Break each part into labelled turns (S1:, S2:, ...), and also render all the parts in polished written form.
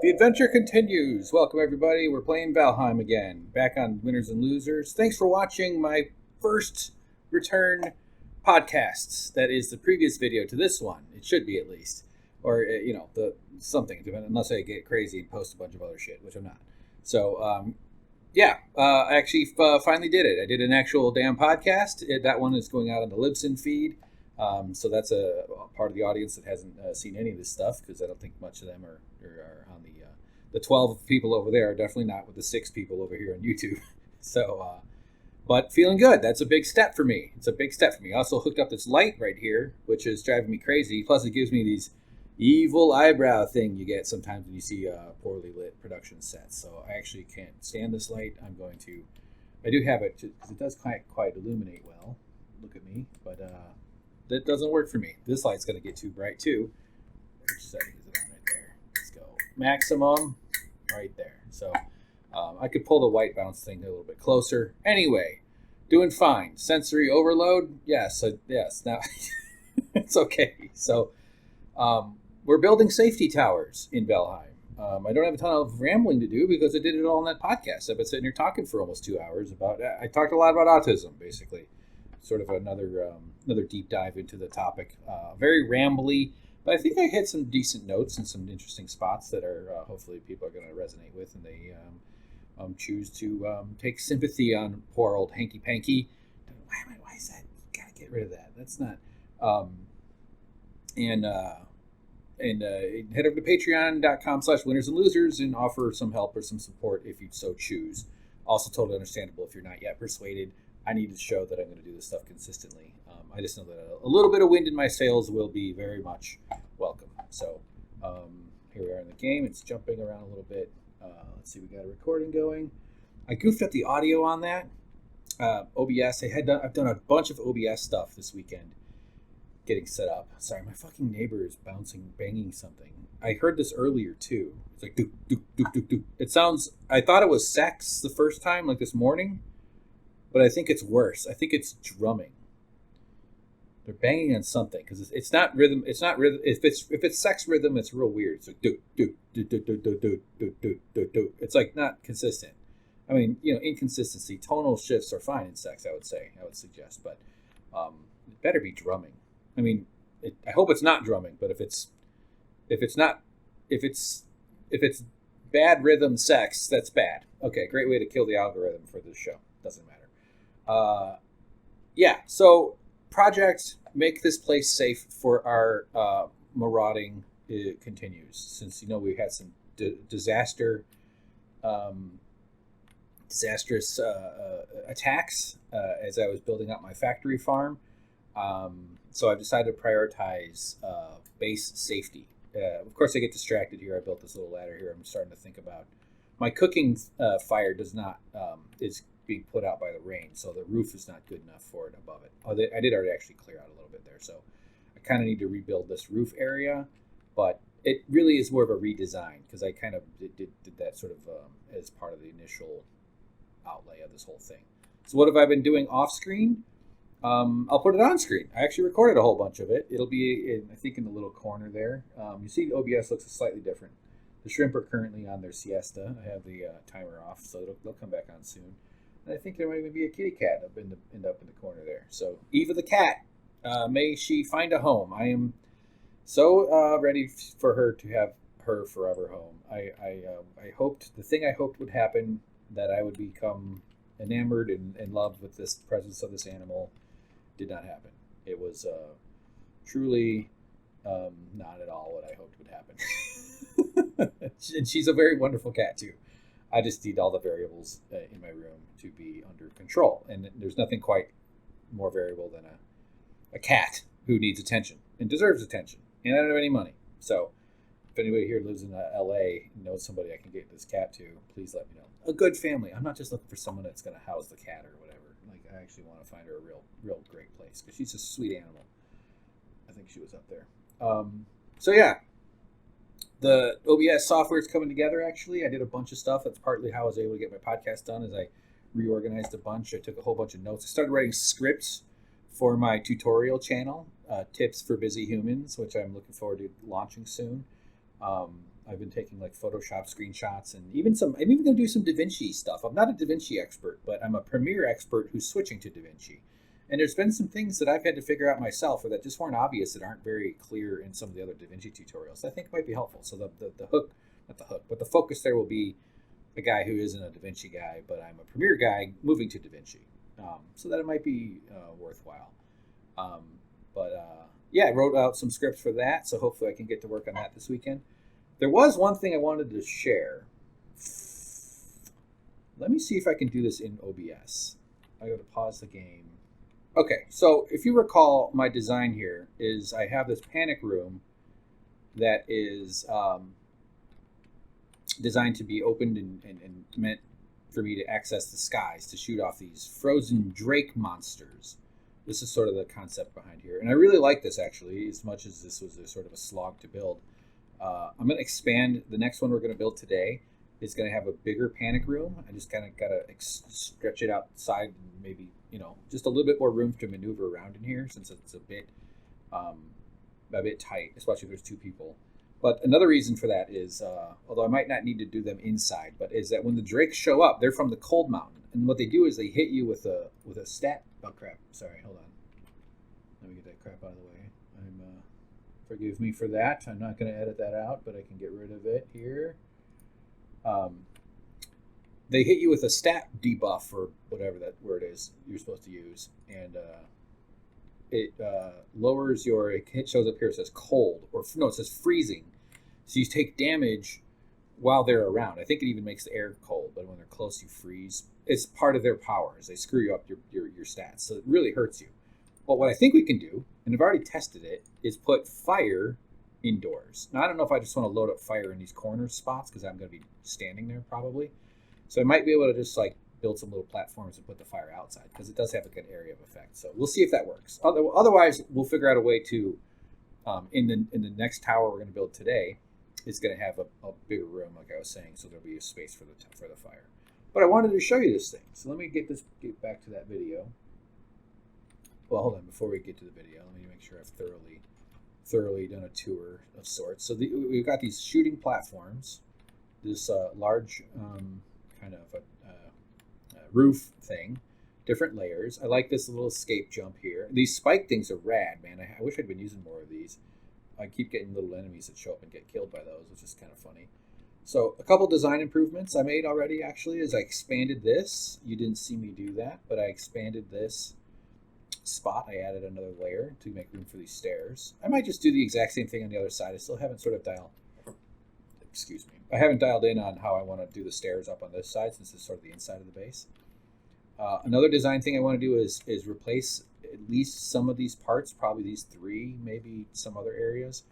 S1: The adventure continues. Welcome, everybody. We're playing Valheim again. Back on Winners and Losers. Thanks for watching my first return podcasts. That is the previous video to this one. It should be at least. Or, the something, unless I get crazy and post a bunch of other shit, which I'm not. So, I actually finally did it. I did an actual damn podcast. That one is going out on the Libsyn feed. So that's a part of the audience that hasn't seen any of this stuff, because I don't think much of them are on the 12 people over there are definitely not with the 6 people over here on YouTube. So, but feeling good. That's a big step for me. It's a big step for me. I also hooked up this light right here, which is driving me crazy. Plus, it gives me these evil eyebrow thing you get sometimes when you see poorly lit production sets. So I actually can't stand this light. I do have it because it does quite illuminate well. Look at me, but that doesn't work for me. This light's going to get too bright too. Which setting is it on right there? Let's go maximum right there. So I could pull the white bounce thing a little bit closer. Anyway, doing fine. Sensory overload? Yes. Now it's okay. So we're building safety towers in Valheim. I don't have a ton of rambling to do because I did it all in that podcast. I've been sitting here talking for almost 2 hours about. I talked a lot about autism, basically. Sort of another deep dive into the topic. Very rambly, but I think I hit some decent notes and some interesting spots that are hopefully people are going to resonate with, and they choose to take sympathy on poor old Hanky Panky. Why is that? You gotta get rid of that. That's not. And head over to patreon.com/winners and losers and offer some help or some support if you so choose. Also, totally understandable if you're not yet persuaded. I need to show that I'm going to do this stuff consistently. I just know that a little bit of wind in my sails will be very much welcome. So here we are in the game. It's jumping around a little bit. Let's see, we got a recording going. I goofed up the audio on that. OBS. I've done a bunch of OBS stuff this weekend, getting set up. Sorry, my fucking neighbor is banging something. I heard this earlier too. It's like doop doop doop doop doop. It sounds. I thought it was sex the first time, like this morning. But I think it's worse. I think it's drumming. They're banging on something because it's not rhythm. It's not rhythm. If it's sex rhythm, it's real weird. It's like do do do do do do do do do do do. It's like not consistent. I mean, inconsistency. Tonal shifts are fine in sex. I would suggest, but it better be drumming. I mean, I hope it's not drumming. But if it's bad rhythm sex, that's bad. Okay, great way to kill the algorithm for this show. Doesn't matter. So project make this place safe for our marauding continues, since we had some disastrous attacks as I was building up my factory farm. So I've decided to prioritize base safety. Of course, I get distracted here. I built this little ladder here. I'm starting to think about my cooking fire is being put out by the rain, so the roof is not good enough for it above it. I did already actually clear out a little bit there, so I kind of need to rebuild this roof area, but it really is more of a redesign because I kind of did that sort of as part of the initial outlay of this whole thing. So what have I been doing off screen? I'll put it on screen. I actually recorded a whole bunch of it. It'll be, I think, in the little corner there. You see OBS looks slightly different. The shrimp are currently on their siesta. I have the timer off, so they'll come back on soon. And I think there might even be a kitty cat end up in the corner there. So Eva the cat, may she find a home. I am so ready for her to have her forever home. I hoped, the thing I hoped would happen, that I would become enamored and in love with this presence of this animal, did not happen. It was truly not at all what I hoped would happen. And she's a very wonderful cat too. I just need all the variables in my room to be under control. And there's nothing quite more variable than a cat who needs attention and deserves attention. And I don't have any money. So if anybody here lives in LA and knows somebody I can get this cat to, please let me know. A good family. I'm not just looking for someone that's going to house the cat or whatever. Like, I actually want to find her a real great place because she's a sweet animal. I think she was up there. So yeah. The OBS software is coming together, actually. I did a bunch of stuff. That's partly how I was able to get my podcast done, as I reorganized a bunch. I took a whole bunch of notes. I started writing scripts for my tutorial channel, Tips for Busy Humans, which I'm looking forward to launching soon. I've been taking like Photoshop screenshots and even some. I'm even going to do some DaVinci stuff. I'm not a DaVinci expert, but I'm a Premiere expert who's switching to DaVinci. And there's been some things that I've had to figure out myself, or that just weren't obvious, that aren't very clear in some of the other DaVinci tutorials. That I think might be helpful. So the hook, not the hook, but the focus there will be a guy who isn't a DaVinci guy, but I'm a Premiere guy moving to DaVinci, so that it might be worthwhile. Yeah, I wrote out some scripts for that, so hopefully I can get to work on that this weekend. There was one thing I wanted to share. Let me see if I can do this in OBS. I got to pause the game. Okay, so if you recall, my design here is I have this panic room that is designed to be opened and meant for me to access the skies to shoot off these frozen drake monsters. This is sort of the concept behind here. And I really like this, actually, as much as this was a sort of a slog to build. I'm going to expand. The next one we're going to build today is going to have a bigger panic room. I just kind of got to stretch it outside and maybe, just a little bit more room to maneuver around in here, since it's a bit tight, especially if there's two people. But another reason for that is, although I might not need to do them inside, but is that when the drakes show up, they're from the cold mountain. And what they do is they hit you with a stat. Oh, crap. Sorry, hold on. Let me get that crap out of the way. Forgive me for that. I'm not going to edit that out, but I can get rid of it here. They hit you with a stat debuff, or whatever that word is you're supposed to use, and it lowers your. It shows up here. It says cold, or no, it says freezing. So you take damage while they're around. I think it even makes the air cold, but when they're close, you freeze. It's part of their powers. They screw you up your stats, so it really hurts you. But what I think we can do, and I've already tested it, is put fire indoors. Now, I don't know if I just want to load up fire in these corner spots, because I'm going to be standing there probably. So I might be able to just like build some little platforms and put the fire outside, because it does have a good area of effect. So we'll see if that works. Otherwise, we'll figure out a way to, in the next tower we're going to build today, is going to have a bigger room, like I was saying, so there'll be a space for the fire. But I wanted to show you this thing. So let me get back to that video. Well, hold on. Before we get to the video, let me make sure I've thoroughly done a tour of sorts. So we've got these shooting platforms, this large kind of a roof thing, different layers. I like this little escape jump here. These spike things are rad, man. I wish I'd been using more of these. I keep getting little enemies that show up and get killed by those, which is kind of funny. So a couple design improvements I made already, actually, is I expanded this. You didn't see me do that, but I expanded this spot. I added another layer to make room for these stairs. I might just do the exact same thing on the other side. I still haven't sort of I haven't dialed in on how I want to do the stairs up on this side, since it's sort of the inside of the base. Another design thing I want to do is replace at least some of these parts, probably these three, maybe some other areas,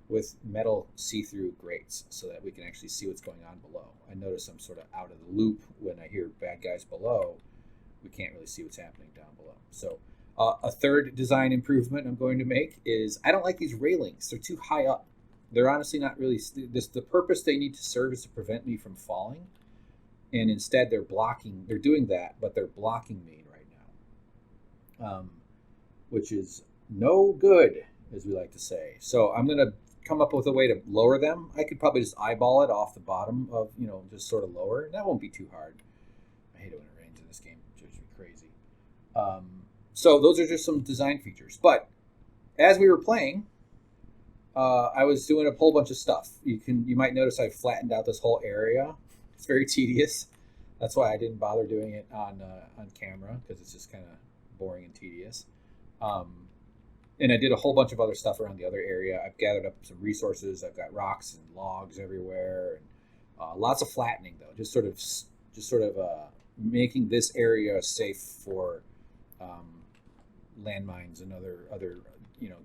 S1: with metal see-through grates, so that we can actually see what's going on below. I notice I'm sort of out of the loop when I hear bad guys below. We can't really see what's happening down below. So a third design improvement I'm going to make is I don't like these railings. They're too high up. They're honestly not really, the purpose they need to serve is to prevent me from falling. And instead they're doing that, but they're blocking me right now. Which is no good, as we like to say. So I'm going to come up with a way to lower them. I could probably just eyeball it off the bottom of, just sort of lower. That won't be too hard. I hate it when it rains in this game. It drives me crazy. So those are just some design features. But as we were playing, I was doing a whole bunch of stuff. You might notice I flattened out this whole area. It's very tedious. That's why I didn't bother doing it on camera, because it's just kind of boring and tedious. And I did a whole bunch of other stuff around the other area. I've gathered up some resources. I've got rocks and logs everywhere, and lots of flattening though. Just sort of making this area safe for landmines and other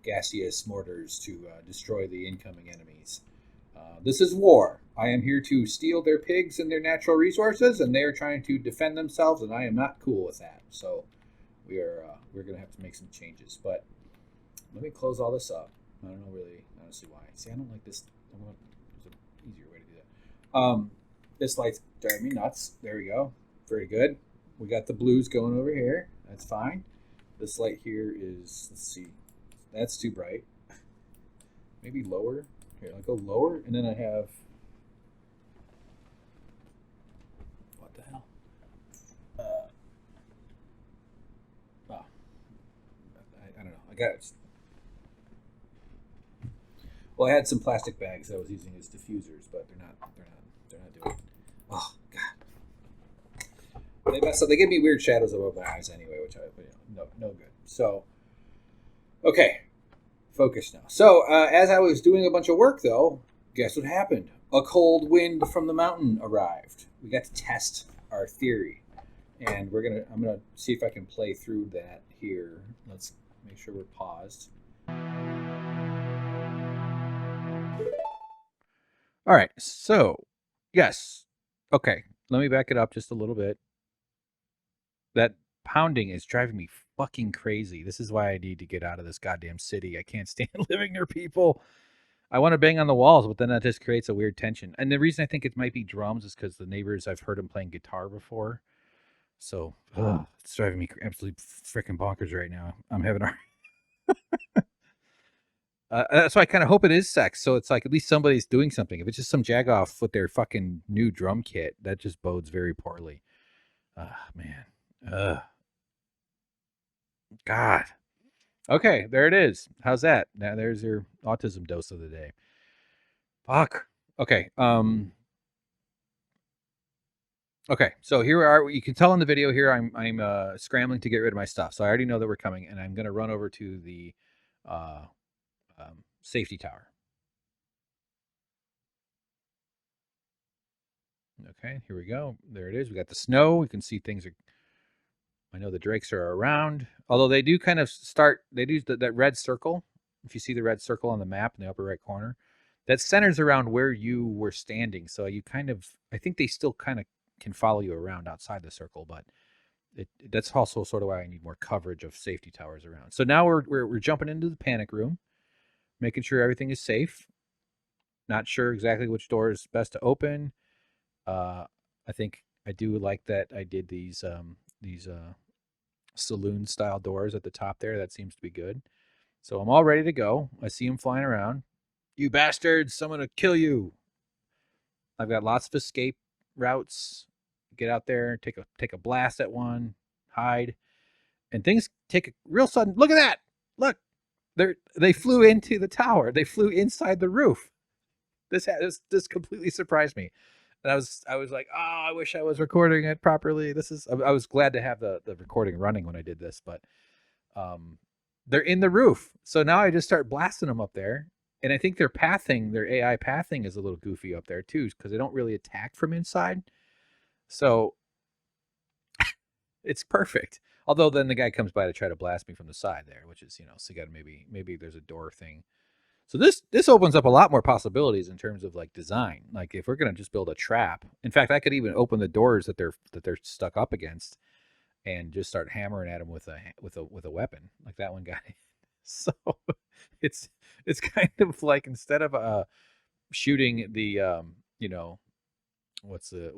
S1: gaseous mortars to destroy the incoming enemies. This is war. I am here to steal their pigs and their natural resources, and they are trying to defend themselves, and I am not cool with that. So we're going to have to make some changes. But let me close all this up. I don't know really, honestly, why. See, I don't like this. There's an easier way to do that. This light's driving me nuts. There we go. Very good. We got the blues going over here. That's fine. This light here is, let's see, that's too bright. Maybe lower. Here, I'll go lower, and then I have God. Well, I had some plastic bags I was using as diffusers, but they're not doing. Oh God, they mess up. They give me weird shadows above my eyes anyway, which no good. So okay, focus now. So as I was doing a bunch of work, though, guess what happened? A cold wind from the mountain arrived. We got to test our theory, and I'm gonna see if I can play through that here. Let's make sure we're paused. All right. So, yes. Okay. Let me back it up just a little bit. That pounding is driving me fucking crazy. This is why I need to get out of this goddamn city. I can't stand living near people. I want to bang on the walls, but then that just creates a weird tension. And the reason I think it might be drums is because the neighbors, I've heard them playing guitar before. So, it's driving me absolutely freaking bonkers right now. I'm having a so I kind of hope it is sex. So it's like at least somebody's doing something. If it's just some jagoff with their fucking new drum kit, that just bodes very poorly. Man. God. Okay, there it is. How's that? Now there's your autism dose of the day. Fuck. Okay. Okay. So here we are. You can tell in the video here. I'm scrambling to get rid of my stuff. So I already know that we're coming, and I'm gonna run over to the uh, safety tower. Okay, here we go. There it is. We got the snow. You can see things are. I know the drakes are around, although they do kind of start. They do that red circle. If you see the red circle on the map in the upper right corner, that centers around where you were standing. So you kind of, I think they still kind of can follow you around outside the circle, but that's also sort of why I need more coverage of safety towers around. So now we're jumping into the panic room, making sure everything is safe. Not sure exactly which door is best to open. I think I do like that I did these saloon style doors at the top there. That seems to be good. So I'm all ready to go. I see them flying around. You bastards, someone to kill you. I've got lots of escape routes. Get out there, take a blast at one, hide, and things take a real sudden. Look at that! Look, they flew into the tower. They flew inside the roof. This completely surprised me. And I was like, oh, I wish I was recording it properly. I was glad to have the recording running when I did this, but they're in the roof. So now I just start blasting them up there. And I think their AI pathing is a little goofy up there too, because they don't really attack from inside. So it's perfect. Although then the guy comes by to try to blast me from the side there, which is, so you got to maybe there's a door thing. So this opens up a lot more possibilities in terms of like design. Like if we're gonna just build a trap, in fact, I could even open the doors that they're stuck up against, and just start hammering at them with a weapon like that one guy. So it's kind of like instead of shooting the what's a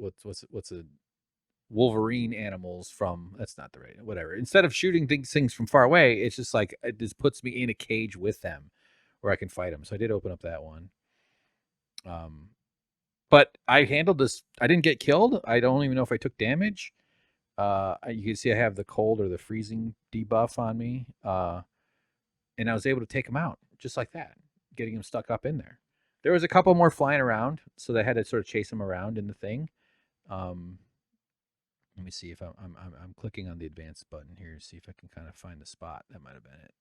S1: Wolverine animals from, that's not the right, whatever. Instead of shooting things from far away, it's just like it just puts me in a cage with them where I can fight them. So I did open up that one. But I handled this. I didn't get killed. I don't even know if I took damage. You can see I have the cold or the freezing debuff on me. And I was able to take them out just like that, getting them stuck up in there. There was a couple more flying around, so they had to sort of chase them around in the thing. Let me see if I'm clicking on the advanced button here to see if I can kind of find the spot. That might have been it.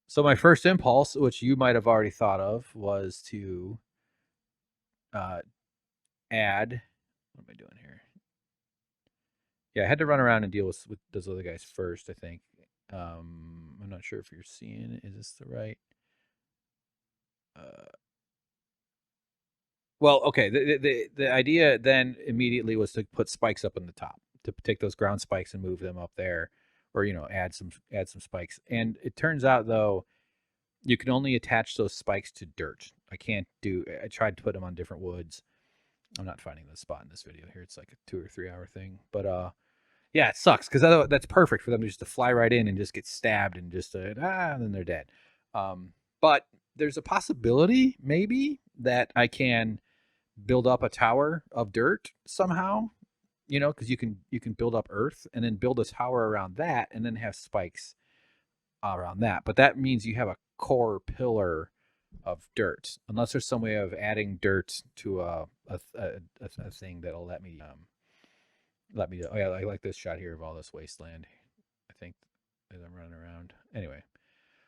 S1: So my first impulse, which you might have already thought of, was to add. What am I doing here? Yeah, I had to run around and deal with those other guys first, I think. I'm not sure if you're seeing it. Is this the right? Well, okay. The idea then immediately was to put spikes up on the top, to take those ground spikes and move them up there, or add some spikes. And it turns out though, you can only attach those spikes to dirt. I tried to put them on different woods. I'm not finding the spot in this video here. It's like a 2 or 3 hour thing, but yeah, it sucks because that's perfect for them just to fly right in and just get stabbed and just and then they're dead. But there's a possibility maybe that I can build up a tower of dirt somehow, because you can build up earth and then build a tower around that and then have spikes around that. But that means you have a core pillar of dirt, unless there's some way of adding dirt to a thing that'll let me. Oh yeah, I like this shot here of all this wasteland. I think as I'm running around. Anyway,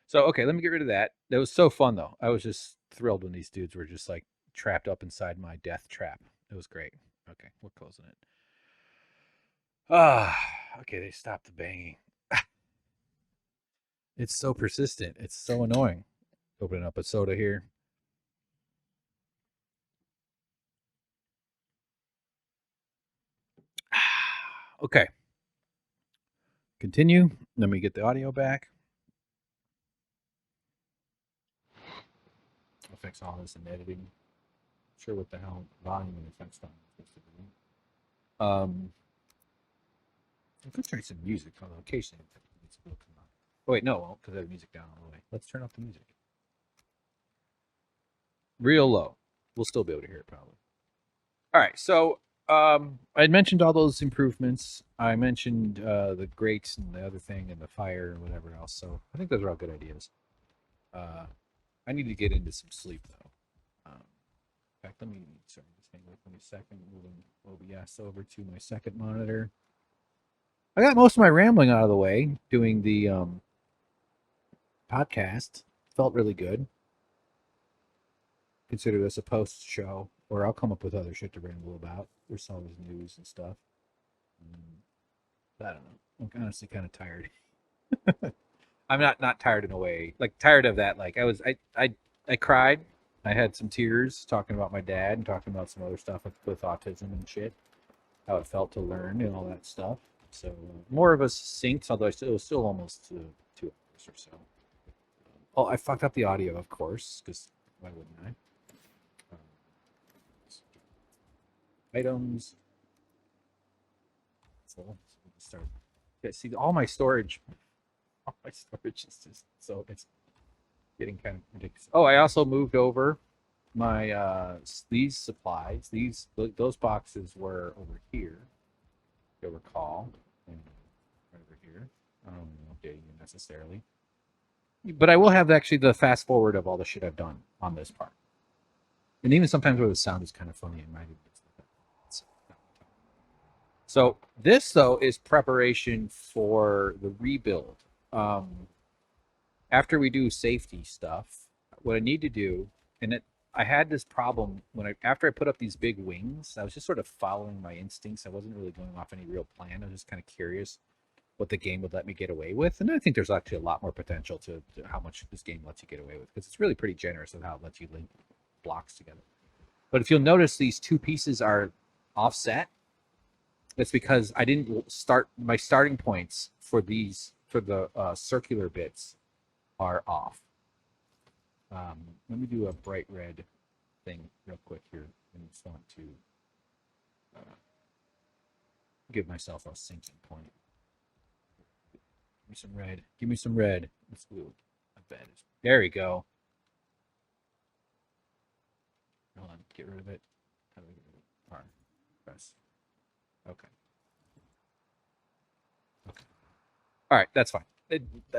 S1: so okay, let me get rid of that. That was so fun though. I was just thrilled when these dudes were just like trapped up inside my death trap. It was great. Okay, we're closing it. Ah, okay, they stopped the banging. It's so persistent. It's so annoying. Opening up a soda here. Okay. Continue. Let me get the audio back. I'll fix all this in editing. Not sure what the hell volume and effects on is supposed to be. I could try some music, although occasionally music will come on. Oh wait, no, because I have music down all the way. Let's turn off the music. Real low. We'll still be able to hear it probably. All right, so I mentioned all those improvements. I mentioned the grates and the other thing and the fire and whatever else. So I think those are all good ideas. I need to get into some sleep though. In fact, let me just hang with me a second. Moving OBS over to my second monitor. I got most of my rambling out of the way doing the podcast. Felt really good. Consider this a post show, or I'll come up with other shit to ramble about. There's always news and stuff. I don't know. I'm honestly kind of tired. I'm not tired in a way, like tired of that. Like I cried. I had some tears talking about my dad and talking about some other stuff with autism and shit. How it felt to learn and all that stuff. So more of a succinct, although it was still almost 2 hours or so. Oh, I fucked up the audio, of course, because why wouldn't I? Items. So let's start. Yeah, see, all my storage is just so it's getting kind of ridiculous. Oh, I also moved over my these supplies. Those boxes were over here. If you'll recall, and right over here. I don't know updating you necessarily, but I will have actually the fast forward of all the shit I've done on this part, and even sometimes where the sound is kind of funny and might. So this though is preparation for the rebuild. After we do safety stuff, what I need to do, and I had this problem after I put up these big wings. I was just sort of following my instincts. I wasn't really going off any real plan. I was just kind of curious what the game would let me get away with, and I think there's actually a lot more potential to how much this game lets you get away with, because it's really pretty generous with how it lets you link blocks together. But if you'll notice, these two pieces are offset. That's because I didn't start my starting points for the circular bits are off. Let me do a bright red thing real quick here. I just want to give myself a sinking point. Give me some red. Give me some red. Let's do a bed. There we go. Hold on. Get rid of it. How do we get rid of it? R. Press. Okay. All right, that's fine.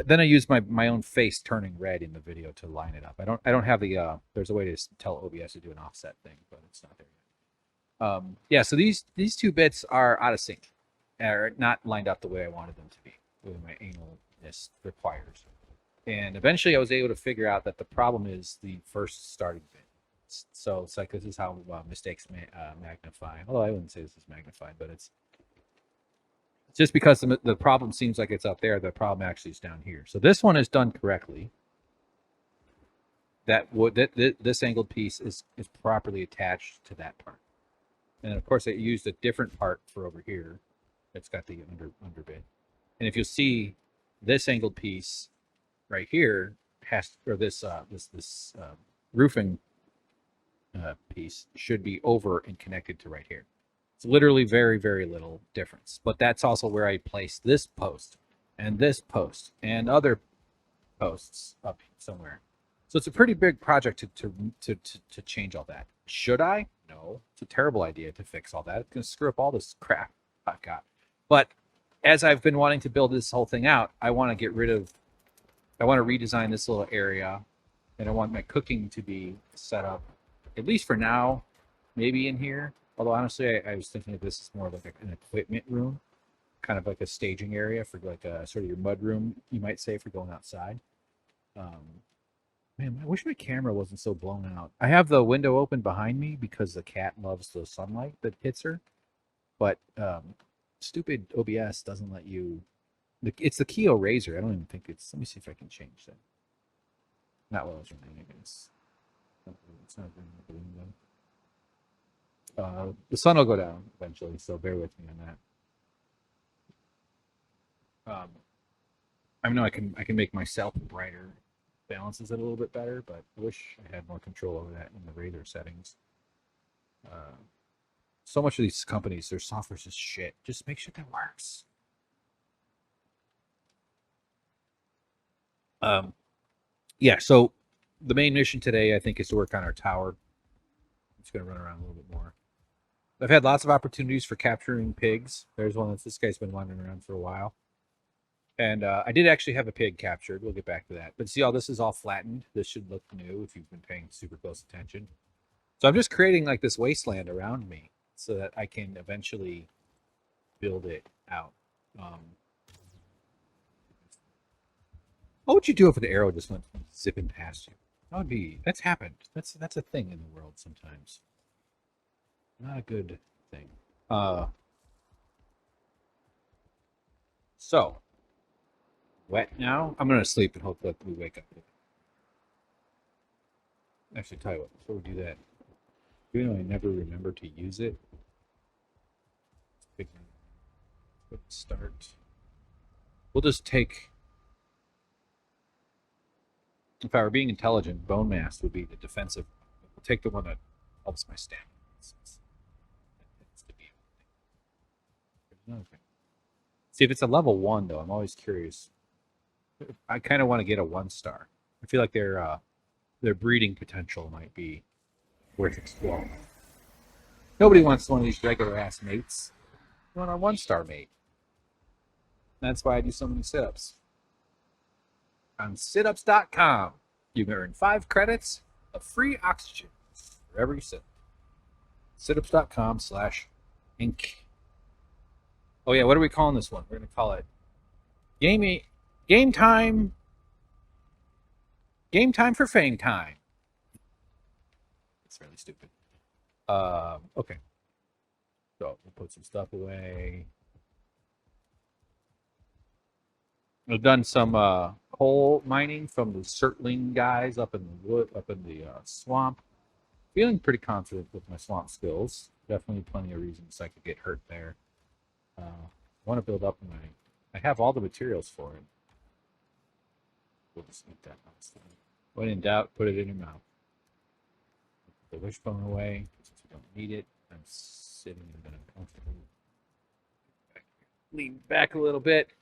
S1: Then I use my own face turning red in the video to line it up. I don't have the there's a way to tell OBS to do an offset thing, but it's not there yet. Yeah, so these two bits are out of sync, are not lined up the way I wanted them to be, the way my analness requires. And eventually I was able to figure out that the problem is the first starting bit. So it's like this is how mistakes magnify. Although I wouldn't say this is magnified, but it's just because the problem seems like it's up there, the problem actually is down here. So this one is done correctly. This angled piece is properly attached to that part. And of course, I used a different part for over here. It's got the under bit. And if you'll see, this angled piece right here this roofing piece should be over and connected to right here. It's literally very, very little difference. But that's also where I place this post and other posts up somewhere. So it's a pretty big project to change all that. Should I? No. It's a terrible idea to fix all that. It's going to screw up all this crap I've got. But as I've been wanting to build this whole thing out, I want to get rid of I want to redesign this little area, and I want my cooking to be set up, at least for now, maybe in here. Although honestly, I was thinking of this as more like an equipment room, kind of like a staging area for like a sort of your mud room, you might say, for going outside. Um, Man, I wish my camera wasn't so blown out. I have the window open behind me because the cat loves the sunlight that hits her. But stupid OBS doesn't let you. It's the Keo Razor. I don't even think it's. Let me see if I can change that. Not while I was running, I guess. It's not bringing up the window. The sun will go down eventually, so bear with me on that. I know I can make myself brighter, balances it a little bit better, but I wish I had more control over that in the Razor settings. So much of these companies, their software's just shit. Just make sure that works. Yeah, so the main mission today, I think, is to work on our tower. I'm just going to run around a little bit more. I've had lots of opportunities for capturing pigs. There's one that this guy's been wandering around for a while. And I did actually have a pig captured. We'll get back to that. But see how this is all flattened? This should look new if you've been paying super close attention. So I'm just creating like this wasteland around me so that I can eventually build it out. What would you do if an arrow just went zipping past you? That's happened. That's a thing in the world sometimes. Not a good thing. So wet now. I'm gonna sleep and hope that we wake up. Actually, tell you what. Before we do that, even though I never remember to use it, let's start. We'll just take. If I were being intelligent, bone mass would be the defensive. We'll take the one that helps my stamina. See, if it's a level 1, though, I'm always curious. I kind of want to get a 1-star. I feel like their breeding potential might be worth exploring. Nobody wants one of these regular ass mates. You want a 1-star mate. That's why I do so many sit-ups. On situps.com, you can earn 5 credits of free oxygen for every sit. Situps.com/ink. Oh yeah, what are we calling this one? We're gonna call it game time. Game time for fame time. It's really stupid. Okay. So we'll put some stuff away. I've done some coal mining from the Certling guys up in the swamp. Feeling pretty confident with my swamp skills. Definitely plenty of reasons I could get hurt there. I want to build up I have all the materials for it. We'll just eat that last time. When in doubt, put it in your mouth. Put the wishbone away since you don't need it. I'm sitting uncomfortably. Lean back a little bit.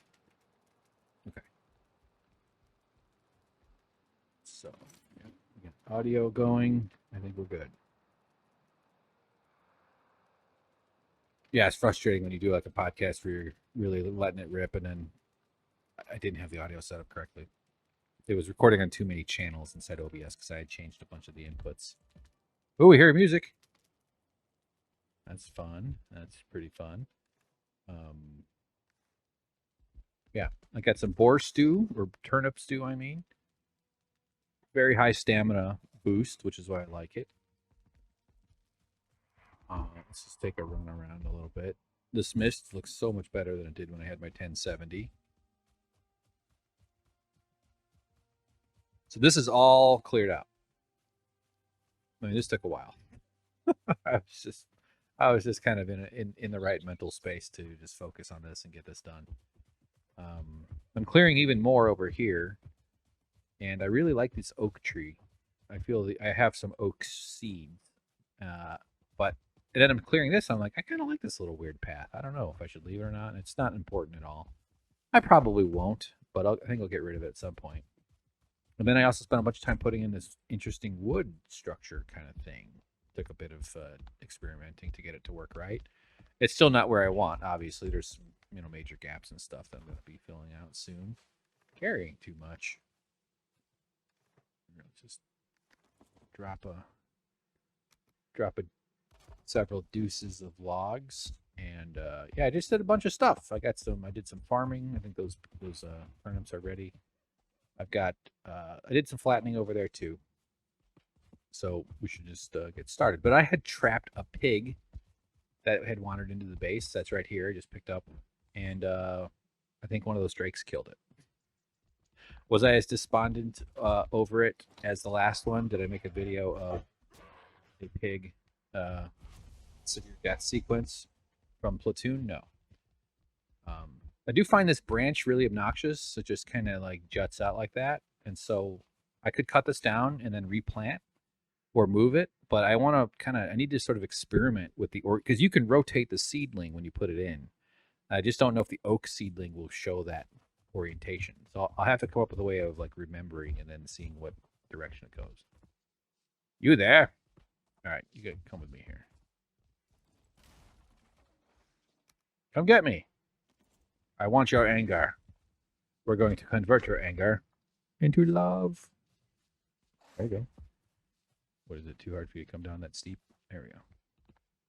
S1: Okay. So, yeah, we got audio going. I think we're good. Yeah, it's frustrating when you do like a podcast where you're really letting it rip, and then I didn't have the audio set up correctly. It was recording on too many channels inside OBS because I had changed a bunch of the inputs. Oh, we hear music. That's fun. That's pretty fun. Yeah, I got some boar stew or turnip stew. I mean, very high stamina boost, which is why I like it. Let's just take a run around a little bit. This mist looks so much better than it did when I had my 1070. So this is all cleared out. I mean, this took a while. I was just kind of in the right mental space to just focus on this and get this done. I'm clearing even more over here, and I really like this oak tree. I feel I have some oak seeds, but and then I'm clearing this. I'm like, I kind of like this little weird path. I don't know if I should leave it or not. It's not important at all. I probably won't, but I think I'll get rid of it at some point. And then I also spent a bunch of time putting in this interesting wood structure kind of thing. Took a bit of experimenting to get it to work right. It's still not where I want. Obviously, there's some major gaps and stuff that I'm going to be filling out soon. Carrying too much. Let's just drop a several deuces of logs, and yeah, I just did a bunch of stuff. I did some farming. I think those turnips are ready. I've got I did some flattening over there too. So we should just get started. But I had trapped a pig that had wandered into the base. That's right here. I just picked up, and I think one of those drakes killed it. Was I as despondent over it as the last one? Did I make a video of a pig severe death sequence from Platoon? No. I do find this branch really obnoxious. It just kind of like juts out like that, and so I could cut this down and then replant or move it, but I want to I need to sort of experiment with because you can rotate the seedling when you put it in. I just don't know if the oak seedling will show that orientation. So I'll have to come up with a way of like remembering and then seeing what direction it goes. You there? All right, you gotta come with me here. Come get me. I want your anger. We're going to convert your anger into love. There you go. What is it? Too hard for you to come down that steep? There we go.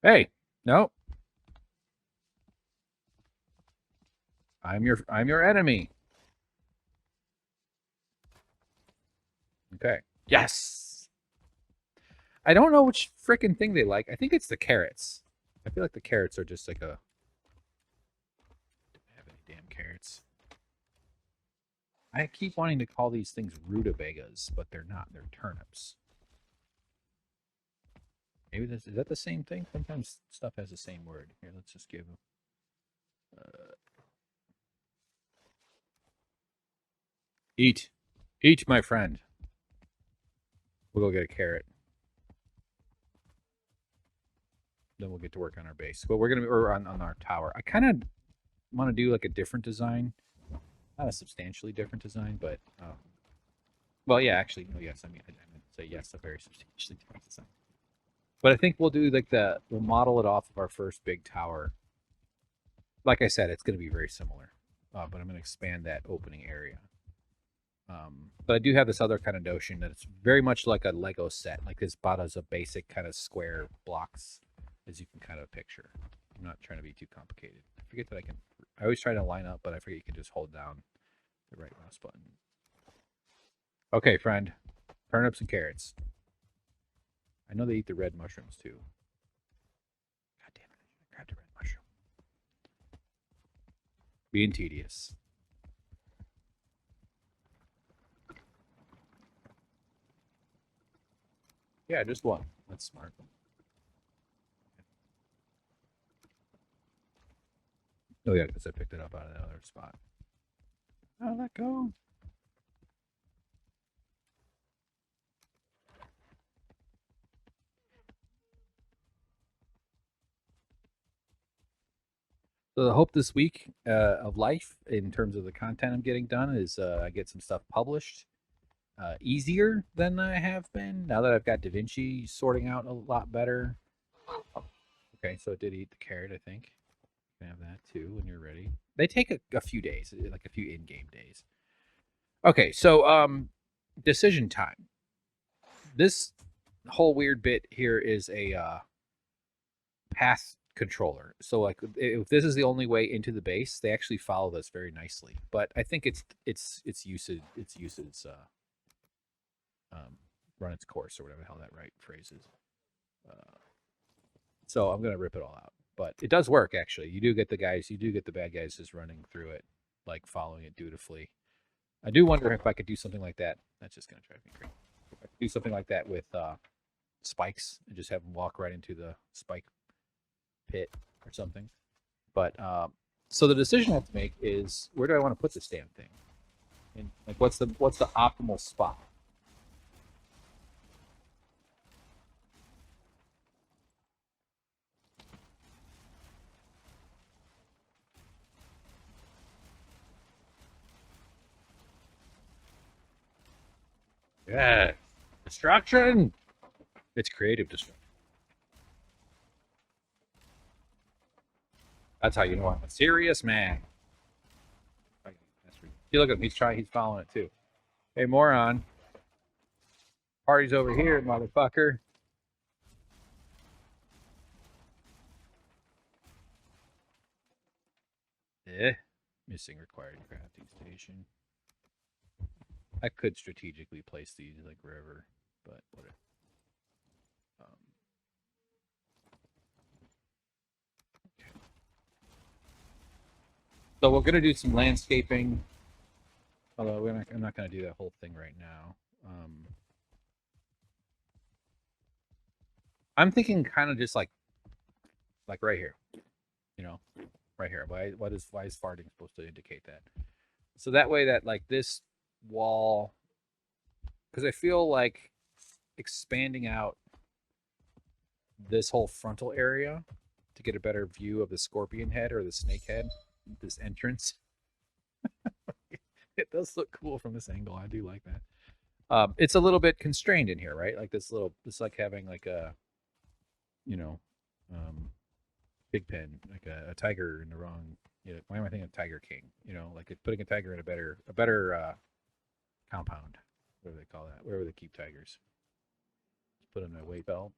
S1: Hey, no. I'm your enemy. Okay. Yes. I don't know which freaking thing they like. I think it's the carrots. I feel like the carrots are just like a. Don't have any damn carrots. I keep wanting to call these things rutabagas, but they're not. They're turnips. Maybe is that the same thing? Sometimes stuff has the same word. Here, let's just give them. Eat, my friend. We'll go get a carrot. Then we'll get to work on our base. But we're on our tower. I kind of want to do like a different design, not a substantially different design, but well, yeah, actually, no, yes. I meant to say yes, a very substantially different design. But I think we'll do like we'll model it off of our first big tower. Like I said, it's going to be very similar, but I'm going to expand that opening area. But I do have this other kind of notion that it's very much like a Lego set, like this bought as a basic kind of square blocks, as you can kind of picture. I'm not trying to be too complicated. I forget that I always try to line up, but I forget you can just hold down the right mouse button. Okay, friend, turnips and carrots. I know they eat the red mushrooms too. God damn it, I grabbed a red mushroom. Being tedious. Yeah, just one. That's smart. Oh yeah, because I picked it up out of the other spot. Oh, let go. So the hope this week of life, in terms of the content I'm getting done, is I get some stuff published easier than I have been. Now that I've got DaVinci sorting out a lot better. Okay, so it did eat the carrot, I think. You can have that too when you're ready. They take a few days, like a few in-game days. Okay, so decision time. This whole weird bit here is a path controller. So like if this is the only way into the base, they actually follow this very nicely. But I think its usage run its course, or whatever the hell that right phrase is. So I'm gonna rip it all out. But it does work actually. You do get the bad guys just running through it, like following it dutifully. I do wonder if I could do something like that. That's just gonna drive me crazy. If I could do something like that with spikes and just have them walk right into the spike pit or something. But so the decision I have to make is, where do I want to put this damn thing? And like, what's the optimal spot? Yeah, destruction. It's creative destruction. That's how you know I'm a serious man. You look at him. He's following it too. Hey, moron. Party's over here, motherfucker. Missing required crafting station. I could strategically place these like wherever, but whatever. Okay. So we're gonna do some landscaping, although I'm not gonna do that whole thing right now. I'm thinking kind of just like right here, you know, right here. Why is farting supposed to indicate that? So that way that like this wall, because I feel like expanding out this whole frontal area to get a better view of the scorpion head or the snake head, this entrance. It does look cool from this angle. I do like that. It's a little bit constrained in here, right? Like this little, it's like having like a, you know, pig pen, like a tiger in the wrong. You know, why am I thinking of Tiger King? You know, like putting a tiger in a better compound. What do they call that? Where do they keep tigers? Just put in a weight belt.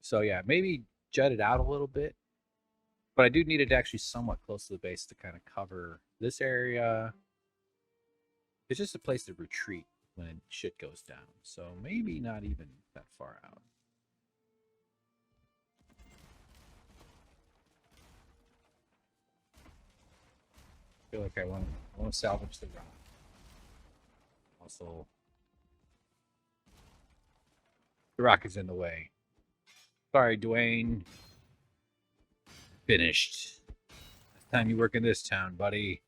S1: So yeah, maybe jut it out a little bit, but I do need it actually somewhat close to the base to kind of cover this area. It's just a place to retreat when shit goes down. So maybe not even that far out. I feel like I want to salvage the rock. Also, the rock is in the way. Sorry, Dwayne. Finished. Last time you work in this town, buddy.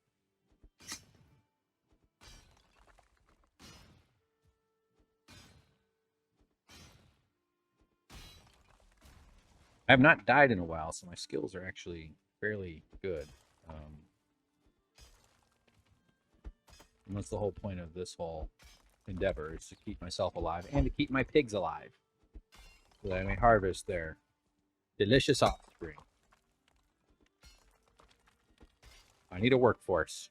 S1: I have not died in a while, so my skills are actually fairly good. And that's the whole point of this whole endeavor, is to keep myself alive and to keep my pigs alive, so that I may harvest their delicious offspring. I need a workforce.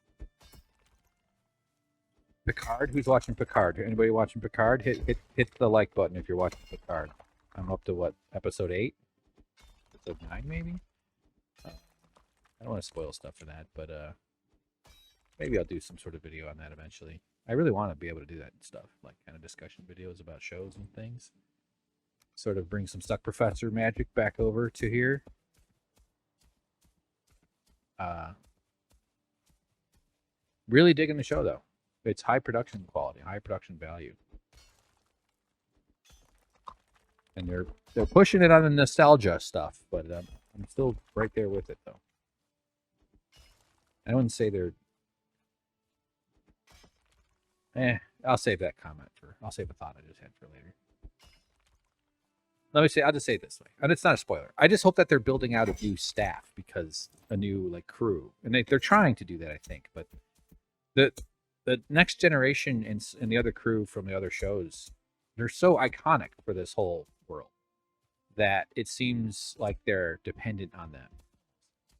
S1: Picard? Who's watching Picard? Anybody watching Picard? Hit the like button if you're watching Picard. I'm up to what, episode 8? Episode 9 maybe? I don't want to spoil stuff for that, but maybe I'll do some sort of video on that eventually. I really want to be able to do that stuff, like kind of discussion videos about shows and things. Sort of bring some SuckProfessor magic back over to here. Really digging the show though. It's high production quality, high production value. And they're pushing it on the nostalgia stuff, but I'm still right there with it though. I wouldn't say they're. I'll save that comment for. I'll save a thought I just had for later. Let me say. I'll just say it this way, and it's not a spoiler. I just hope that they're building out a new staff, because a new like crew, and they're trying to do that, I think. But the next generation and the other crew from the other shows, they're so iconic for this whole world that it seems like they're dependent on them.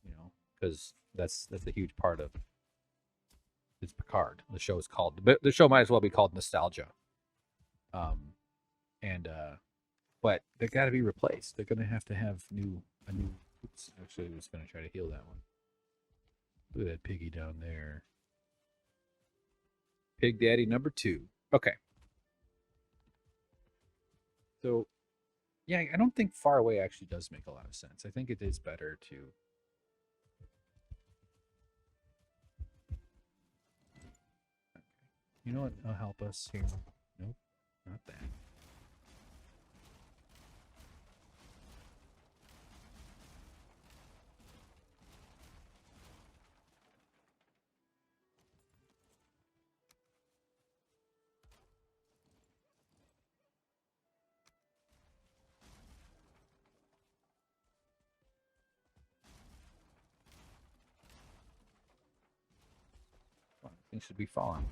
S1: You know, because that's a huge part of. It's Picard. The show is called. The show might as well be called Nostalgia. But they got to be replaced. They're gonna have to have a new. Oops, actually, I was gonna try to heal that one. Look at that piggy down there. Pig Daddy number 2. Okay. So, yeah, I don't think far away actually does make a lot of sense. I think it is better to. You know what? I'll help us here. Nope, not that. Well, things should be falling.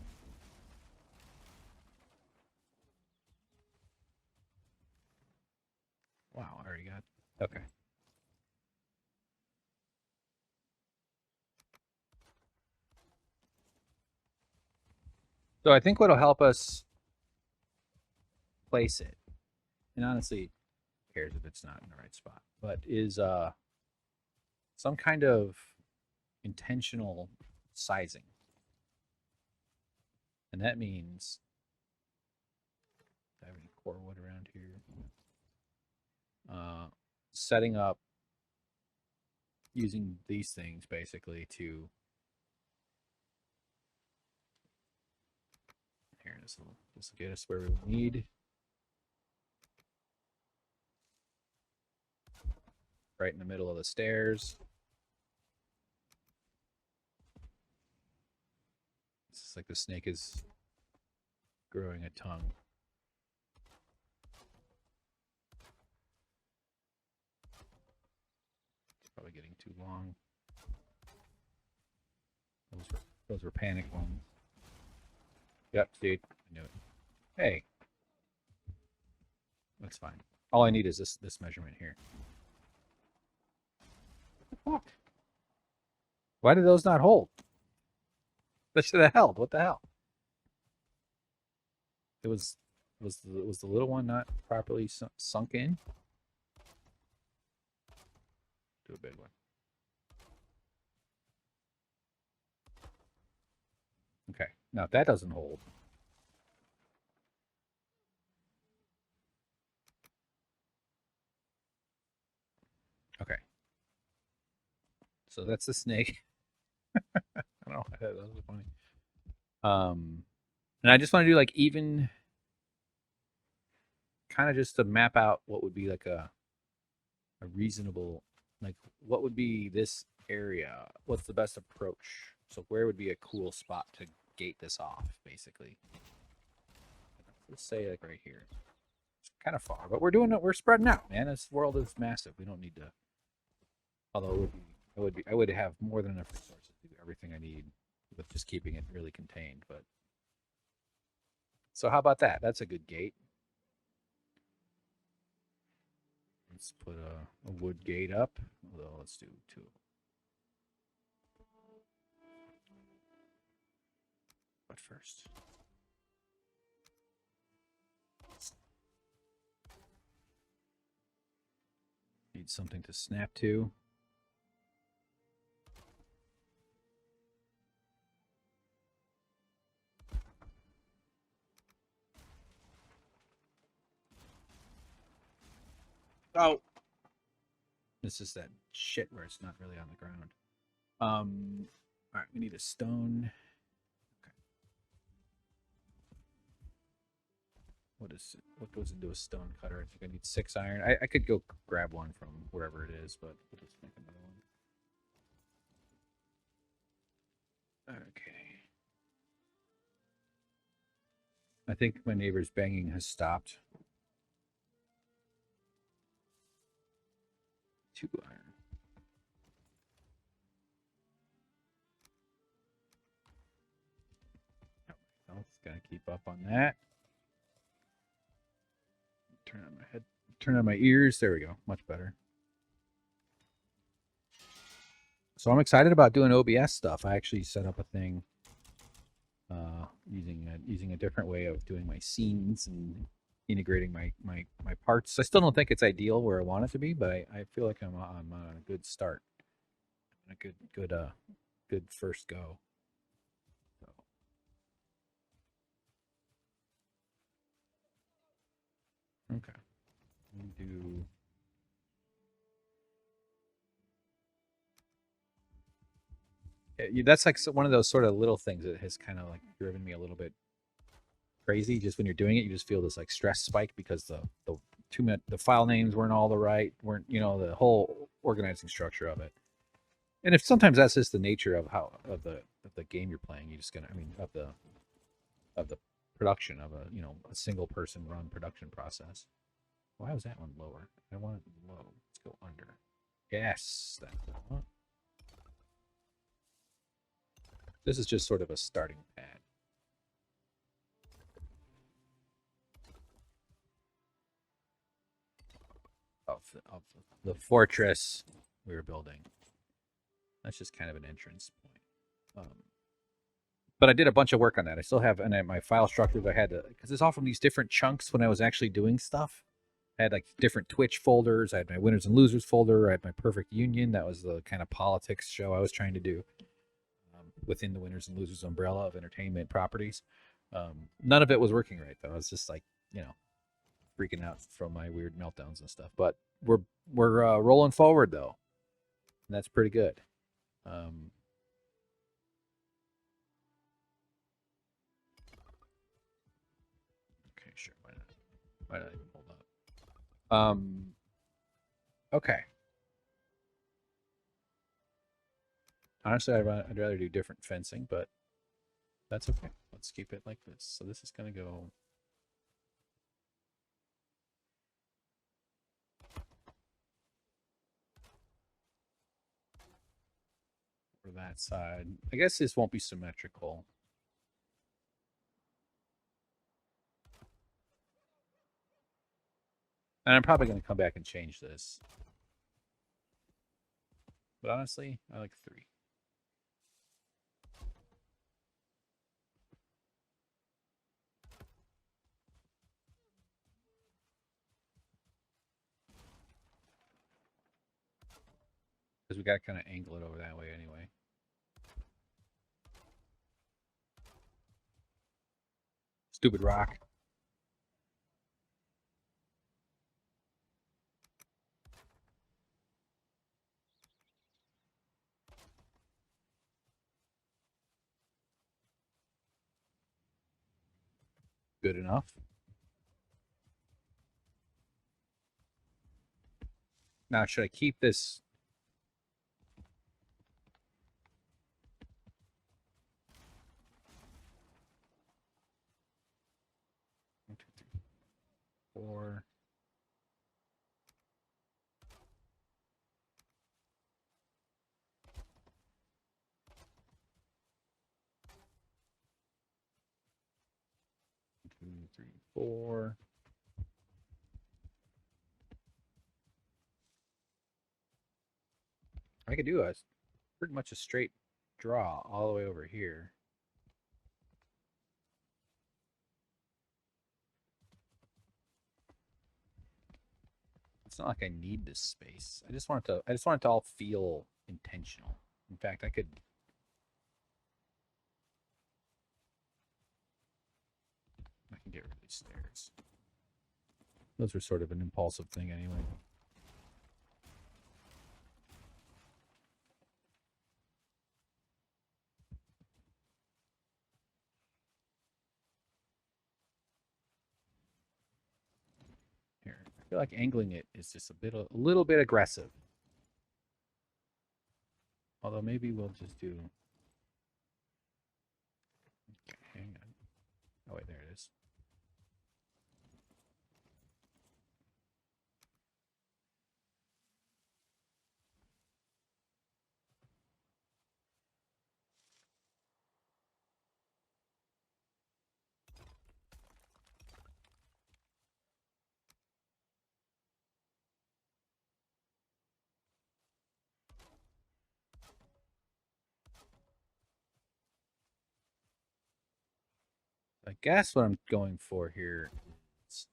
S1: Wow, I already got. Okay. So I think what'll help us place it, and honestly, who cares if it's not in the right spot, but is some kind of intentional sizing. And that means, do I have any core wood around here? Setting up using these things basically to here. This will get us where we need. Right in the middle of the stairs. It's like the snake is growing a tongue. It's probably getting too long. Those were panic ones. Yep, dude. I knew it. Hey. That's fine. All I need is this measurement here. What? Why did those not hold? That should have held. What the hell? It was the little one not properly sunk in? Do a big one. Okay. Now if that doesn't hold. Okay. So that's the snake. I don't know. That was funny. And I just want to do like even kind of just to map out what would be like a reasonable, like what would be this area? What's the best approach? So where would be a cool spot to gate this off, basically? Let's say like right here. It's kind of far, but we're doing it. We're spreading out, man. This world is massive. We don't need to. Although I would have more than enough resources to do everything I need with just keeping it really contained. But so how about that? That's a good gate. Let's put a wood gate up. Although let's do two. But first, need something to snap to. Oh, this is that shit where it's not really on the ground. All right, we need a stone. Okay. What goes into a stone cutter? I think I need 6 iron. I could go grab one from wherever it is, but we'll just make another one. Okay. I think my neighbor's banging has stopped. 2 iron. It's gonna keep up on that. Turn on my head. Turn on my ears. There we go. Much better. So I'm excited about doing OBS stuff. I actually set up a thing using a different way of doing my scenes and integrating my parts. I still don't think it's ideal where I want it to be, but I feel like I'm on a good start, a good first go. So. Okay, we do. Yeah, that's like one of those sort of little things that has kind of like driven me a little bit crazy. Just when you're doing it, you just feel this like stress spike because the file names weren't all weren't the whole organizing structure of it. And if sometimes that's just the nature of the game you're playing, you just of the production of a single person run production process. Why was that one lower? I want it low. Let's go under. Yes, that's what I want. This is just sort of a starting pad. Of the fortress we were building. That's just kind of an entrance point. But I did a bunch of work on that. I still have, and my file structures I had to, because it's all from these different chunks when I was actually doing stuff. I had like different Twitch folders. I had my winners and losers folder. I had my perfect union. That was the kind of politics show I was trying to do within the winners and losers umbrella of entertainment properties. None of it was working right though. I was just like, freaking out from my weird meltdowns and stuff. But we're rolling forward though, and that's pretty good. Okay, sure. Why not? Why not even hold up? Okay. Honestly, I'd rather do different fencing, but that's okay. Let's keep it like this. So this is going to go for that side. I guess this won't be symmetrical. And I'm probably going to come back and change this. But honestly, I like 3. Because we got to kind of angle it over that way anyway. Stupid rock. Good enough. Now, should I keep this? One, 2, 3, 4. Two, 3, 4. I could do pretty much a straight draw all the way over here. It's not like I need this space. I just want it to all feel intentional. In fact, I can get rid of these stairs. Those were sort of an impulsive thing anyway. Here, I feel like angling it is just a little bit aggressive. Although maybe we'll just do. Okay, hang on. Oh wait, there it is. I guess what I'm going for here is,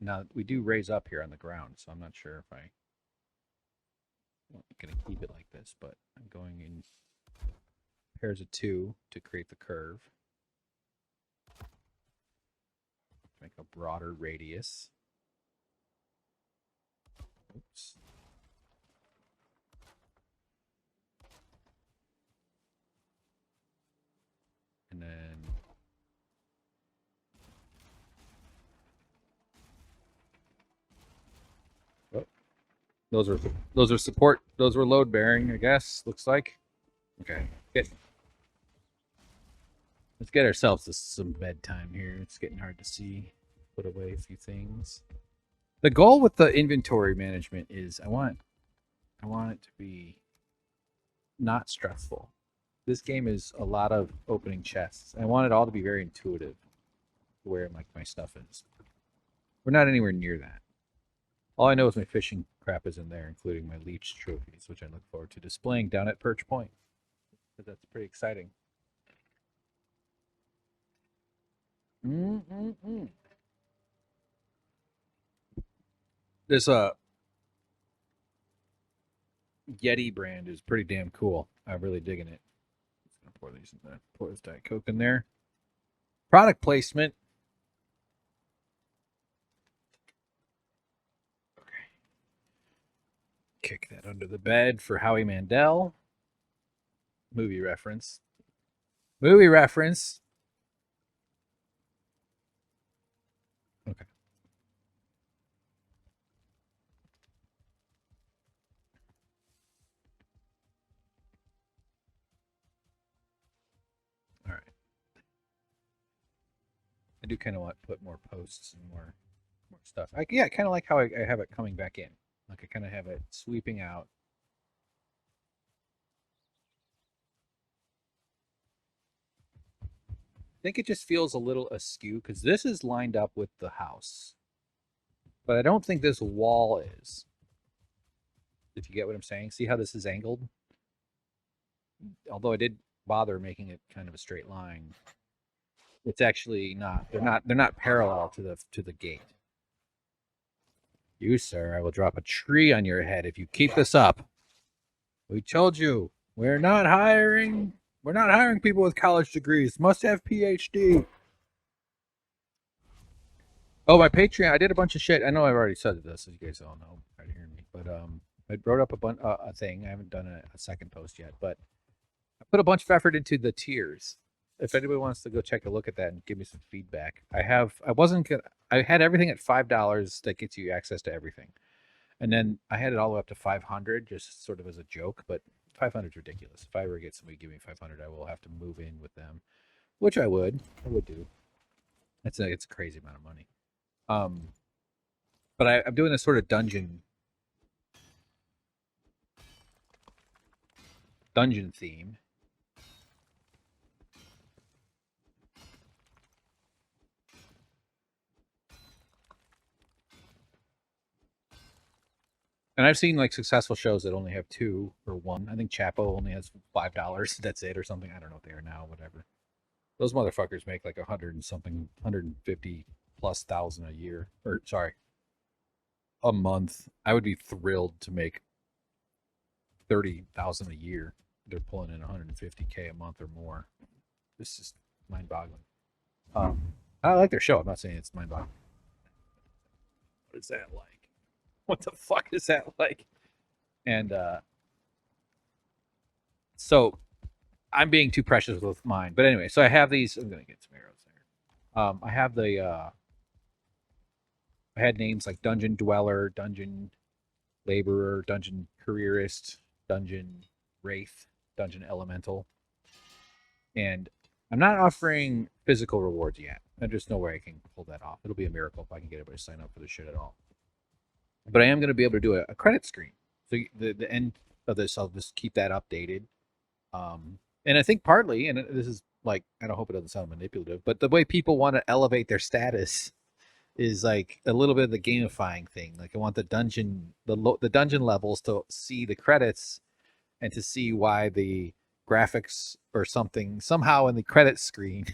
S1: now we do raise up here on the ground, so I'm not sure if I'm going to keep it like this, but I'm going in pairs of 2 to create the curve. Make a broader radius. Oops. And then those are support. Those were load bearing, I guess. Looks like. Okay. Let's get ourselves to some bedtime here. It's getting hard to see. Put away a few things. The goal with the inventory management is I want it to be not stressful. This game is a lot of opening chests. I want it all to be very intuitive where my stuff is. We're not anywhere near that. All I know is my fishing crap is in there, including my leech trophies, which I look forward to displaying down at Perch Point. But that's pretty exciting. Mm-mm-mm. This Yeti brand is pretty damn cool. I'm really digging it. Just gonna pour these in there. Pour this Diet Coke in there. Product placement. Okay. Kick that under the bed for Howie Mandel. Movie reference. Movie reference. Okay. All right. I do kind of want to put more posts and more stuff. Yeah, kind of like how I have it coming back in. Like I kind of have it sweeping out. I think it just feels a little askew because this is lined up with the house, but I don't think this wall is. If you get what I'm saying, see how this is angled. Although I did bother making it kind of a straight line, it's actually not. They're not parallel to the gate. You, sir, I will drop a tree on your head if you keep this up. We told you we're not hiring. We're not hiring people with college degrees. Must have PhD. Oh, my Patreon. I did a bunch of shit. I know I've already said this, as you guys all know. Right hearing me, but I wrote up a thing. I haven't done a second post yet, but I put a bunch of effort into the tiers. If anybody wants to go check a look at that and give me some feedback, I had everything at $5 that gets you access to everything, and then I had it all the way up to 500, just sort of as a joke. But 500 is ridiculous. If I ever get somebody give me 500, I will have to move in with them, which I would do. It's a crazy amount of money. Um, but I'm doing this sort of dungeon theme. And I've seen like successful shows that only have two or one. I think Chapo only has $5. That's it or something. I don't know what they are now. Whatever. Those motherfuckers make like 100 and something, 150 plus thousand a year, or sorry, a month. I would be thrilled to make 30,000 a year. They're pulling in 150K a month or more. This is mind-boggling. I like their show. I'm not saying it's mind-boggling. What is that like? What the fuck is that like? And so I'm being too precious with mine. But anyway, so I have these. I'm gonna get some arrows there. I have I had names like Dungeon Dweller, Dungeon Laborer, Dungeon Careerist, Dungeon Wraith, Dungeon Elemental, and I'm not offering physical rewards yet. There's just no way I can pull that off. It'll be a miracle if I can get everybody to sign up for this shit at all. But I am going to be able to do a credit screen. So the end of this, I'll just keep that updated. And I think partly, and this is like, I don't hope it doesn't sound manipulative, but the way people want to elevate their status is like a little bit of the gamifying thing. Like I want the dungeon levels to see the credits and to see why the graphics or something somehow in the credit screen.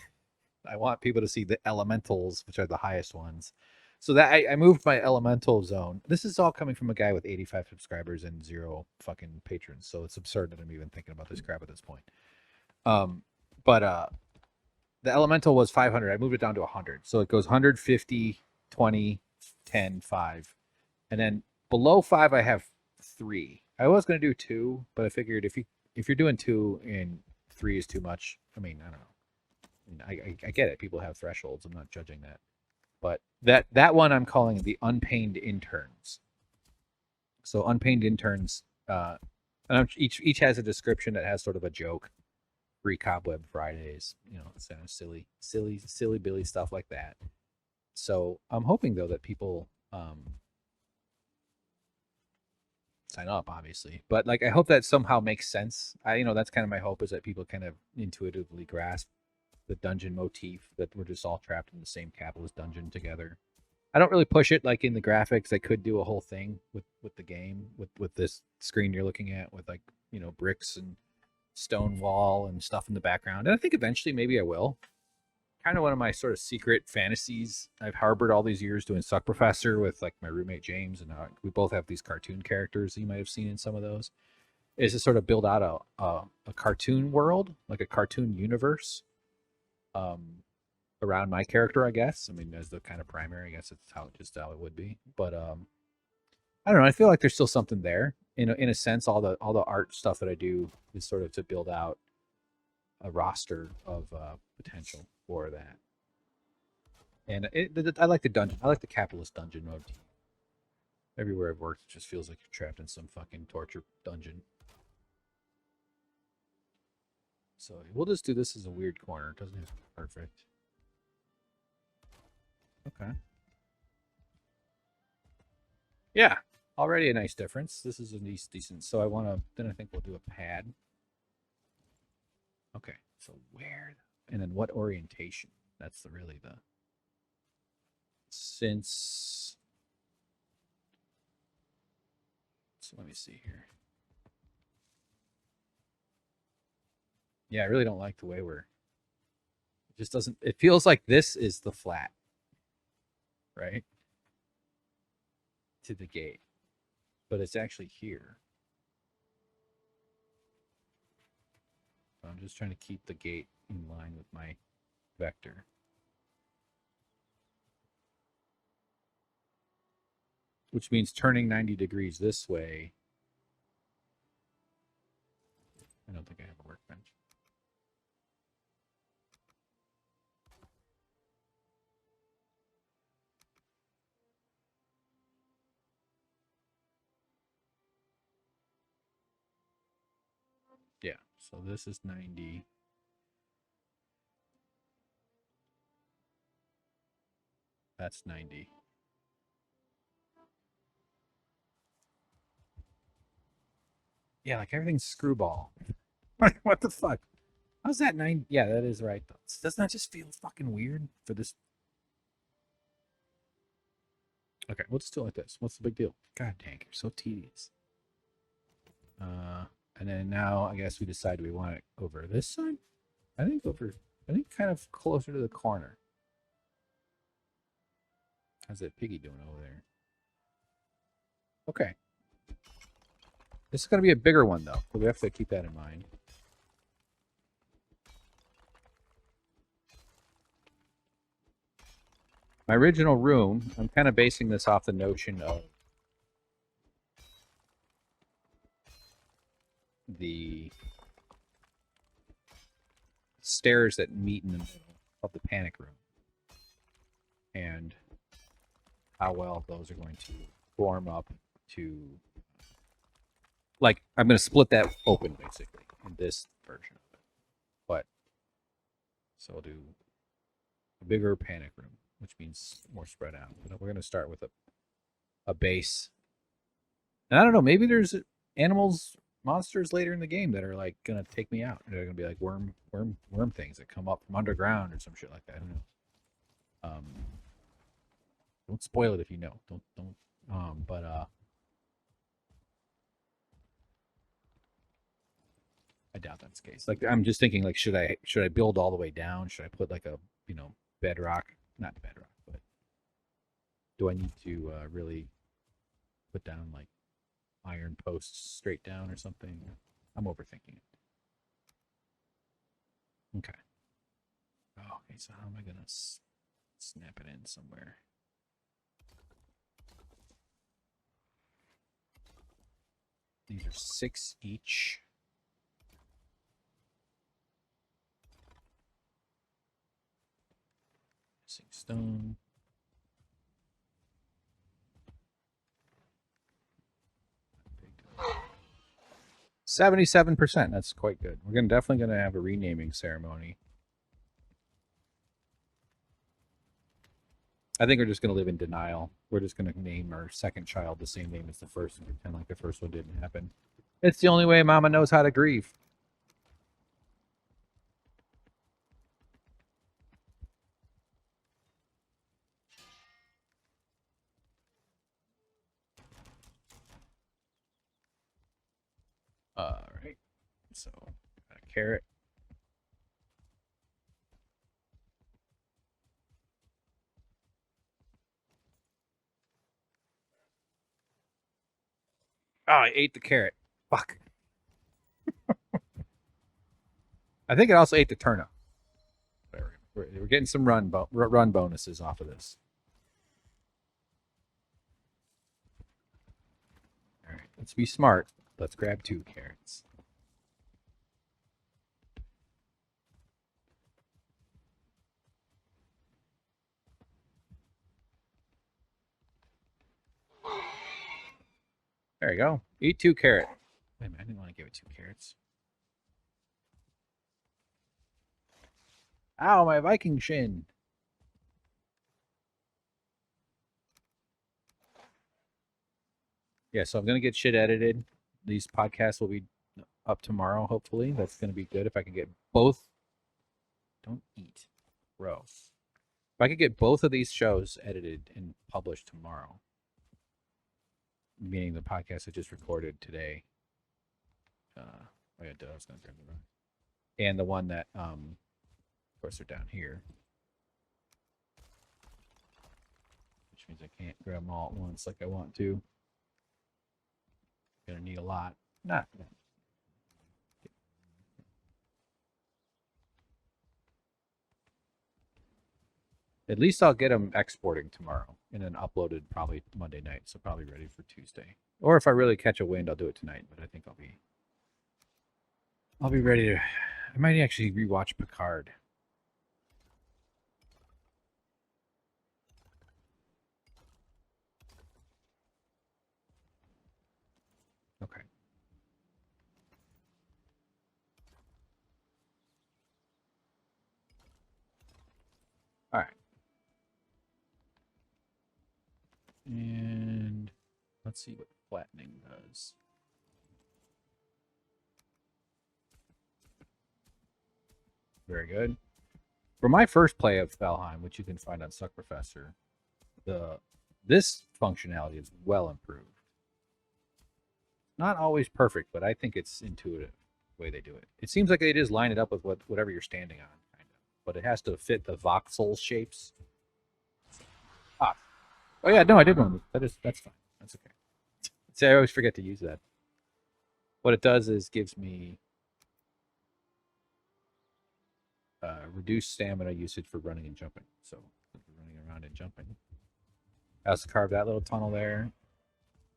S1: I want people to see the elementals, which are the highest ones. So that I moved my elemental zone. This is all coming from a guy with 85 subscribers and 0 fucking patrons. So it's absurd that I'm even thinking about this crap at this point. But the elemental was 500. I moved it down to 100. So it goes 150, 20, 10, 5. And then below 5 I have 3. I was going to do 2, but I figured if you're doing 2 and 3 is too much, I mean, I don't know. I get it. People have thresholds. I'm not judging that. But that one I'm calling the unpaid interns. So unpaid interns, and each has a description that has sort of a joke. Free Cobweb Fridays, it's kind of silly Billy stuff like that. So I'm hoping though that people sign up, obviously, but like I hope that somehow makes sense. That's kind of my hope, is that people kind of intuitively grasp the dungeon motif, that we're just all trapped in the same capitalist dungeon together. I don't really push it like in the graphics. I could do a whole thing with the game with this screen you're looking at with like bricks and stone wall and stuff in the background. And I think eventually maybe I will. Kind of one of my sort of secret fantasies I've harbored all these years doing SuckProfessor with like my roommate James, and we both have these cartoon characters that you might have seen in some of those. Is to sort of build out a cartoon world, like a cartoon universe, um, around my character, I guess. I mean, as the kind of primary, I guess it's how it would be. But I don't know. I feel like there's still something there. In a sense, all the art stuff that I do is sort of to build out a roster of potential for that. And I like the dungeon. I like the capitalist dungeon mode. Everywhere I've worked, it just feels like you're trapped in some fucking torture dungeon. So we'll just do this as a weird corner. It doesn't have to be perfect. Okay. Yeah, already a nice difference. This is a nice, decent. So then I think we'll do a pad. Okay, so where, and then what orientation? That's really the, since, so let me see here. Yeah, I really don't like the way it just doesn't, it feels like this is the flat, right? To the gate, but it's actually here. So I'm just trying to keep the gate in line with my vector. Which means turning 90 degrees this way. I don't think I have a workbench. Yeah, so this is 90. That's 90. Yeah, like everything's screwball. Like, what the fuck? How's that 9? Yeah, that is right. Doesn't that just feel fucking weird for this? Okay, we'll just do it like this. What's the big deal? God dang, you're so tedious. And then now I guess we decide we want it over this side. I think kind of closer to the corner. How's that piggy doing over there? Okay. This is going to be a bigger one, though, so we have to keep that in mind. My original room, I'm kind of basing this off the notion of the stairs that meet in the middle of the panic room and how well those are going to form up to, like, I'm going to split that open basically in this version of it. But so I'll do a bigger panic room, which means more spread out. But we're going to start with a base. And I don't know, maybe there's monsters later in the game that are like gonna take me out. They're gonna be like worm things that come up from underground or some shit like that. Who knows? Don't spoil it if you know. Don't. But I doubt that's the case. Like I'm just thinking, like should I build all the way down? Should I put like a bedrock? Not bedrock, but do I need to really put down like iron posts straight down or something? I'm overthinking it. Okay. Oh, okay, so how am I gonna snap it in somewhere? These are 6 each. Missing stone. $77%. That's quite good. We're definitely gonna have a renaming ceremony. I think we're just gonna live in denial. We're just gonna name our second child the same name as the first and pretend like the first one didn't happen. It's the only way Mama knows how to grieve. All right. So carrot. Oh, I ate the carrot. Fuck. I think it also ate the turnip. We're getting some run bonuses off of this. All right, let's be smart. Let's grab 2 carrots. There you go. Eat 2 carrot. Wait a minute, I didn't want to give it 2 carrots. Ow, my Viking shin. Yeah, so I'm going to get shit edited. These podcasts will be up tomorrow, hopefully. That's going to be good if I can get both. Don't eat. Gross. If I could get both of these shows edited and published tomorrow, meaning the podcast I just recorded today. I was going to grab the rock. And the one that, of course, they're down here. Which means I can't grab them all at once like I want to. Gonna need a lot. Not. At least I'll get them exporting tomorrow and then uploaded probably Monday night, so probably ready for Tuesday. Or if I really catch a wind, I'll do it tonight. But I think I'll be ready to. I might actually rewatch Picard. Okay. All right. And let's see what flattening does. Very good. For my first play of Valheim, which you can find on SuckProfessor, this functionality is well improved. Not always perfect, but I think it's intuitive the way they do it. It seems like they just line it up with whatever you're standing on, kind of. But it has to fit the voxel shapes. Ah. Oh yeah, no, I did one. That's fine. That's okay. See, I always forget to use that. What it does is gives me reduced stamina usage for running and jumping. So running around and jumping. I also carved that little tunnel there.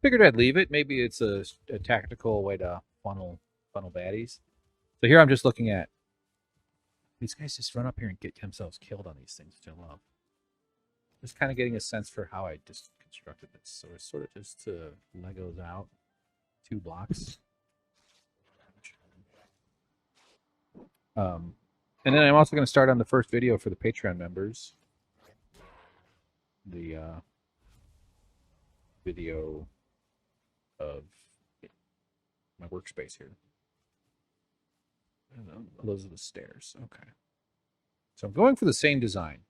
S1: Figured I'd leave it. Maybe it's a tactical way to funnel baddies. So here I'm just looking at these guys just run up here and get themselves killed on these things, which I love. Just kind of getting a sense for how I just constructed this. So it's sort of just Legos out 2 blocks. And then I'm also going to start on the first video for the Patreon members. The video of my workspace here. Those are the stairs. Okay. So I'm going for the same design.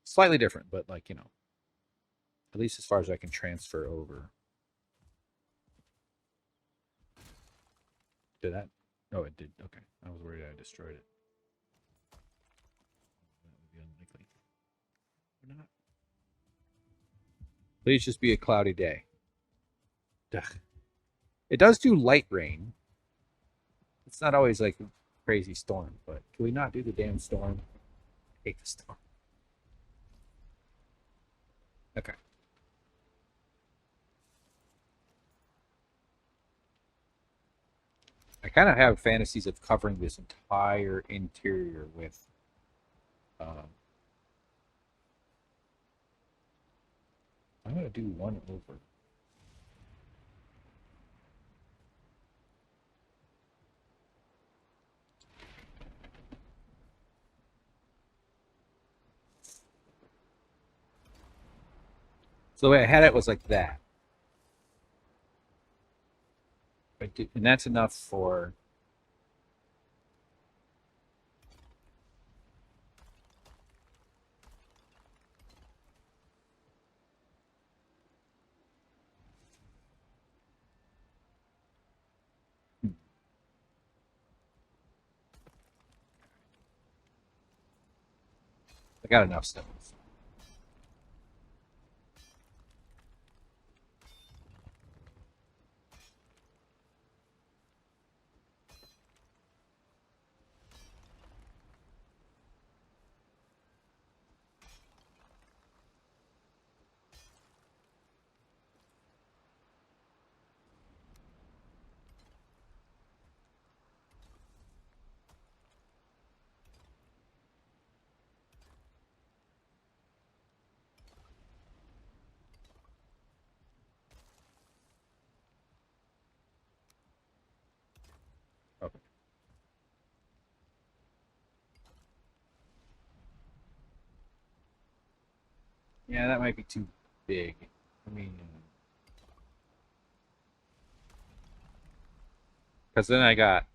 S1: Slightly different, but like, you know, at least as far as I can transfer over. Did that? Oh, it did. Okay. I was worried I destroyed it. That would be unlikely. Or not. Please just be a cloudy day. Ugh. It does do light rain. It's not always like a crazy storm, but can we not do the damn storm? I hate the storm. Okay. I kind of have fantasies of covering this entire interior with I'm going to do one over. So the way I had it was like that. And that's enough for got enough stones. Okay. Yeah, that might be too big. I mean, because then I got.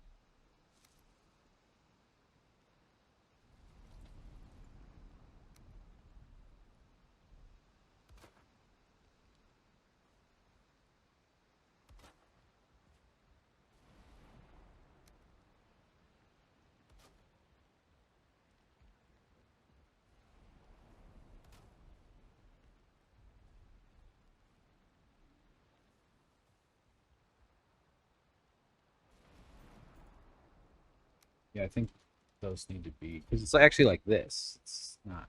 S1: Yeah, I think those need to be because it's actually like this. It's not.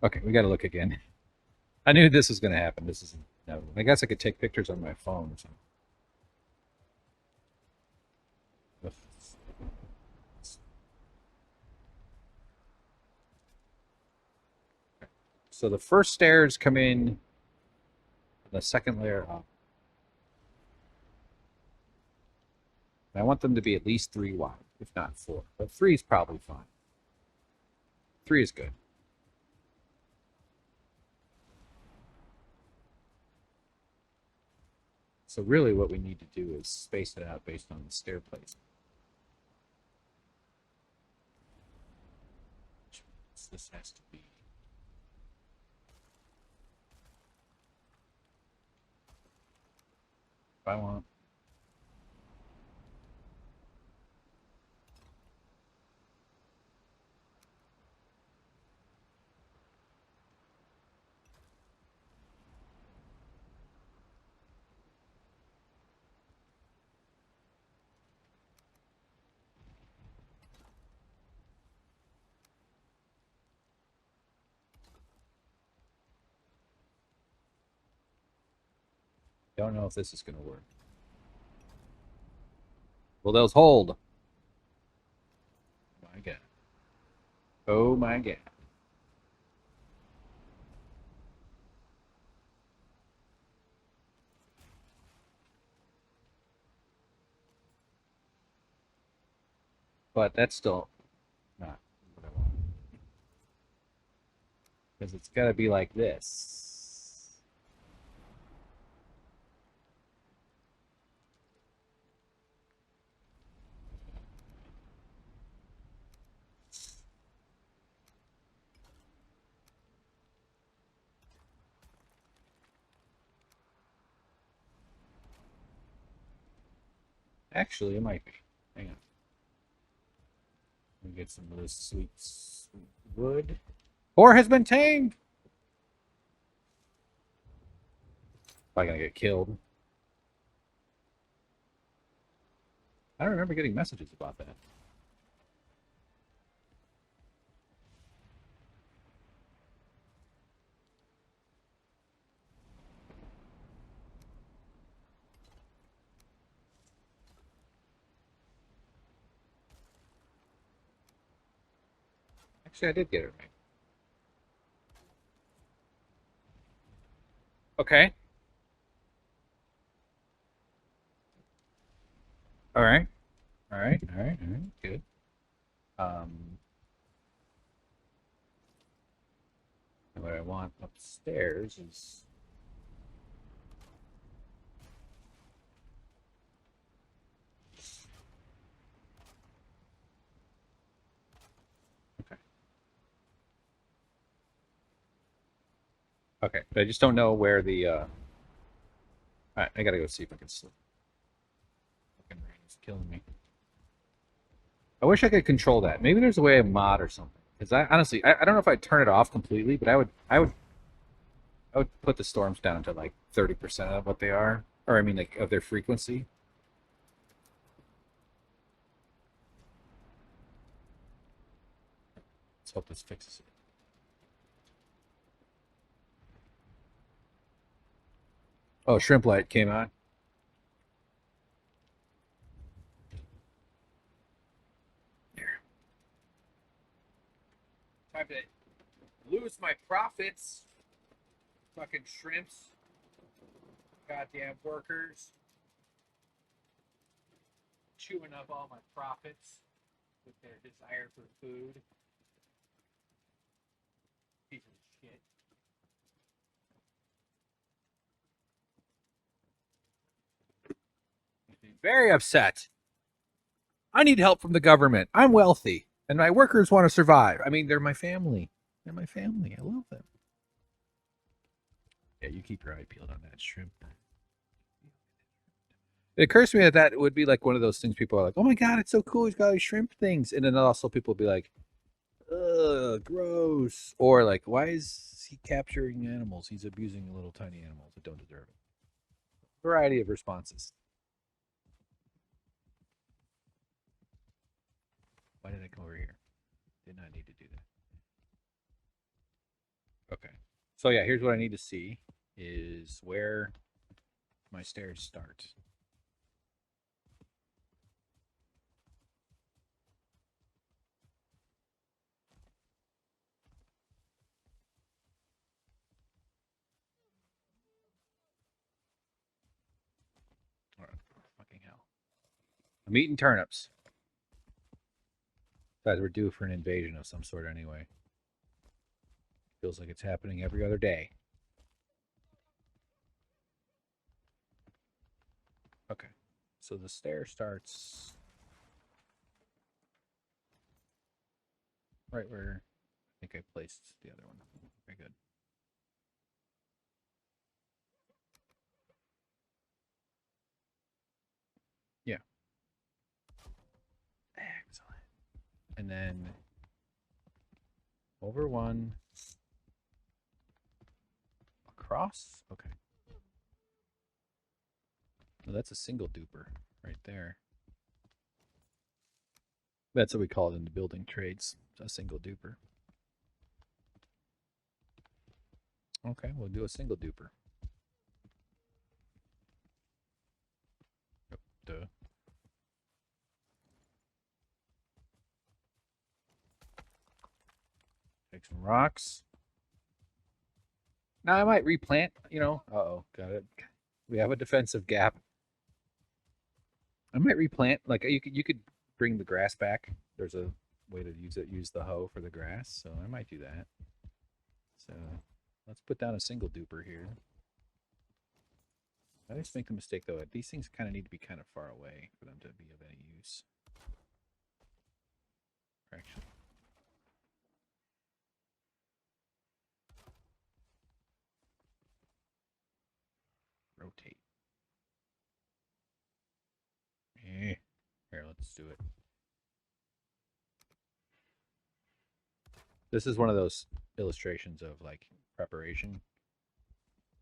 S1: Okay, we got to look again. I knew this was going to happen. This isn't. No, I guess I could take pictures on my phone or something. So the first stairs come in the second layer up. I want them to be at least 3 wide, if not 4. But 3 is probably fine. 3 is good. So really what we need to do is space it out based on the stair placement. Which means this has to be. If I want. Don't know if this is going to work. Will those hold? Oh my God. Oh my God. But that's still not what I want. Because it's got to be like this. Actually, it might be. Hang on. Let me get some of this sweet wood. Boar has been tamed! Probably gonna get killed. I don't remember getting messages about that. Actually, I did get it right. Okay. All right. All right. All right. All right. Good. What I want upstairs is Okay, but I just don't know where the. All right, I gotta go see if I can sleep. Fucking rain is killing me. I wish I could control that. Maybe there's a way of mod or something. Because I honestly, I don't know if I'd turn it off completely, but I would put the storms down to like 30% of what they are, or I mean, like of their frequency. Let's hope this fixes it. Oh, shrimp light came on. Here. Time to lose my profits. Fucking shrimps. Goddamn workers. Chewing up all my profits with their desire for food. Piece of shit. Very upset. I need help from the government. I'm wealthy, and my workers want to survive. I mean, they're my family. They're my family. I love them. Yeah, you keep your eye peeled on that shrimp. It occurs to me that that would be like one of those things people are like, oh my God, it's so cool. He's got these shrimp things. And then also people will be like, ugh, gross. Or like, why is he capturing animals? He's abusing little tiny animals that don't deserve it. Variety of responses. Why did I come over here? Did not need to do that. Okay. So yeah, here's what I need to see is where my stairs start. All right. Fucking hell. I'm eating turnips. Guys, we're due for an invasion of some sort anyway. Feels like it's happening every other day. Okay. So the stair starts right where I think I placed the other one. Very good. Yeah. Excellent. And then over one, across. Okay. Well, that's a single duper right there. That's what we call it in the building trades. A single duper. Okay, we'll do a single duper. Oh, duh. Take some rocks. Now I might replant, you know. Uh-oh, got it. We have a defensive gap. I might replant. Like you could bring the grass back. There's a way to use the hoe for the grass, so I might do that. So let's put down a single duper here. I always make the mistake though. These things kind of need to be kind of far away for them to be of any use. Actually, rotate. Here, let's do it. This is one of those illustrations of like preparation,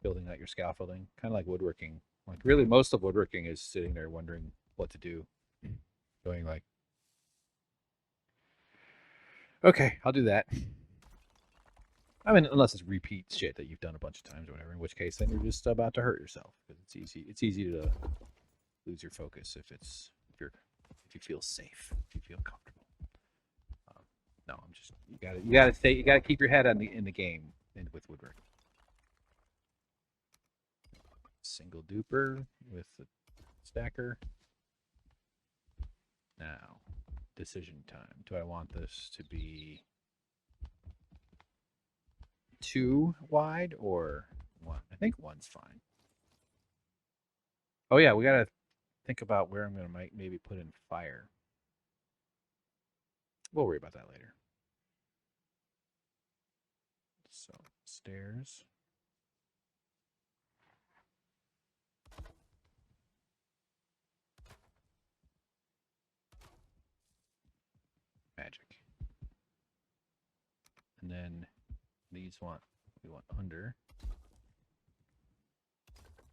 S1: building out your scaffolding, kind of like woodworking. Like really, most of woodworking is sitting there wondering what to do, going like, okay, I'll do that. I mean, unless it's repeat shit that you've done a bunch of times or whatever, in which case then you're just about to hurt yourself because it's easy. It's easy to lose your focus if you feel safe, if you feel comfortable. No, I'm just you gotta keep your head on in the game and with woodworking. Single duper with the stacker. Now, decision time. Do I want this to be 2 wide or 1? I think 1's fine. Oh yeah, we gotta think about where I'm gonna maybe put in fire. We'll worry about that later. So stairs. these we want under.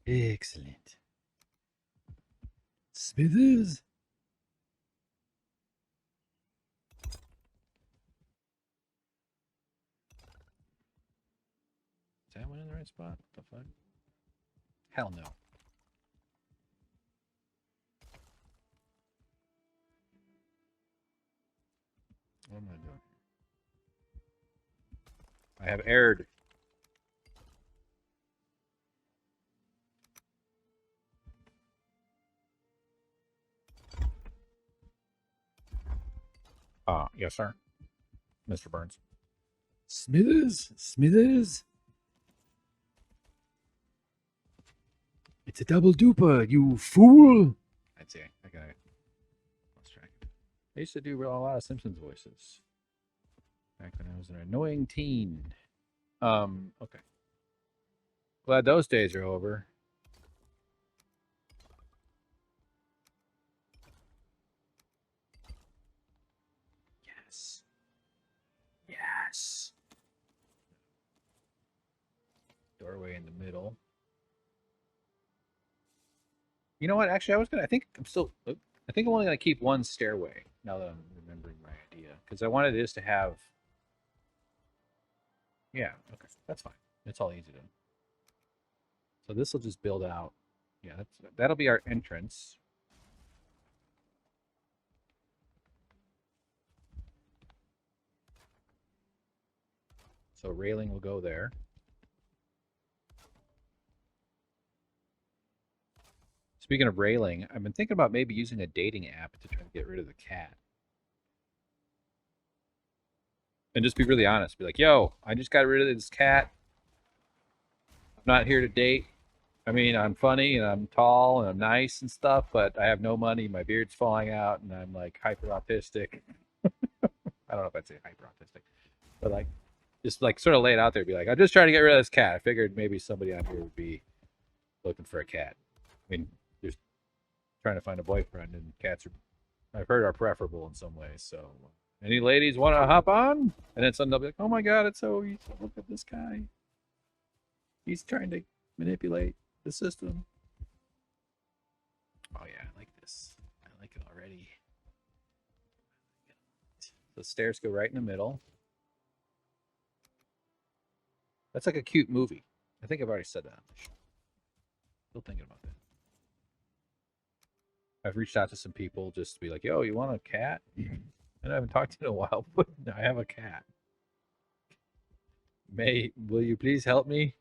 S1: Excellent. Smithers. Is that one in the right spot? What the fuck? Hell no. What am I doing? I have erred. Yes, sir. Mr. Burns. Smithers? Smithers? It's a double duper, you fool! I'd say I got lost track. I used to do a lot of Simpsons voices back when I was an annoying teen. Okay. Glad those days are over. Yes. Yes. Doorway in the middle. You know what? Actually, I think I'm only going to keep one stairway now that I'm remembering my idea. Because I wanted this to have. Yeah, okay. That's fine. It's all easy to. So this will just build out. Yeah, that'll be our entrance. So railing will go there. Speaking of railing, I've been thinking about maybe using a dating app to try to get rid of the cat. And just be really honest. Be like, yo, I just got rid of this cat. I'm not here to date. I mean, I'm funny and I'm tall and I'm nice and stuff, but I have no money. My beard's falling out and I'm like hyper autistic. I don't know if I'd say hyper autistic, but like, just like sort of lay it out there. Be like, I'm just trying to get rid of this cat. I figured maybe somebody on here would be looking for a cat. I mean, just trying to find a boyfriend, and cats I've heard, are preferable in some ways. So, any ladies want to hop on? And then suddenly they'll be like, oh my God, it's so easy. Look at this guy. He's trying to manipulate the system. Oh yeah, I like this. I like it already. The stairs go right in the middle. That's like a cute movie. I think I've already said that. Still thinking about that. I've reached out to some people just to be like, yo, you want a cat? And I haven't talked to you in a while, but I have a cat. Will you please help me?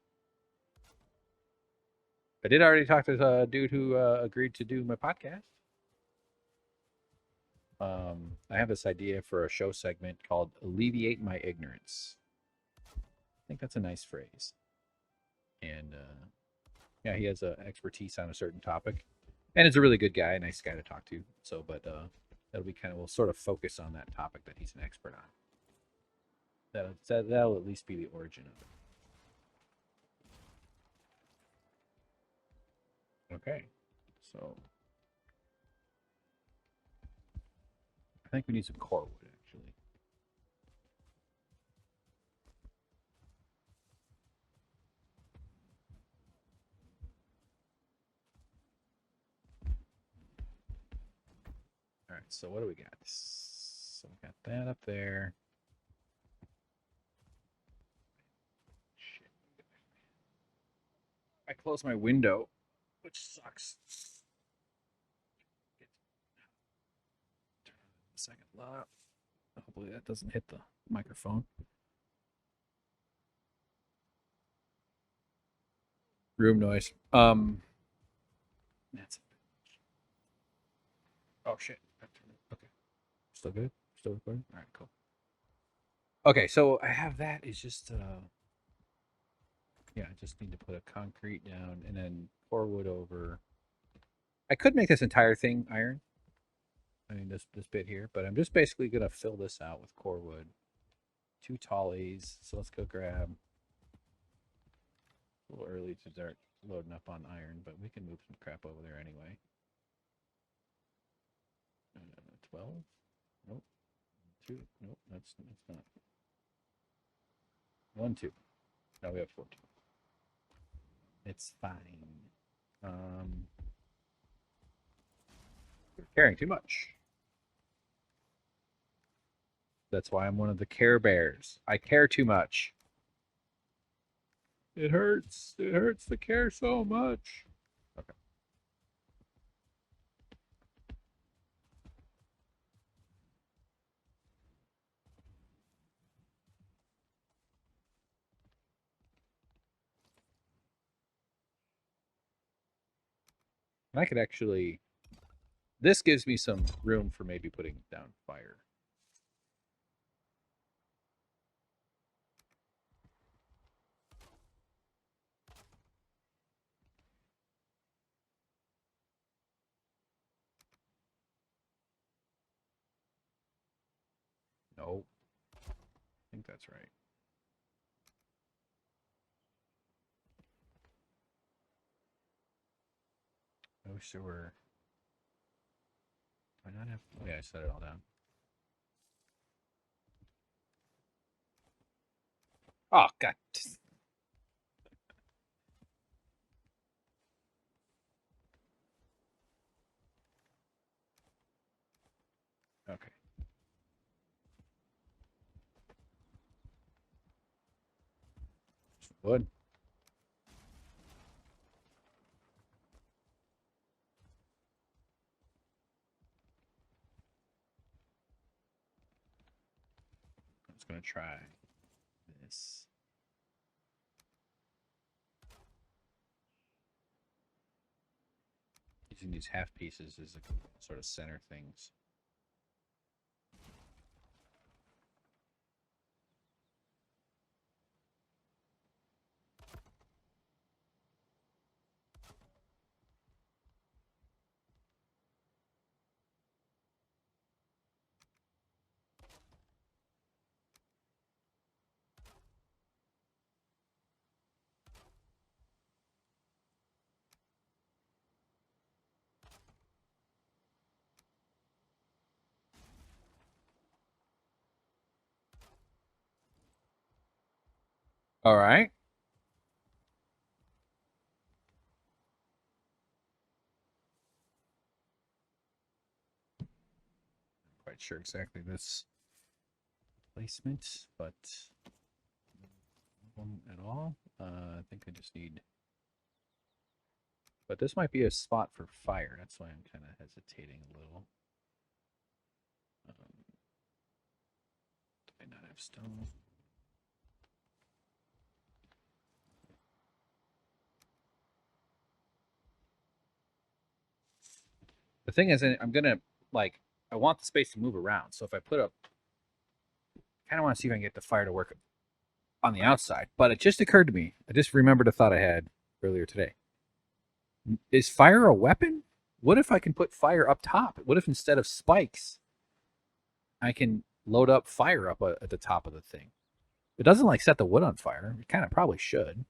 S1: I did already talk to a dude who agreed to do my podcast. I have this idea for a show segment called Alleviate My Ignorance. I think that's a nice phrase. And yeah, he has expertise on a certain topic. And is a really good guy, nice guy to talk to. So, but that'll be we'll sort of focus on that topic that he's an expert on. That'll at least be the origin of it. Okay, so I think we need some core wood, actually. All right, so what do we got? So we got that up there. Shit. I closed my window, which sucks. Turn on the second light. Hopefully that doesn't hit the microphone. Room noise. That's. Oh shit. Okay. Still good? Still recording? All right, cool. Okay, so I have that. It's just yeah, I just need to put a concrete down and then pour wood over. I could make this entire thing iron. I mean this bit here, but I'm just basically gonna fill this out with core wood. 2 tallies. So let's go grab a little early to start loading up on iron, but we can move some crap over there anyway. 12. Nope. 2. Nope. That's not. 1, 2. No, we have 14. It's fine. You're caring too much. That's why I'm one of the Care Bears. I care too much. It hurts. It hurts to care so much. Okay. And I could actually... This gives me some room for maybe putting down fire. No. I think that's right. I wish there were... Do I not have... Oh, yeah, I set it all down. Oh, God. Okay. Wood. I'm just going to try this. Using these half pieces as a sort of center things. All right. Quite sure exactly this placement, but no problem at all. I think I just need... But this might be a spot for fire. That's why I'm kind of hesitating a little. Do I not have stone? The thing is, I'm gonna like... I want the space to move around. So if I put up... kind of want to see if I can get the fire to work on the outside. But it just occurred to me. I just remembered a thought I had earlier today. Is fire a weapon? What if I can put fire up top? What if instead of spikes, I can load up fire up at the top of the thing? It doesn't like set the wood on fire. It kind of probably should.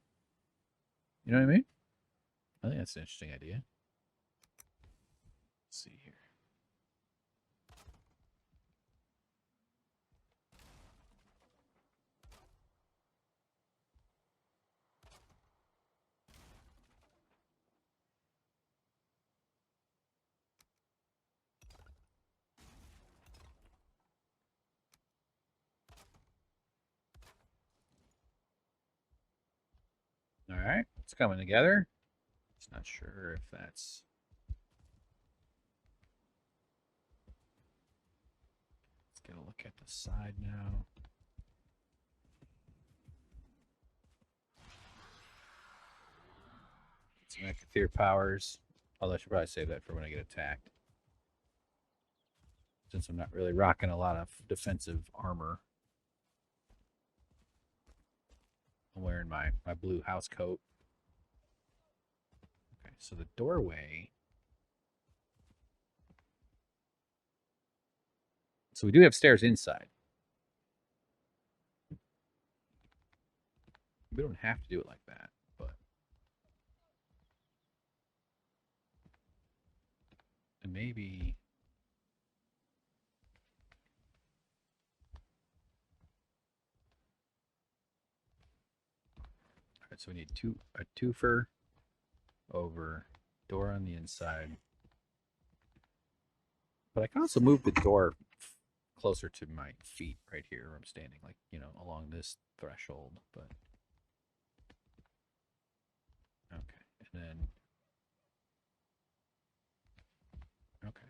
S1: You know what I mean? I think that's an interesting idea. Let's see here. All right, it's coming together. Just not sure if that's... Let's get a look at the side now. Some Ecthether powers. Although I should probably save that for when I get attacked. Since I'm not really rocking a lot of defensive armor. I'm wearing my blue house coat. Okay, so the doorway... So we do have stairs inside. We don't have to do it like that, but... And maybe... Right, so we need a twofer over door on the inside. But I can also move the door closer to my feet right here where I'm standing, like, along this threshold. But okay. And then okay.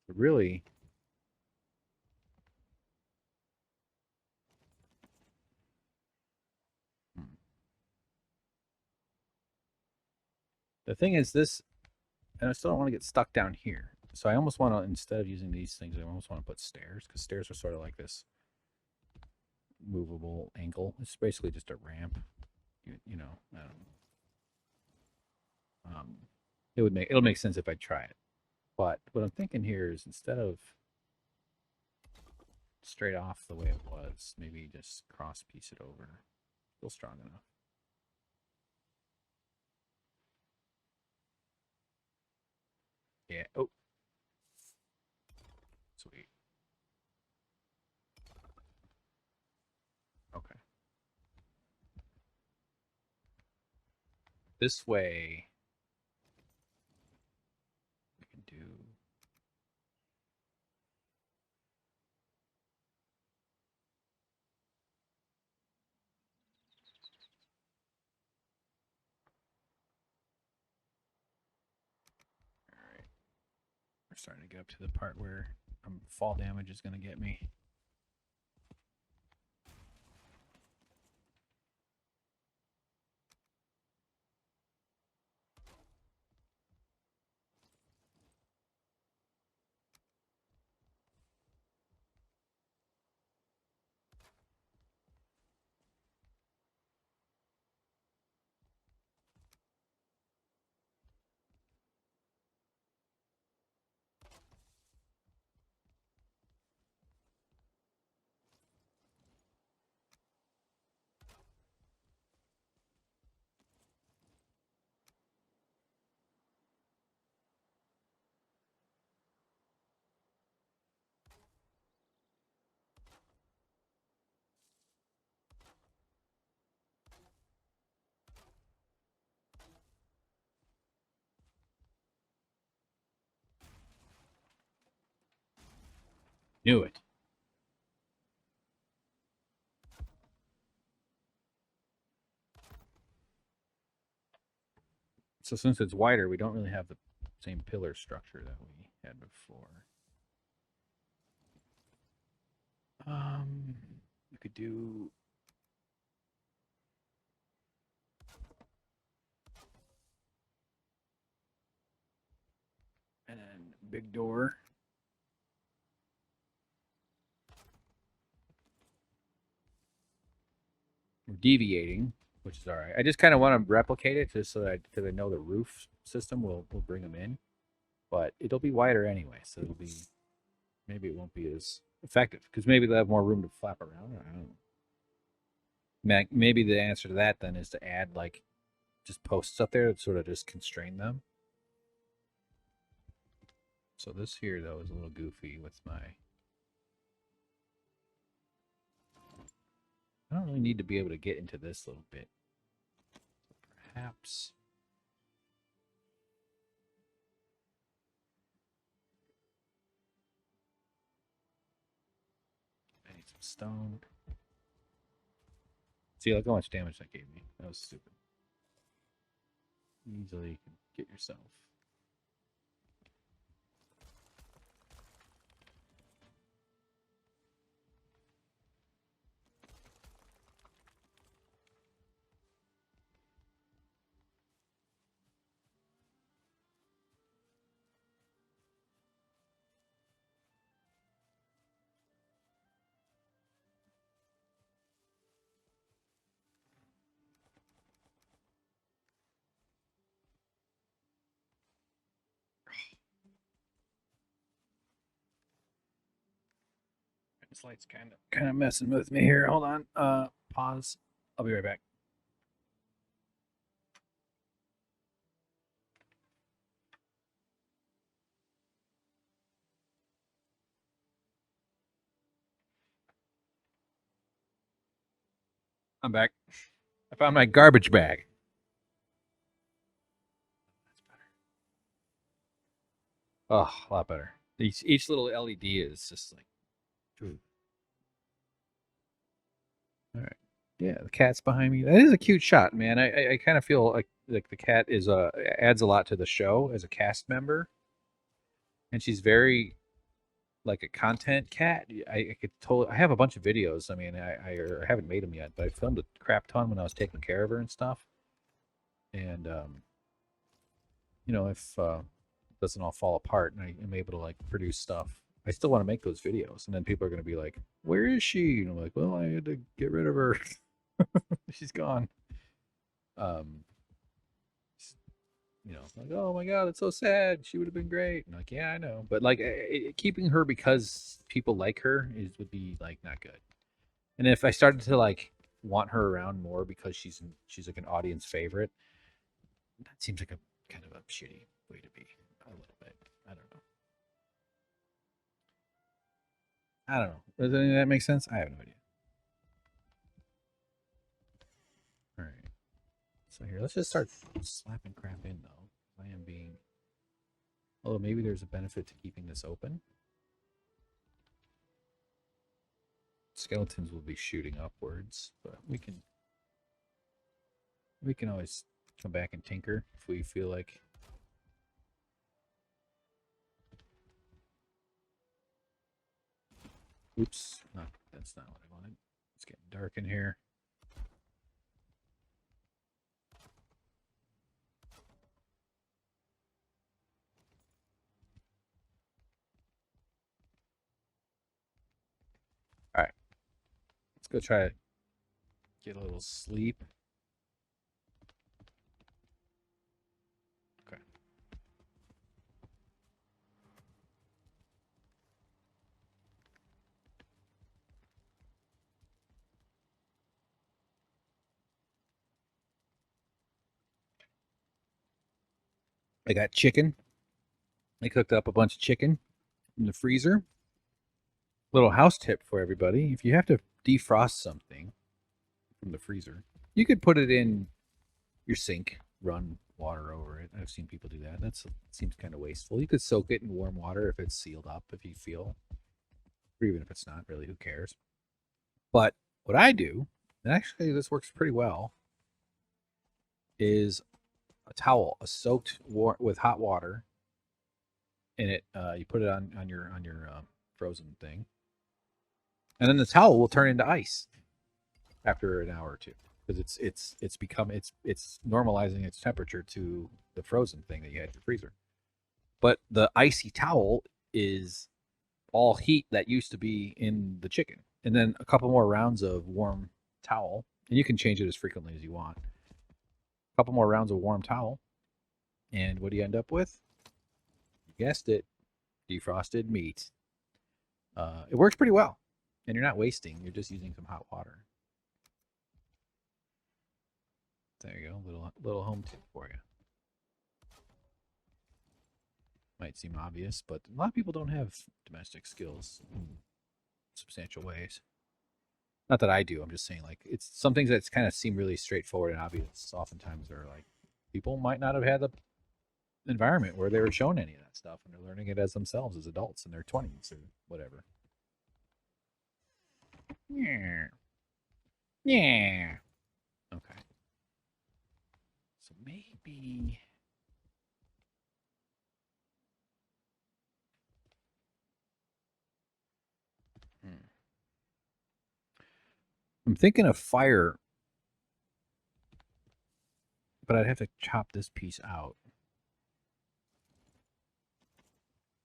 S1: But really, the thing is this, and I still don't want to get stuck down here. So I almost want to, instead of using these things, I almost want to put stairs, because stairs are sort of like this movable ankle. It's basically just a ramp. I don't know. It'll make sense if I try it. But what I'm thinking here is, instead of straight off the way it was, maybe just cross piece it over. Still strong enough. Yeah. Oh. Sweet. Okay. This way we can do. All right. We're starting to get up to the part where fall damage is going to get me. Knew it. So since it's wider, we don't really have the same pillar structure that we had before. We could do. And then big door. We're deviating, which is all right. I just kind of want to replicate it just so that because I know the roof system will bring them in, but it'll be wider anyway, so it'll be, maybe it won't be as effective because maybe they'll have more room to flap around. I don't know. Maybe the answer to that then is to add like just posts up there that sort of just constrain them. So this here though is a little goofy with my. I don't really need to be able to get into this little bit. Perhaps. I need some stone. See, look how much damage that gave me. That was stupid. Easily you can get yourself. This light's kind of messing with me here. Hold on. Pause. I'll be right back. I'm back. I found my garbage bag. Oh, a lot better. Each little LED is just like. All right. Yeah, the cat's behind me. That is a cute shot, man. I kind of feel like the cat is adds a lot to the show as a cast member, and she's very like a content cat. I could totally. I have a bunch of videos. I mean, I haven't made them yet, but I filmed a crap ton when I was taking care of her and stuff. And if it doesn't all fall apart and I am able to like produce stuff, I still want to make those videos. And then people are going to be like, "Where is she?" And I'm like, "Well, I had to get rid of her. She's gone." Um, like, "Oh my god, it's so sad. She would have been great." And like, yeah, I know, but like keeping her because people like her would be like not good. And if I started to like want her around more because she's like an audience favorite, that seems like a kind of a shitty way to be a little bit. I don't know. I don't know. Does any of that make sense? I have no idea. All right. So here, let's just start slapping crap in though. I am being. Although maybe there's a benefit to keeping this open. Skeletons will be shooting upwards, but we can always come back and tinker if we feel like. Oops, no, that's not what I wanted. It's getting dark in here. All right, let's go try to get a little sleep. Okay. I got chicken. I cooked up a bunch of chicken in the freezer. Little house tip for everybody: if you have to defrost something from the freezer, you could put it in your sink, run water over it. I've seen people do that. That seems kind of wasteful. You could soak it in warm water if it's sealed up, if you feel, or even if it's not, really, who cares? But what I do, and actually this works pretty well, is a towel, a soaked with hot water in it. You put it on your frozen thing, and then the towel will turn into ice after an hour or two, because it's normalizing its temperature to the frozen thing that you had in your freezer. But the icy towel is all heat that used to be in the chicken, and then a couple more rounds of warm towel, and you can change it as frequently as you want. A couple more rounds of warm towel, and what do you end up with? You guessed it, defrosted meat. It works pretty well, and you're not wasting. You're just using some hot water. There you go, little home tip for you. Might seem obvious, but a lot of people don't have domestic skills in substantial ways. Not that I do. I'm just saying, like, it's some things that kind of seem really straightforward and obvious. Oftentimes, they're like people might not have had the environment where they were shown any of that stuff, and they're learning it as themselves as adults in their 20s or whatever. Yeah. Yeah. Okay. So maybe. I'm thinking of fire, but I'd have to chop this piece out.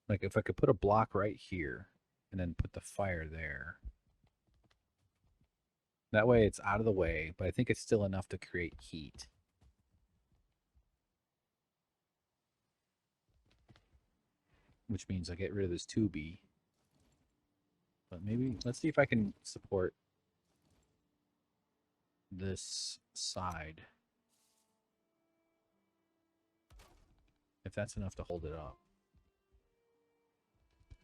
S1: Like if I could put a block right here and then put the fire there. That way it's out of the way, but I think it's still enough to create heat. Which means I get rid of this 2B. But maybe let's see if I can support this side. If that's enough to hold it up.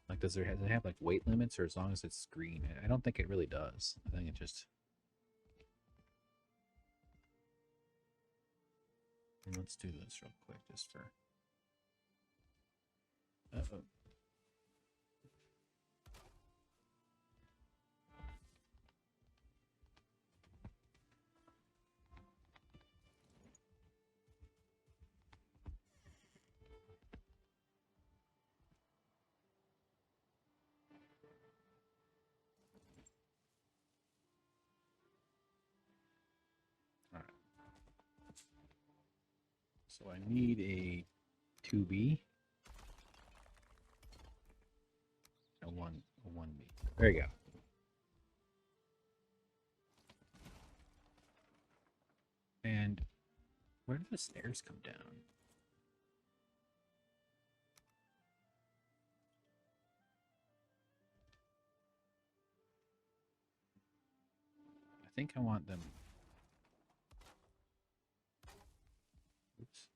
S1: Like, does it have like weight limits, or as long as it's green? I don't think it really does. I think it just. And let's do this real quick, just for. Uh-oh. All right. So I need a 2B. A 1B. There you go. And where do the stairs come down? I think I want them. Oops.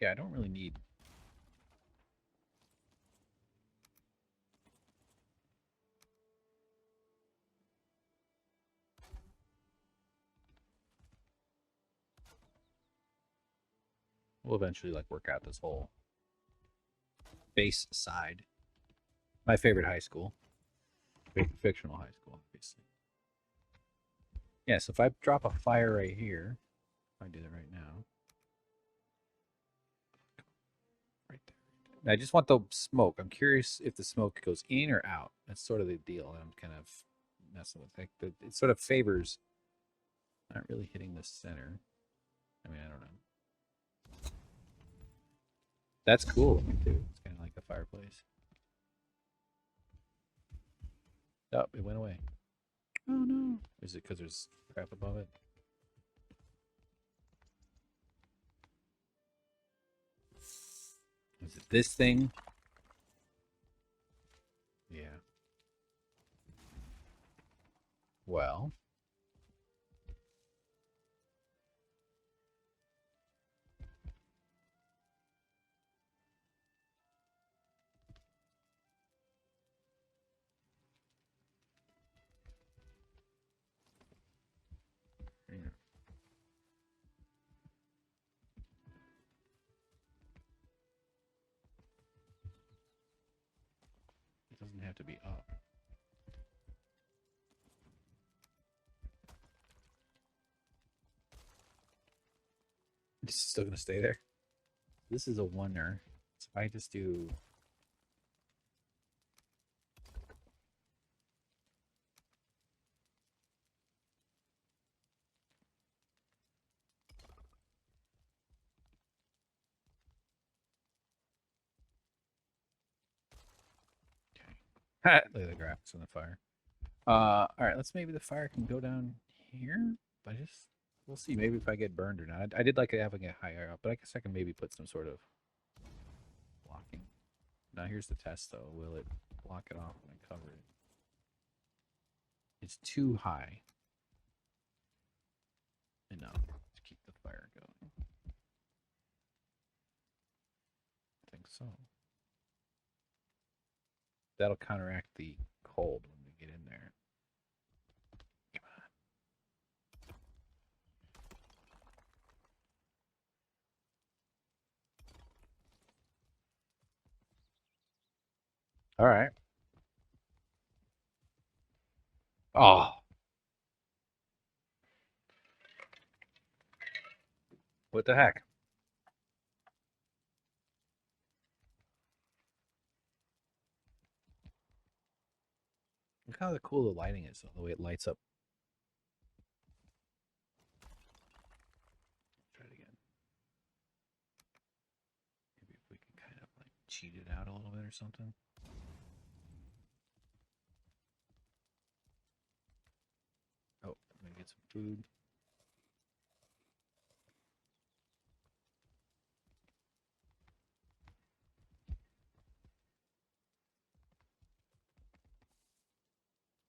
S1: Yeah, I don't really need. We'll eventually like work out this whole base side. My favorite high school. Fictional high school, obviously. Yeah, so if I drop a fire right here, if I do that right now. Right there. I just want the smoke. I'm curious if the smoke goes in or out. That's sort of the deal that I'm kind of messing with. Like it sort of favors not really hitting the center. I mean, I don't know. That's cool too. It's kind of like a fireplace. Oh, it went away. Oh no. Is it because there's crap above it? Is it this thing? Yeah. Well. Yeah. It doesn't have to be up. It's still gonna stay there. This is a oneer. So if I just do okay. Look at the graphics on the fire. All right, let's maybe the fire can go down here. But we'll see. Maybe if I get burned or not. I did like having it higher up, but I guess I can maybe put some sort of blocking. Now here's the test though. Will it block it off when I cover it? It's too high. Enough to keep the fire going. I think so. That'll counteract the cold when we get in there. Come on. All right. Oh. What the heck? Look how cool the lighting is, the way it lights up. Try it again. Maybe if we can kind of like cheat it out a little bit or something. get some food.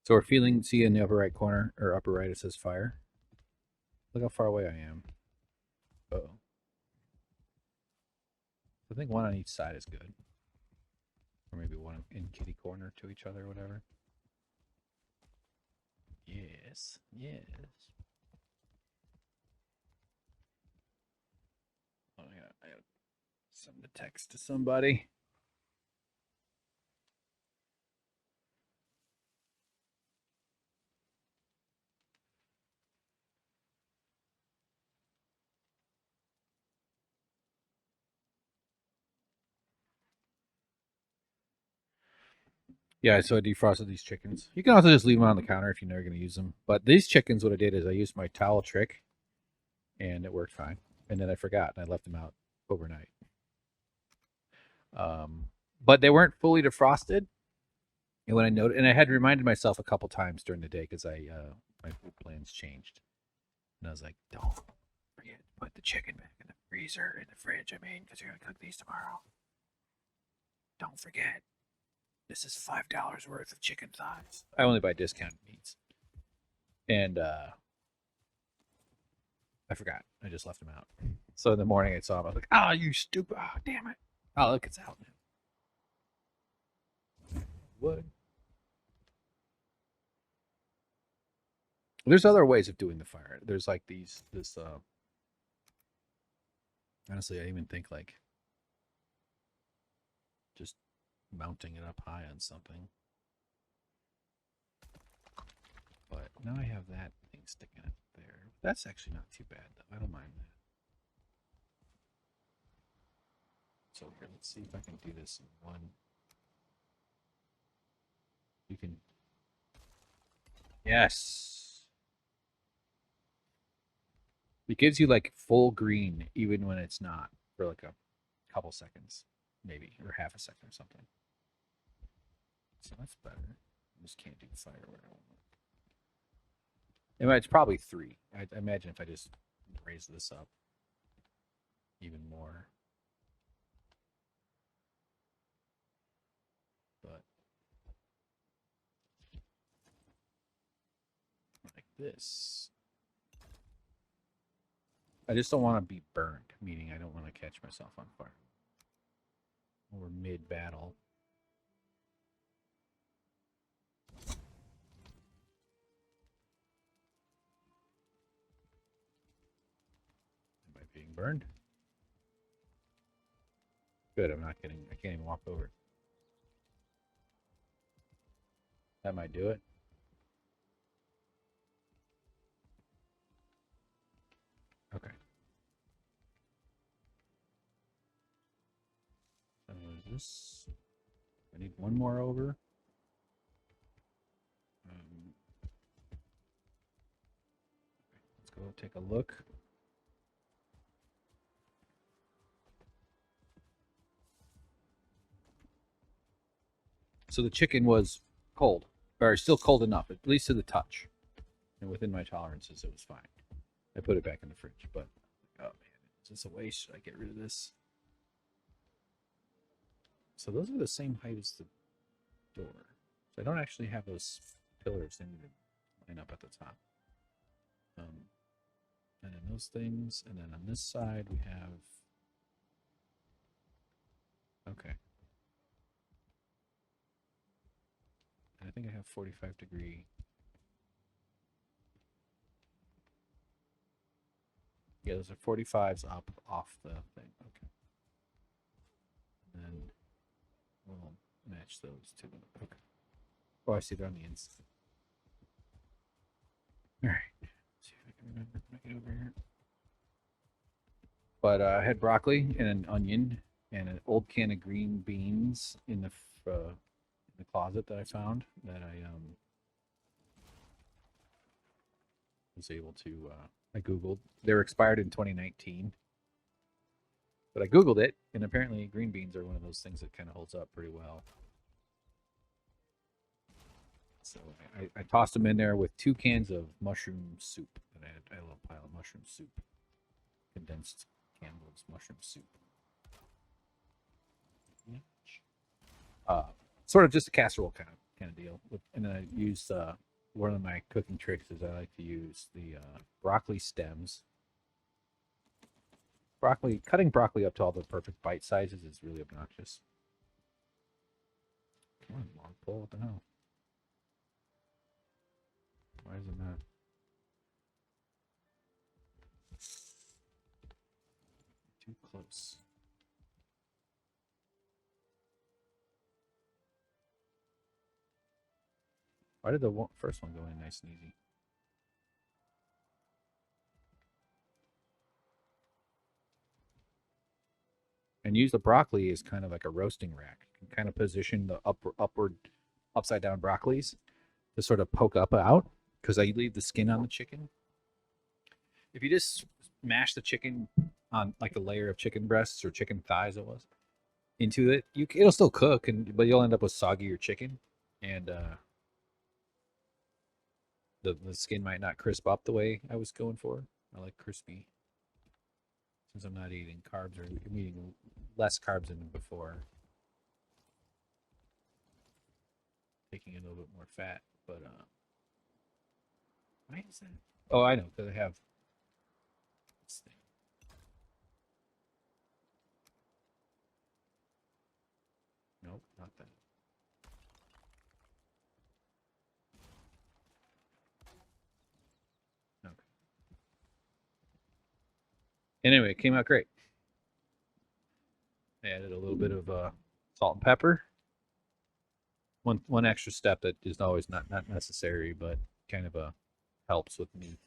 S1: So we're feeling, see in the upper right corner, or upper right, it says fire. Look how far away I am. Uh-oh. I think one on each side is good. Or maybe one in kitty corner to each other or whatever. Yes, yes. Oh, I got something to text to somebody. Yeah, so I defrosted these chickens. You can also just leave them on the counter if you're never going to use them. But these chickens, what I did is I used my towel trick, and it worked fine. And then I forgot, and I left them out overnight. But they weren't fully defrosted. And when I noted, and I had reminded myself a couple times during the day because my food plans changed, and I was like, "Don't forget to put the chicken back in the freezer, in the fridge. I mean, because you're gonna cook these tomorrow. Don't forget." This is $5 worth of chicken thighs. I only buy discounted meats. And I forgot. I just left them out. So in the morning I saw them. I was like, oh, you stupid. Oh, damn it. Oh, look, it's out now. Wood. There's other ways of doing the fire. There's like honestly, I even think like just mounting it up high on something. But now I have that thing sticking up there. That's actually not too bad, though. I don't mind that. So here, let's see if I can do this in one. You can. Yes. It gives you like full green even when it's not for like a couple seconds, maybe, or half a second or something. So that's better. I just can't do fire where I want. It's probably 3. I imagine if I just raise this up even more. But like this. I just don't want to be burned, meaning I don't want to catch myself on fire. Or mid-battle. Am I being burned? Good, I'm not getting, I can't even walk over. That might do it. Okay. So this, I need one more over. Let's go take a look. So the chicken was cold, or still cold enough, at least to the touch. And within my tolerances, it was fine. I put it back in the fridge, but oh man, is this a waste? Should I get rid of this? So those are the same height as the door. So I don't actually have those pillars. They need to line up at the top. And then those things, and then on this side we have. Okay. I think I have 45-degree. Yeah, those are 45s up off the thing. Okay. And then we'll match those to them. Okay. Oh, I see they're on the inside. All right. Let's see if I can remember when I get over here. But I had broccoli and an onion and an old can of green beans in the closet that I found that I was able to. I googled. They were expired in 2019, but I googled it, and apparently green beans are one of those things that kind of holds up pretty well. So I tossed them in there with 2 cans of mushroom soup. And I had a little pile of mushroom soup, condensed Campbell's mushroom soup. Sort of just a casserole kind of deal. And then I used one of my cooking tricks is I like to use the broccoli stems. Cutting broccoli up to all the perfect bite sizes is really obnoxious. Come on, long pole, what the hell? Why is it not? Too close. Why did the first one go in nice and easy? And use the broccoli as kind of like a roasting rack. You can kind of position the upside down broccolis to sort of poke up out because I leave the skin on the chicken. If you just mash the chicken on like a layer of chicken breasts or chicken thighs, it was into it, it'll still cook, but you'll end up with soggier chicken, and the skin might not crisp up the way I was going for. I like crispy. Since I'm not eating carbs or I'm eating less carbs than before, taking a little bit more fat. But why is that? Oh, I know, because I have this thing. Nope, not that. Okay. Anyway, it came out great. I added a little bit of salt and pepper. One extra step that is always not necessary, but kind of helps with me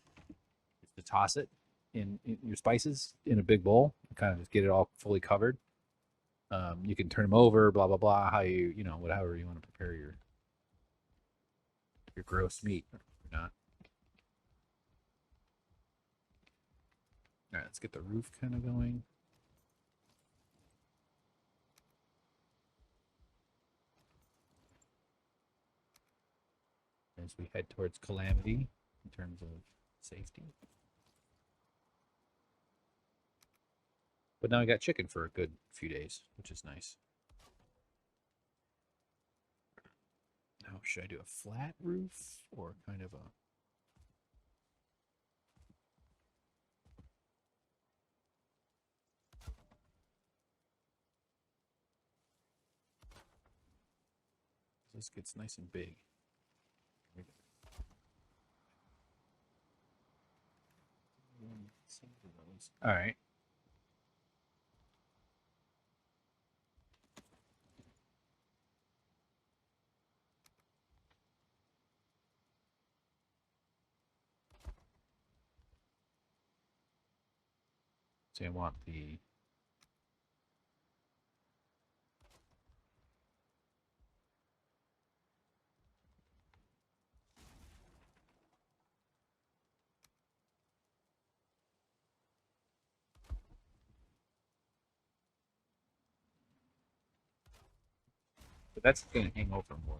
S1: is to toss it in your spices in a big bowl and kind of just get it all fully covered. You can turn them over, blah blah blah. How whatever you want to prepare your gross meat or not. All right, let's get the roof kind of going. As we head towards calamity in terms of safety. But now I got chicken for a good few days, which is nice. Now, should I do a flat roof or kind of a... This gets nice and big. All right. So I want the... But that's going to hang over more.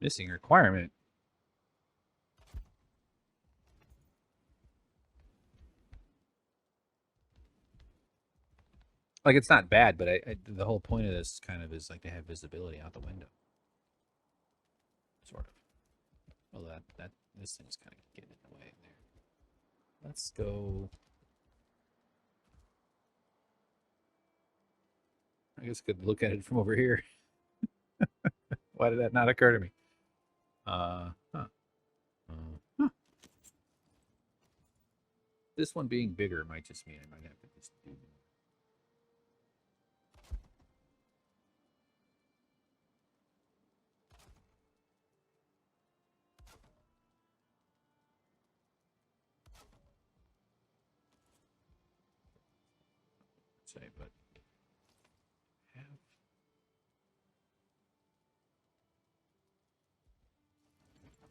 S1: Missing requirement. Like, it's not bad, but the whole point of this kind of is like to have visibility out the window. Sort of. Well, this thing's kind of getting in the way there. Let's go... I guess I could look at it from over here. Why did that not occur to me? Huh. This one being bigger might just mean I might have to just do... say, but have.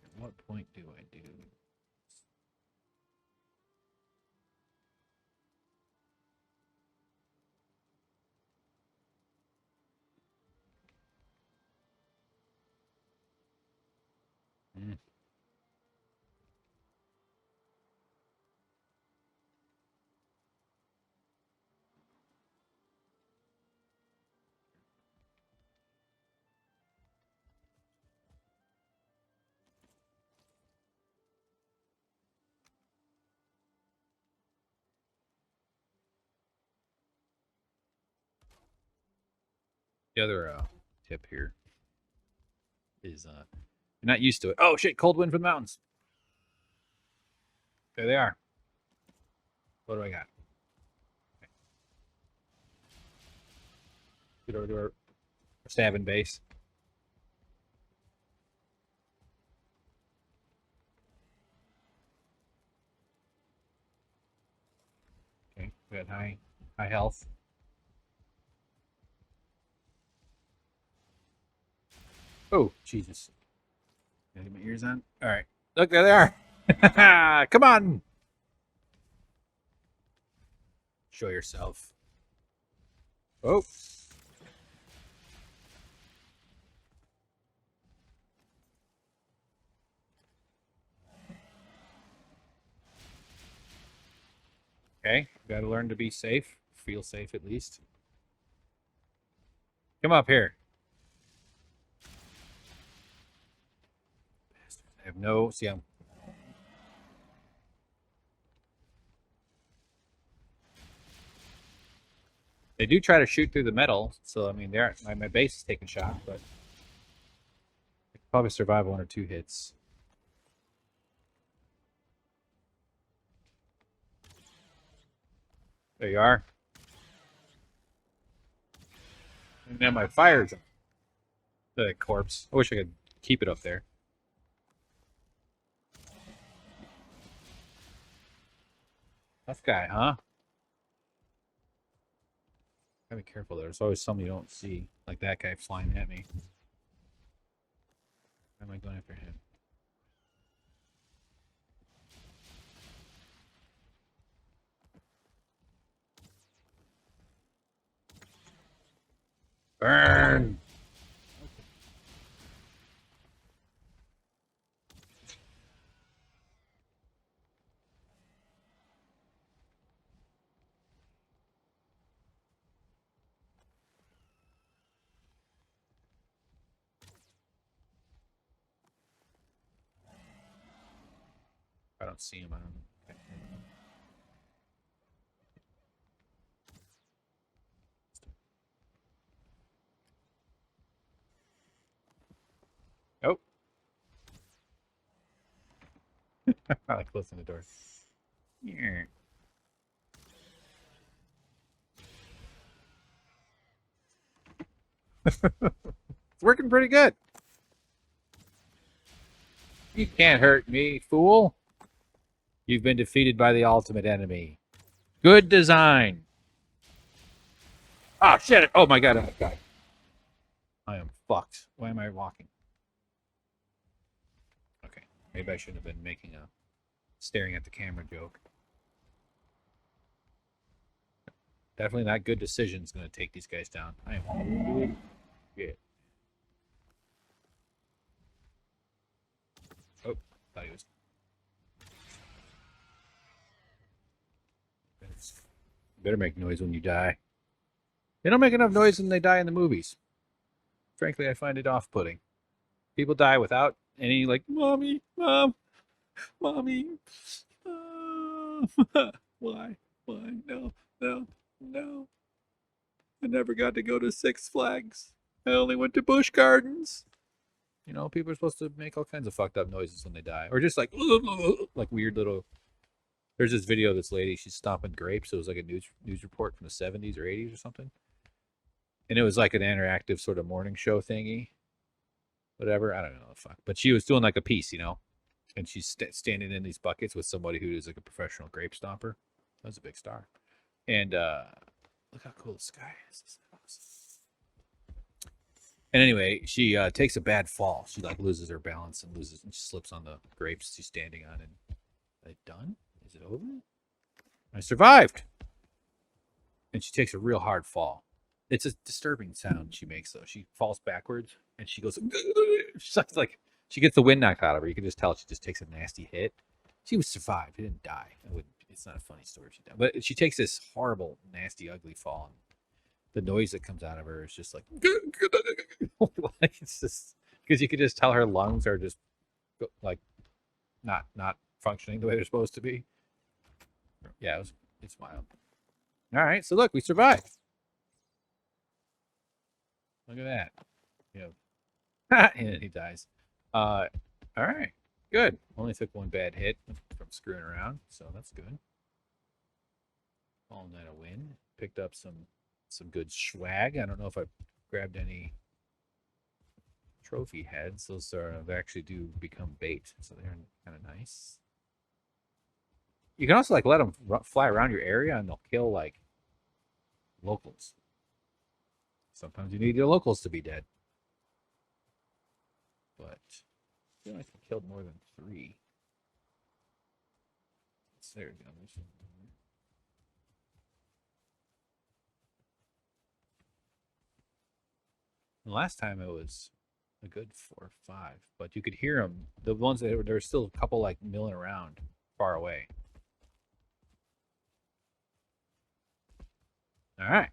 S1: At what point do I do? Mm. The other tip here is you're not used to it. Oh shit! Cold wind from the mountains. There they are. What do I got? Okay. Get over to our stabbing base. Okay, we got high health. Oh Jesus! Gotta get my ears on. All right, look, there they are. Come on, show yourself. Oh. Okay, gotta learn to be safe. Feel safe at least. Come up here. I have no. See, I'm. They do try to shoot through the metal, so I mean, they're my base is taking shot, but I could probably survive 1 or 2 hits. There you are. And then my fire's the corpse. I wish I could keep it up there. Tough guy, huh? Gotta be careful. There's always some you don't see, like that guy flying at me. Why am I going after him? Burn! I don't see him. I don't know. Okay. Oh. I like closing the door. Yeah. It's working pretty good. You can't hurt me, fool. You've been defeated by the ultimate enemy. Good design. Oh, shit. Oh, my God. Oh, my God. I am fucked. Why am I walking? Okay. Maybe I shouldn't have been making a staring at the camera joke. Definitely not good decisions going to take these guys down. I am good. Oh, thought he was. Better make noise when you die. They don't make enough noise when they die in the movies. Frankly, I find it off-putting. People die without any, like, mommy, mom, mommy. Why? Why? No, no, no. I never got to go to Six Flags. I only went to Busch Gardens. You know, people are supposed to make all kinds of fucked up noises when they die. Or just like weird little. There's this video of this lady, she's stomping grapes. It was like a news report from the 70s or 80s or something. And it was like an interactive sort of morning show thingy. Whatever. I don't know the fuck. But she was doing like a piece, you know? And she's standing in these buckets with somebody who is like a professional grape stomper. That was a big star. And Look how cool the sky is. This is awesome. And anyway, she takes a bad fall. She like loses her balance and she slips on the grapes she's standing on. And are they done? Is it over? I survived. And she takes a real hard fall. It's a disturbing sound she makes though. She falls backwards and she goes. She's like she gets the wind knocked out of her. You can just tell she just takes a nasty hit. She was survived. She didn't die. It's not a funny story. She died, but she takes this horrible, nasty, ugly fall. And the noise that comes out of her is just like, like it's just because you could just tell her lungs are just like not functioning the way they're supposed to be. Yeah, it's wild. All right, so look, we survived. Look at that. You know, and he dies. All right, good. Only took one bad hit from screwing around, so that's good. All night a win. Picked up some good swag. I don't know if I grabbed any trophy heads. Those they actually do become bait, so they're kind of nice. You can also like let them fly around your area, and they'll kill like locals. Sometimes you need your locals to be dead, but I feel like I killed more than 3. There we go. The last time it was a good 4 or 5, but you could hear them. The ones that there were still a couple like milling around far away. All right.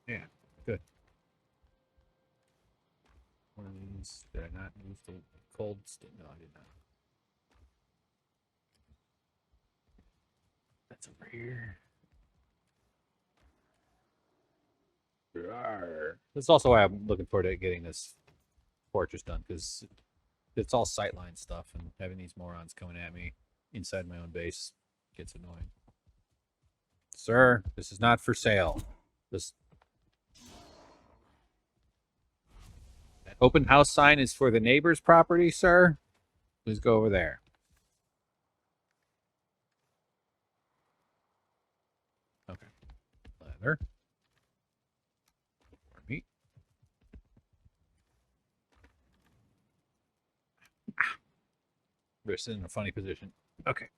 S1: Yeah, good. One of these. Did I not move the cold stick? No, I did not. That's over here. That's also why I'm looking forward to getting this fortress done, because it's all sightline stuff, and having these morons coming at me inside my own base gets annoying. Sir, this is not for sale. This that open house sign is for the neighbor's property, sir. Please go over there. Okay. Leather. Meat. We're sitting in a funny position. Okay.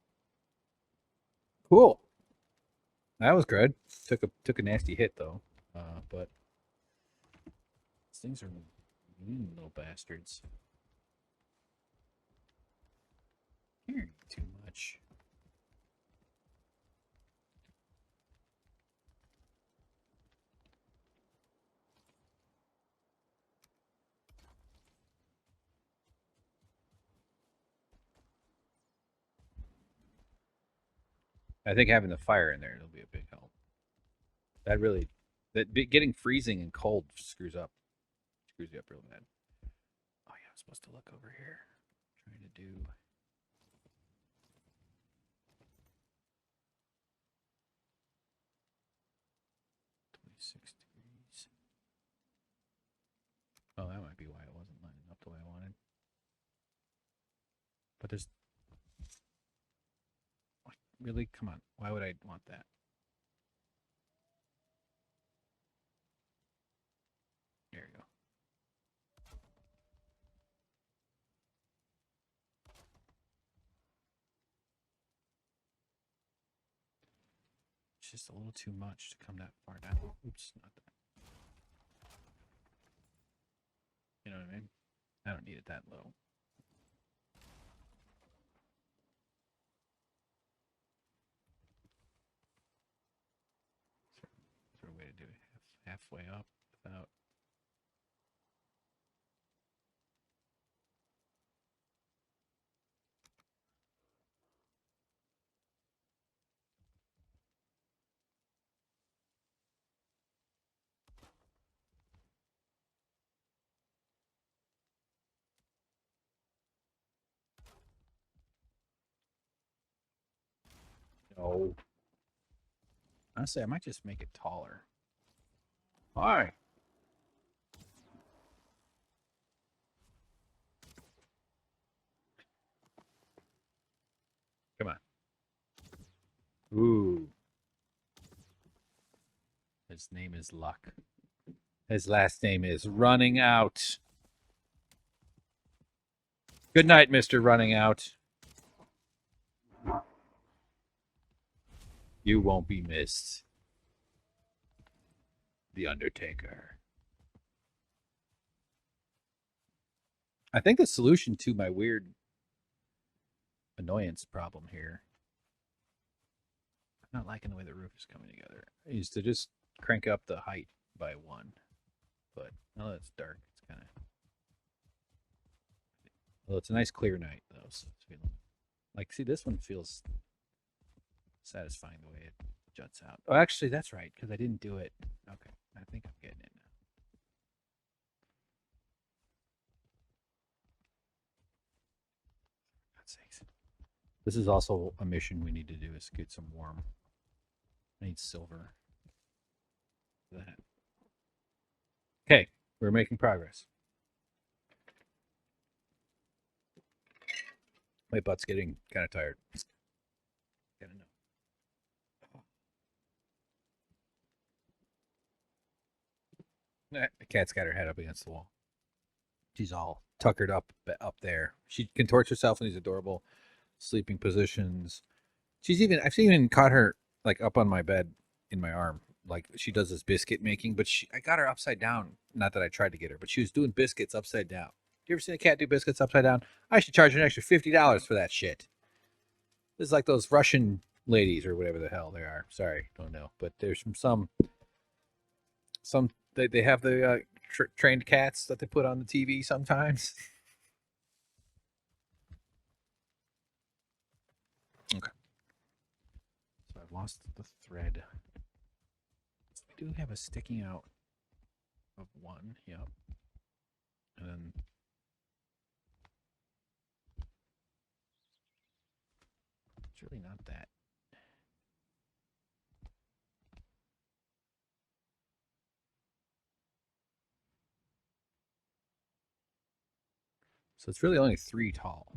S1: Cool. That was good. Took a nasty hit though, but these things are mean little bastards. Hearing too much. I think having the fire in there will be a big help. Getting freezing and cold screws you up real bad. Oh yeah, I'm supposed to look over here. I'm trying to do 26 degrees. Oh, that might be why it wasn't lining up the way I wanted. But there's really, come on. Why would I want that? There you go. It's just a little too much to come that far down. Oops, not that. You know what I mean? I don't need it that low. Is there a way to do it halfway up without? No. Honestly, I might just make it taller. Hi. Ooh. His name is Luck. His last name is Running Out. Good night, Mr. Running Out. You won't be missed. The Undertaker. I think the solution to my weird annoyance problem here, I'm not liking the way the roof is coming together, is to just crank up the height by 1. But now that it's dark, it's kind of... Well, it's a nice clear night, though, so it's feeling... Like, see, this one feels satisfying the way it juts out. Oh, actually, that's right, because I didn't do it. Okay, I think I'm getting it now. For God's sakes. This is also a mission we need to do, is get some warm. I need silver for that. Okay, we're making progress. My butt's getting kind of tired. Gotta know. The cat's got her head up against the wall. She's all tuckered up there. She contorts herself in these adorable sleeping positions. I've even caught her like up on my bed in my arm. Like she does this biscuit making, but I got her upside down. Not that I tried to get her, but she was doing biscuits upside down. You ever seen a cat do biscuits upside down? I should charge an extra $50 for that shit. This is like those Russian ladies or whatever the hell they are. Sorry, don't know. But there's some they have the trained cats that they put on the TV sometimes. Okay. So I've lost the thread. We do have a sticking out of 1. Yep. And then it's really not that. So it's really only 3 tall.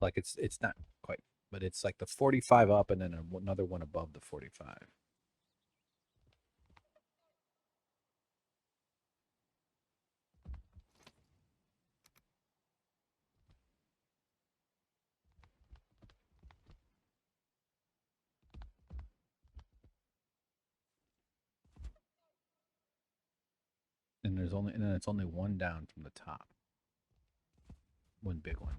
S1: Like it's not quite, but it's like the 45 up and then another one above the 45. And then it's only 1 down from the top. 1 big one.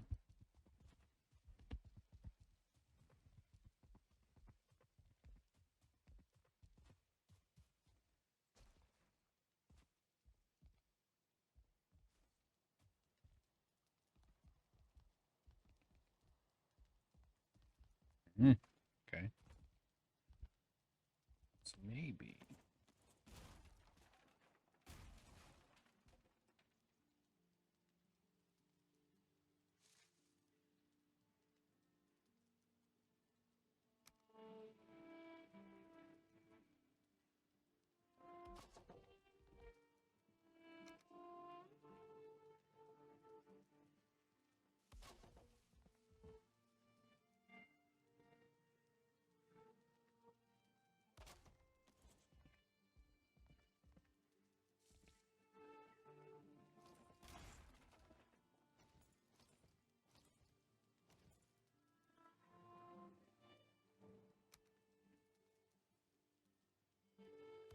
S1: Okay. So maybe.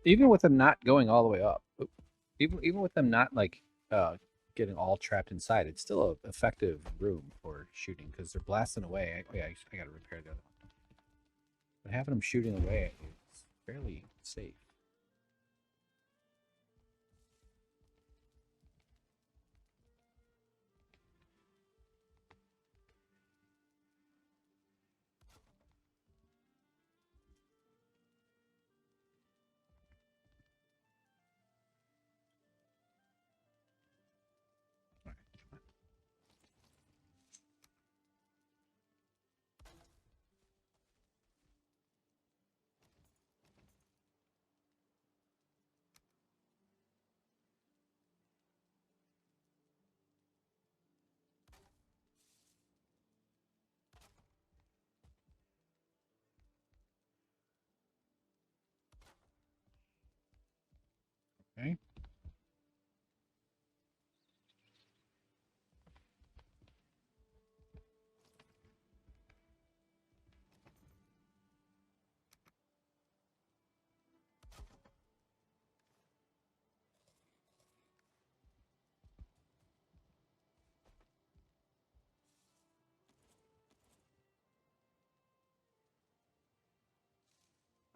S1: Even with them not going all the way up, even with them not like getting all trapped inside, it's still an effective room for shooting because they're blasting away. I got to repair the other one. But having them shooting away is fairly safe.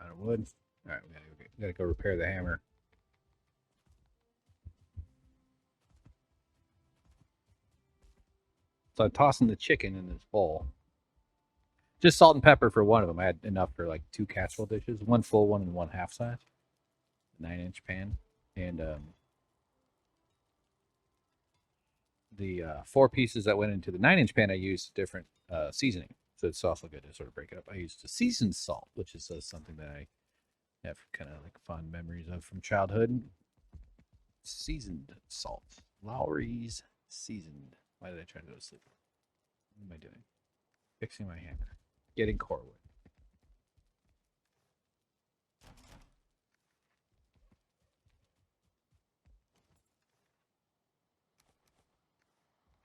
S1: out of wood. All right, we gotta go repair the hammer. So I'm tossing the chicken in this bowl. Just salt and pepper for one of them. I had enough for like 2 casserole dishes, one full one and one half size, 9-inch pan, and the 4 pieces that went into the 9-inch pan, I used different seasoning, so it's also good to sort of break it up. I used a seasoned salt, which is something that I have kind of like fond memories of from childhood. Seasoned salt, Lowry's seasoned. Why did I try to go to sleep? What am I doing? Fixing my hammer, getting core wood.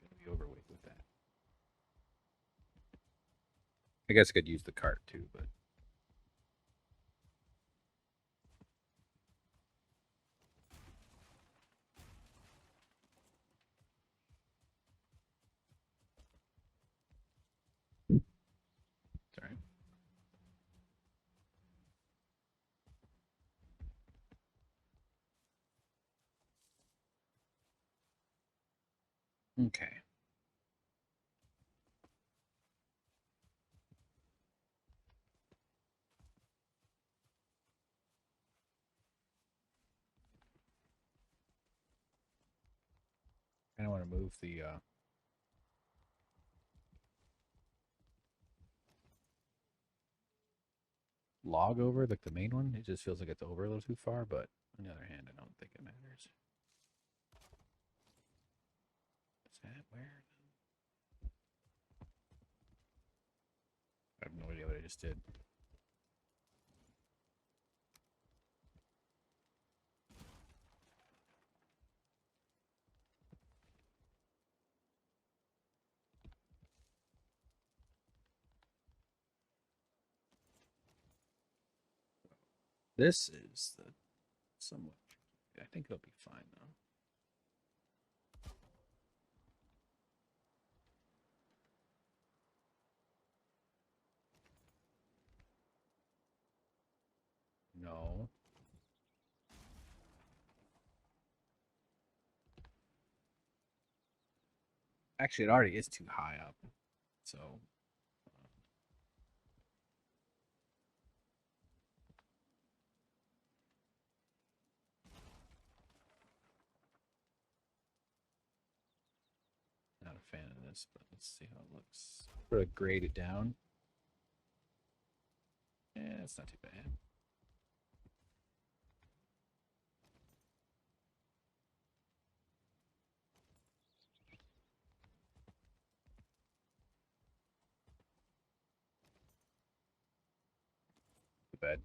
S1: Gonna be overweight with that. I guess I could use the cart too, but sorry. Okay. I don't want to move the log over, like the main one. It just feels like it's over a little too far, but on the other hand, I don't think it matters. Is that where? I have no idea what I just did. This is the somewhat. I think it'll be fine though. No. Actually, it already is too high up. So. Not a fan of this, but let's see how it looks. Sort of grade it down. Yeah, it's not too bad. Too bad.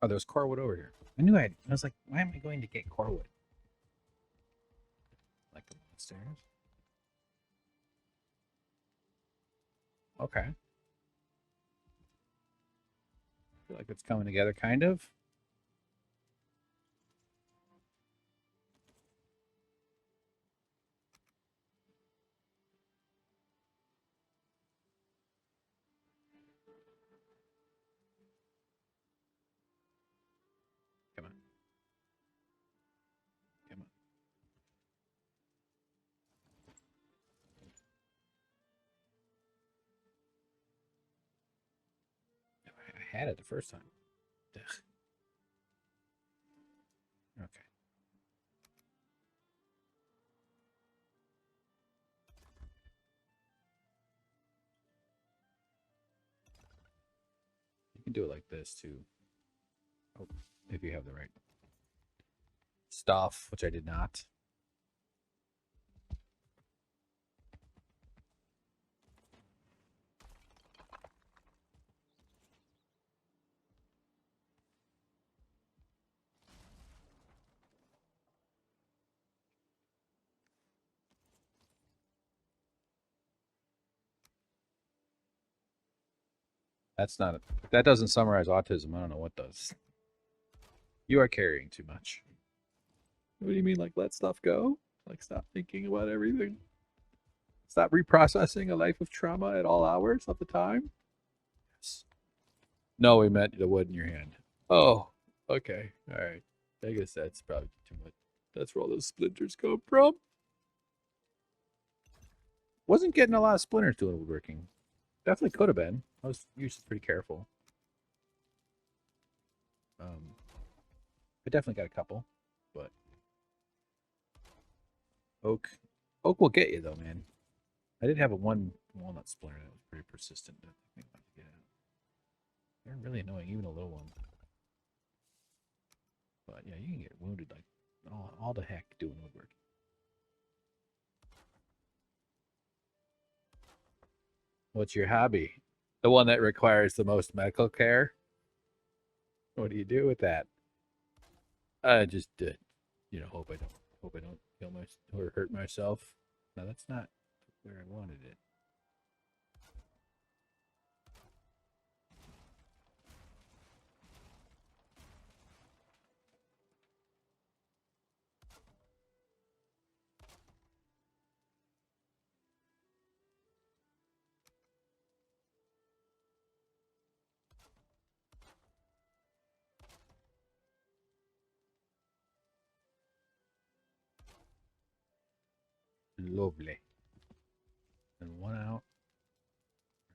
S1: Oh, there's core wood over here. I knew I was like, why am I going to get core wood? Like the monsters. Okay. I feel like it's coming together, kind of. Come on. Come on. I had it the first time. Ugh. Okay. You can do it like this too. Oh, if you have the right stuff, which I did not. That's not. That doesn't summarize autism. I don't know what does. You are carrying too much. What do you mean, like let stuff go? Like stop thinking about everything? Stop reprocessing a life of trauma at all hours of the time? Yes. No, we meant the wood in your hand. Oh, okay. All right. I guess that's probably too much. That's where all those splinters come from. Wasn't getting a lot of splinters doing woodworking. Definitely could have been. I was usually pretty careful. I definitely got a couple, but oak will get you though, man. I did have a one walnut splinter that was pretty persistent. That I think I might get out. They're really annoying, even a little one. But yeah, you can get wounded like all the heck doing woodwork. What's your hobby? The one that requires the most medical care? What do you do with that? I just hope I don't kill my or hurt myself. No, that's not where I wanted it. Lovely. And one out.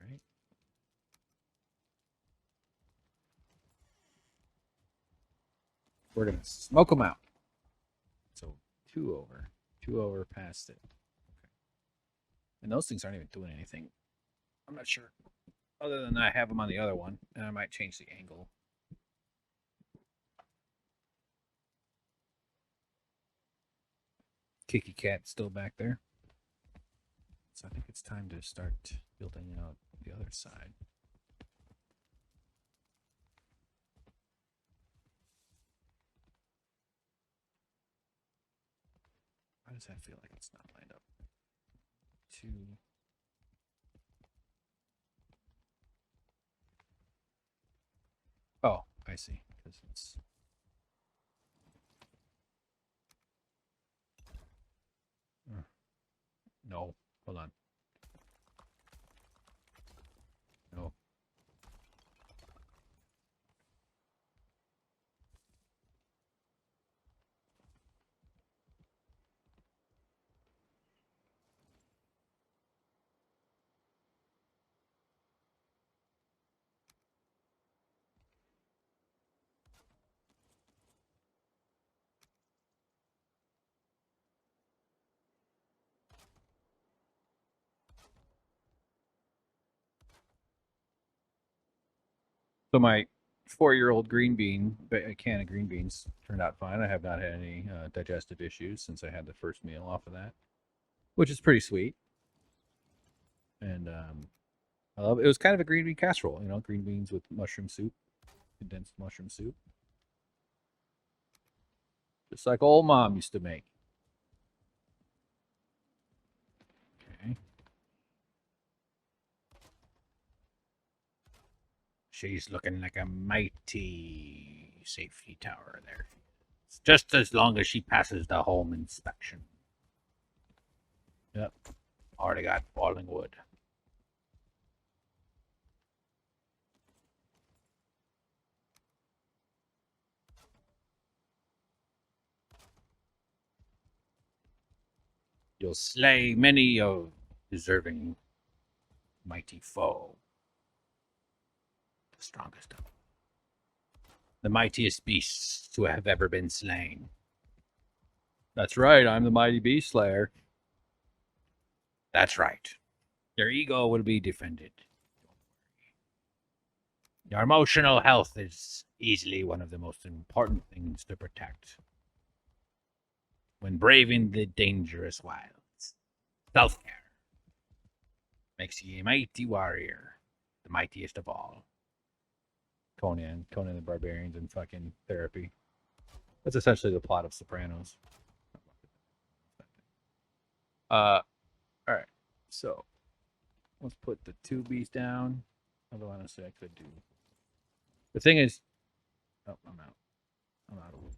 S1: Right? We're gonna smoke them out. So 2 over. 2 over past it. Okay. And those things aren't even doing anything. I'm not sure. Other than I have them on the other one, and I might change the angle. Kicky Cat's still back there. So I think it's time to start building out the other side. Why does that feel like it's not lined up? 2. Oh, I see. Because it's no. Hold on. No. So my 4-year-old green bean, a can of green beans, turned out fine. I have not had any digestive issues since I had the first meal off of that, which is pretty sweet. And I love it. It was kind of a green bean casserole, green beans with mushroom soup, condensed mushroom soup, just like old mom used to make. Okay. She's looking like a mighty safety tower there. It's just as long as she passes the home inspection. Yep. Already got falling wood. You'll slay many of deserving mighty foe. The strongest of them. The mightiest beasts who have ever been slain. That's right, I'm the mighty beast slayer. That's right. Your ego will be defended. Your emotional health is easily one of the most important things to protect when braving the dangerous wilds. Self-care makes you a mighty warrior, the mightiest of all. Conan the Barbarian's in fucking therapy. That's essentially the plot of Sopranos. All right. So let's put the 2Bs down. Although honestly, I could do. The thing is, oh, I'm out. I'm out of wood.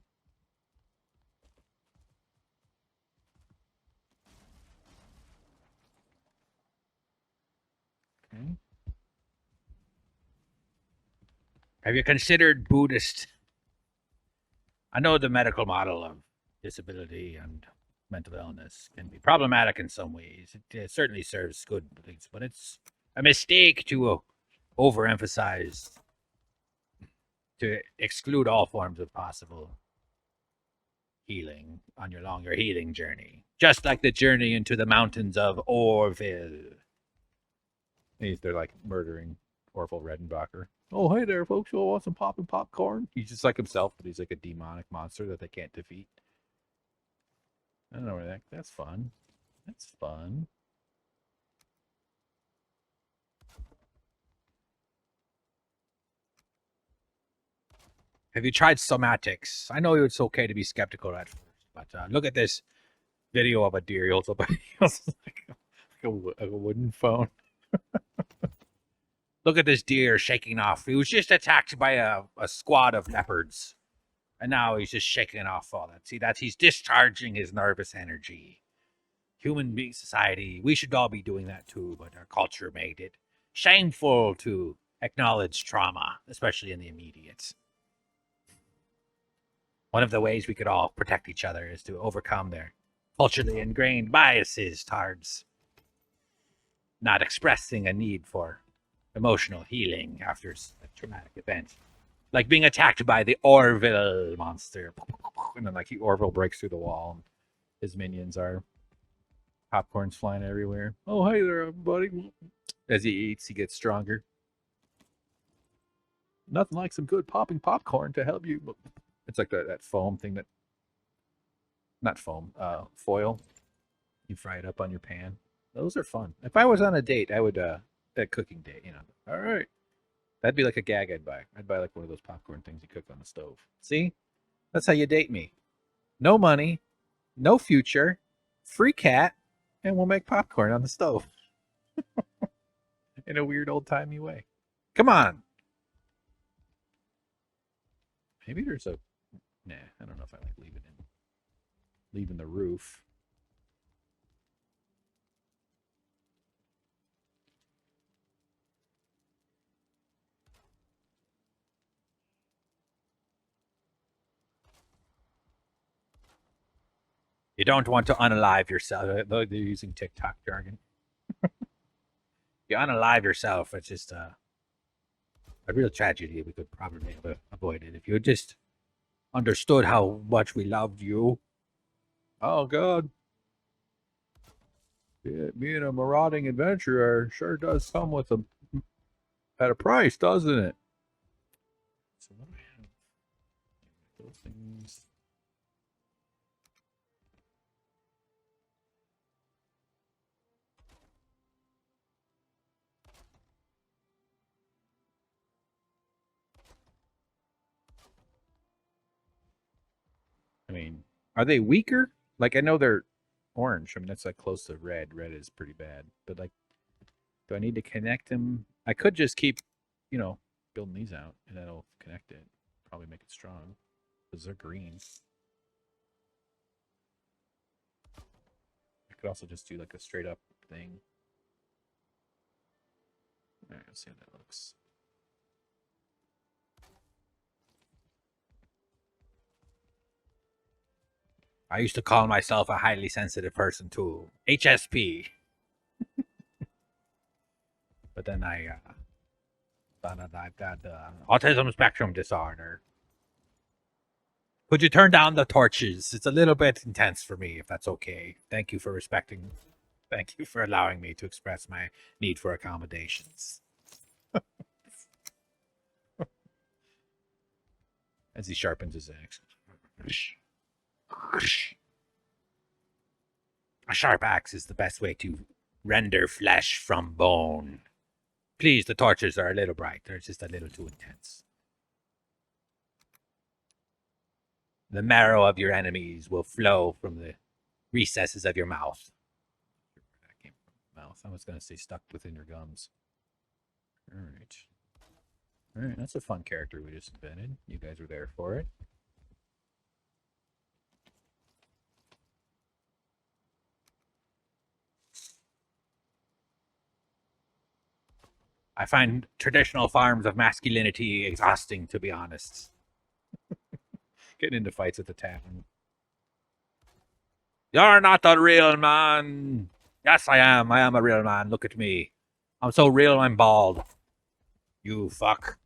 S1: Okay. Have you considered Buddhist? I know the medical model of disability and mental illness can be problematic in some ways. It certainly serves good things, but it's a mistake to overemphasize, to exclude all forms of possible healing on your longer healing journey. Just like the journey into the mountains of Orville. They're like murdering Orville Redenbacher. Oh, hey there, folks. You all want some popping popcorn? He's just like himself, but he's like a demonic monster that they can't defeat. I don't know where that's fun. That's fun. Have you tried somatics? I know it's okay to be skeptical at first, but look at this video of a deer. He holds up like a wooden phone. Look at this deer shaking off. He was just attacked by a squad of leopards. And now he's just shaking off all that. See, he's discharging his nervous energy. Human being society, we should all be doing that too, but our culture made it shameful to acknowledge trauma, especially in the immediate. One of the ways we could all protect each other is to overcome their culturally ingrained biases towards not expressing a need for emotional healing after a traumatic event. Like being attacked by the Orville monster. And then like Orville breaks through the wall and his minions are popcorn's flying everywhere. Oh, hey there, buddy. As he eats, he gets stronger. Nothing like some good popping popcorn to help you. It's like that foam thing that, not foam, foil. You fry it up on your pan. Those are fun. If I was on a date, I would, a cooking date, you know. All right. That'd be like a gag I'd buy. I'd buy like one of those popcorn things you cook on the stove. See? That's how you date me. No money, no future, free cat, and we'll make popcorn on the stove. In a weird old timey way. Come on. Maybe there's a. Nah, I don't know if I like leaving the roof. You don't want to unalive yourself. They're using TikTok jargon. You unalive yourself. It's just a real tragedy. We could probably have avoided if you had just understood how much we loved you. Oh God, yeah, being a marauding adventurer sure does come with at a price, doesn't it? So what do I have? Those things. I mean, are they weaker? Like I know they're orange. I mean, that's like close to red. Red is pretty bad. But like, do I need to connect them? I could just keep, you know, building these out, and that'll connect it. Probably make it strong because they're green. I could also just do like a straight up thing. All right, let's see how that looks. I used to call myself a highly sensitive person too. HSP. But then I found out I've got autism spectrum disorder. Could you turn down the torches? It's a little bit intense for me, if that's okay. Thank you for respecting. Thank you for allowing me to express my need for accommodations. As he sharpens his axe. A sharp axe is the best way to render flesh from bone. Please, the torches are a little bright. They're just a little too intense. The marrow of your enemies will flow from the recesses of your mouth. That came from mouth. I was going to say stuck within your gums. All right. All right, that's a fun character we just invented. You guys were there for it. I find traditional forms of masculinity exhausting, to be honest. Getting into fights at the tavern. You're not a real man. Yes, I am. I am a real man. Look at me. I'm so real, I'm bald. You fuck.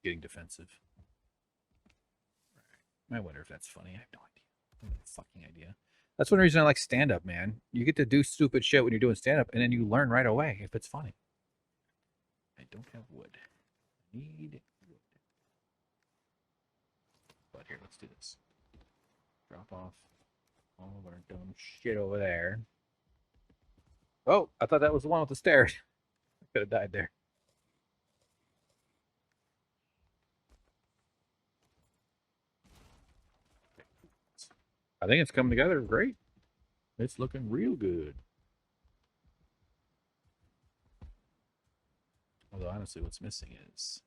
S1: Getting defensive. I wonder if that's funny. I have no idea. I have no fucking idea. That's one reason I like stand up, man. You get to do stupid shit when you're doing stand up, and then you learn right away if it's funny. I don't have wood. I need wood. But here, let's do this. Drop off all of our dumb shit over there. Oh, I thought that was the one with the stairs. I could have died there. I think it's coming together great. It's looking real good. Although, honestly, what's missing is...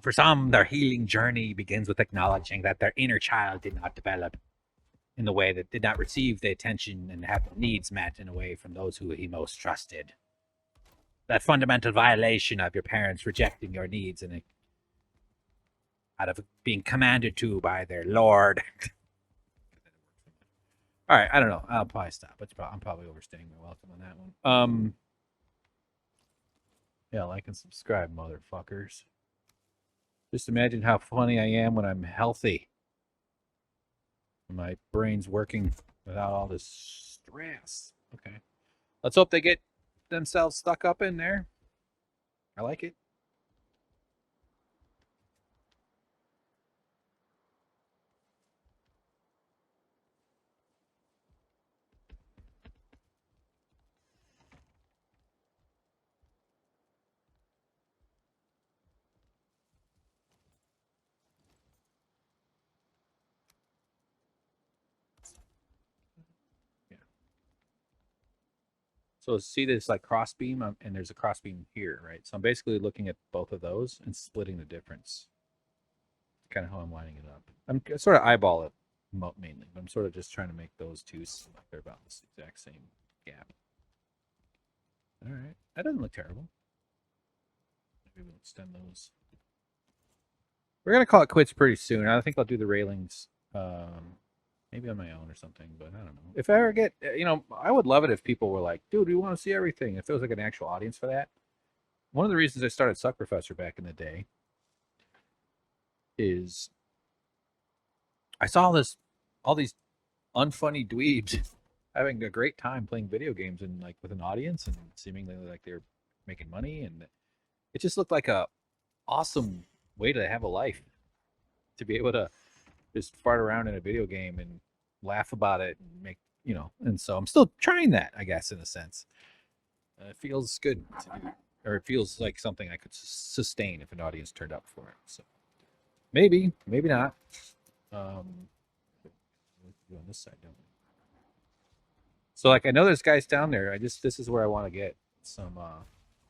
S1: For some, their healing journey begins with acknowledging that their inner child did not develop in the way that did not receive the attention and have the needs met in a way from those who he most trusted. That fundamental violation of your parents rejecting your needs and out of being commanded to by their lord. All right, I don't know. I'll probably stop. I'm probably overstaying my welcome on that one. Yeah, like and subscribe, motherfuckers. Just imagine how funny I am when I'm healthy. My brain's working without all this stress. Okay. Let's hope they get themselves stuck up in there. I like it. So see this like cross beam, and there's a cross beam here, right? So I'm basically looking at both of those and splitting the difference. Kind of how I'm lining it up. I'm sort of eyeball it mainly, but I'm sort of just trying to make those two they're about this exact same gap. All right, that doesn't look terrible. Maybe we'll extend those. We're gonna call it quits pretty soon. I think I'll do the railings. Maybe on my own or something, but I don't know. If I ever get, I would love it if people were like, dude, we want to see everything. If there was like an actual audience for that. One of the reasons I started SuckProfessor back in the day is I saw all these unfunny dweebs having a great time playing video games and like with an audience and seemingly like they're making money. And it just looked like a awesome way to have a life, to be able to just fart around in a video game and laugh about it and make, and so I'm still trying that, I guess, in a sense. It feels good to do, or it feels like something I could sustain if an audience turned up for it. So maybe not. On this side, don't we? So like I know there's guys down there. This is where I want to get some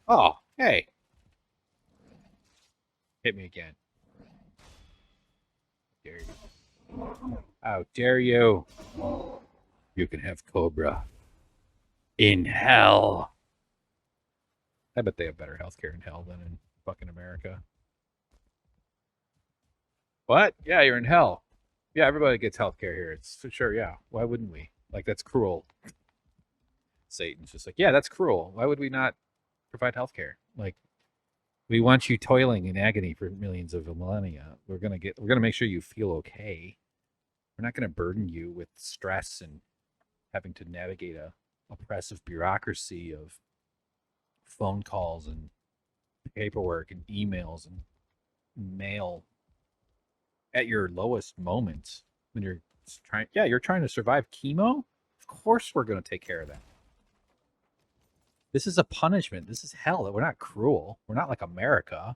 S1: oh, hey. Hit me again. Dare you. How dare you? You can have Cobra in hell. I bet they have better healthcare in hell than in fucking America. What? Yeah, you're in hell. Yeah, everybody gets healthcare here. It's for sure, yeah. Why wouldn't we? Like, that's cruel. Satan's just like, yeah, that's cruel. Why would we not provide healthcare? Like, we want you toiling in agony for millions of millennia. We're gonna make sure you feel okay. We're not gonna burden you with stress and having to navigate a oppressive bureaucracy of phone calls and paperwork and emails and mail at your lowest moments when you're trying to survive chemo. Of course we're going to take care of that. This is a punishment. This is hell. We're not cruel. We're not like America.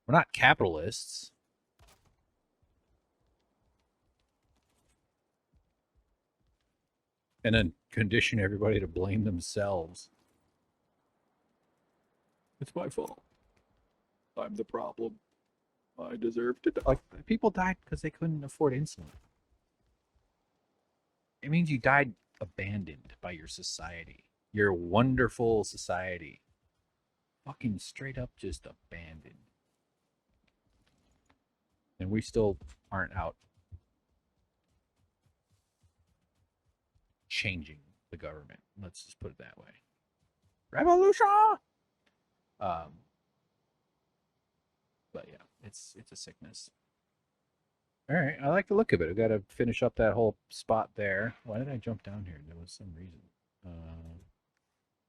S1: We're not capitalists. And then condition everybody to blame themselves. It's my fault. I'm the problem. I deserve to die. Like, people died because they couldn't afford insulin. It means you died abandoned by your society. Your wonderful society. Fucking straight up just abandoned. And we still aren't out changing the government. Let's just put it that way. Revolution! But yeah, it's a sickness. All right, I like the look of it. I've got to finish up that whole spot there. Why did I jump down here? There was some reason.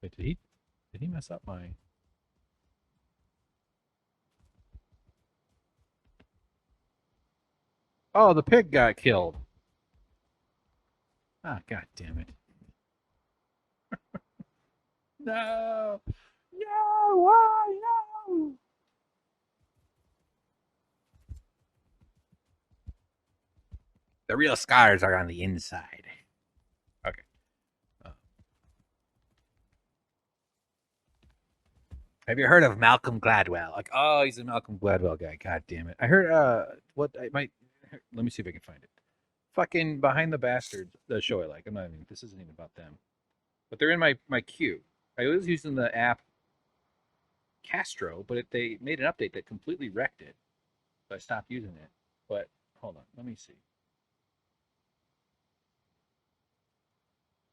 S1: Wait, did he mess up my? Oh, the pig got killed. Ah, god damn it. No! No! Why? No! The real scars are on the inside. Okay. Have you heard of Malcolm Gladwell? Like, oh, he's a Malcolm Gladwell guy. God damn it. I heard, what I might, let me see if I can find it. Fucking Behind the Bastards, the show I like. I'm not even, this isn't even about them. But they're in my queue. I was using the app Castro, but they made an update that completely wrecked it. So I stopped using it. But hold on, let me see.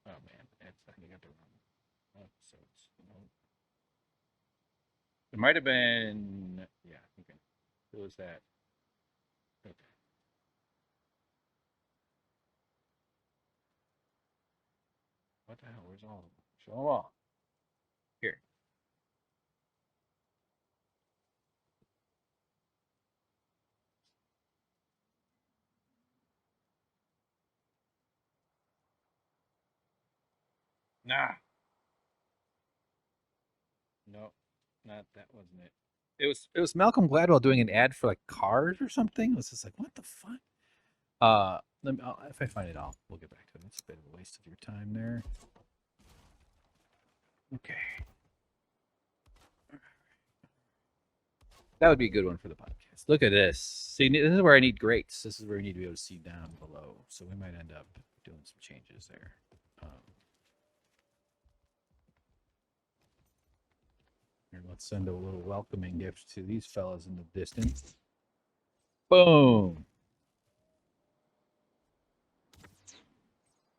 S1: Oh man, I think I got the wrong episodes. It might have been, yeah, okay. It was that. Okay. What the hell? Where's all of them? Show them all. Here. Nah. No, not that wasn't it. It was Malcolm Gladwell doing an ad for like cars or something. It was just like, what the fuck? Let me, if I find it, we'll get back to it. It's a bit of a waste of your time there. Okay. That would be a good one for the podcast. Look at this. See, this is where I need grates. This is where we need to be able to see down below. So we might end up doing some changes there. Here, let's send a little welcoming gift to these fellas in the distance. Boom.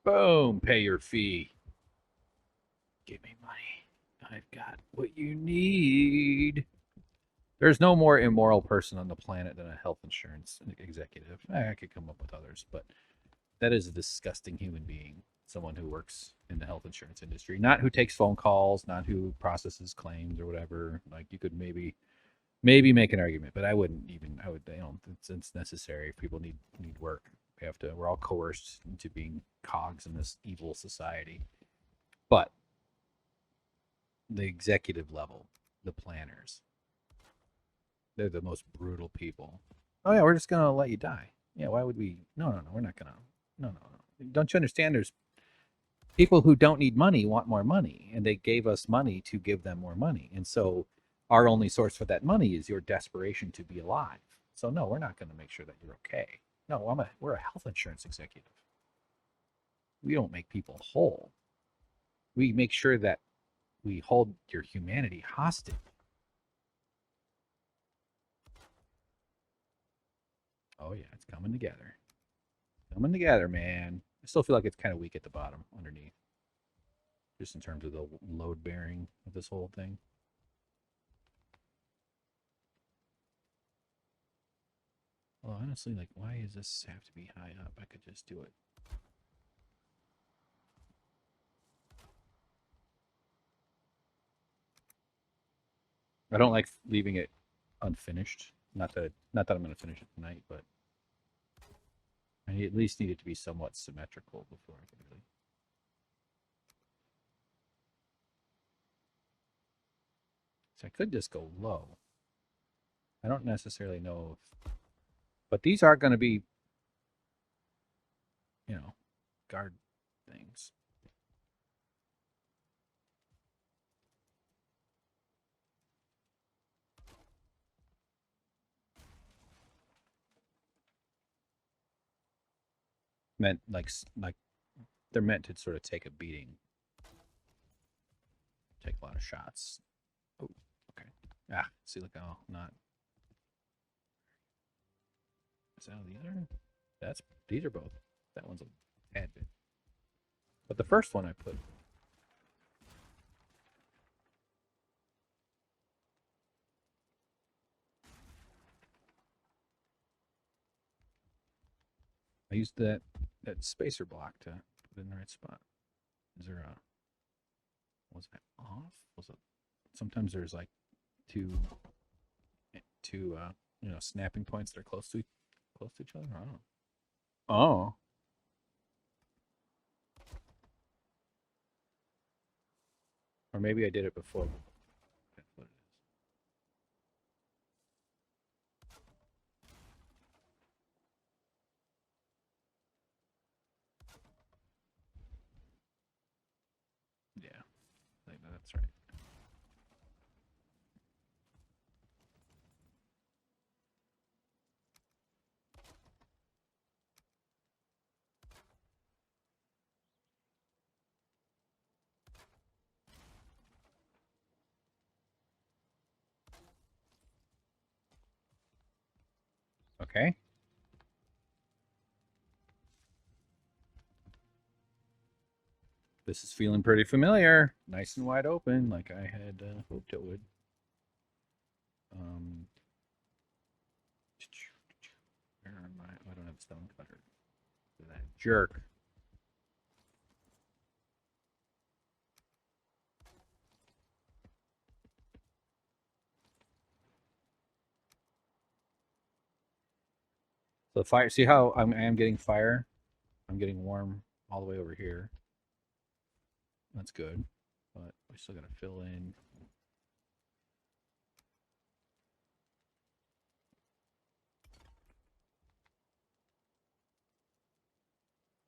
S1: Boom. Pay your fee. Give me money. I've got what you need. There's no more immoral person on the planet than a health insurance executive. I could come up with others, but that is a disgusting human being. Someone who works in the health insurance industry, not who takes phone calls, not who processes claims or whatever. Like, you could maybe make an argument, but I wouldn't even. I would, it's necessary. People need work. We have to. We're all coerced into being cogs in this evil society. But the executive level, the planners, they're the most brutal people. Oh yeah, we're just gonna let you die. Yeah, why would we? No, we're not gonna. No. Don't you understand? There's people who don't need money want more money, and they gave us money to give them more money, and so our only source for that money is your desperation to be alive. So no, we're not going to make sure that you're okay. No, we're a health insurance executive. We don't make people whole. We make sure that we hold your humanity hostage. Oh yeah, it's coming together. Coming together, man. I still feel like it's kind of weak at the bottom underneath, just in terms of the load bearing of this whole thing. Well, honestly, like, why does this have to be high up? I could just do it. I don't like leaving it unfinished. Not that I'm going to finish it tonight, but I at least need it to be somewhat symmetrical before I can really. So I could just go low. I don't necessarily know if, but these are going to be, you know, guard things. Meant like they're meant to sort of take a beating, take a lot of shots. Oh, okay. Ah, see, look, oh, not. Is that these are? These are both. That one's a tad bit. But the first one I put. I used that spacer block to put it in the right spot. Is there a? Was that off? Was it? Sometimes there's like two snapping points that are close to each other. I don't know. Oh. Or maybe I did it before. That's what it is. Yeah, I think that's right. Okay. This is feeling pretty familiar. Nice and wide open, like I had hoped it would. Where am I? Oh, I don't have a stone cutter. That jerk. So fire. See how I am getting fire? I'm getting warm all the way over here. That's good, but we still got to fill in.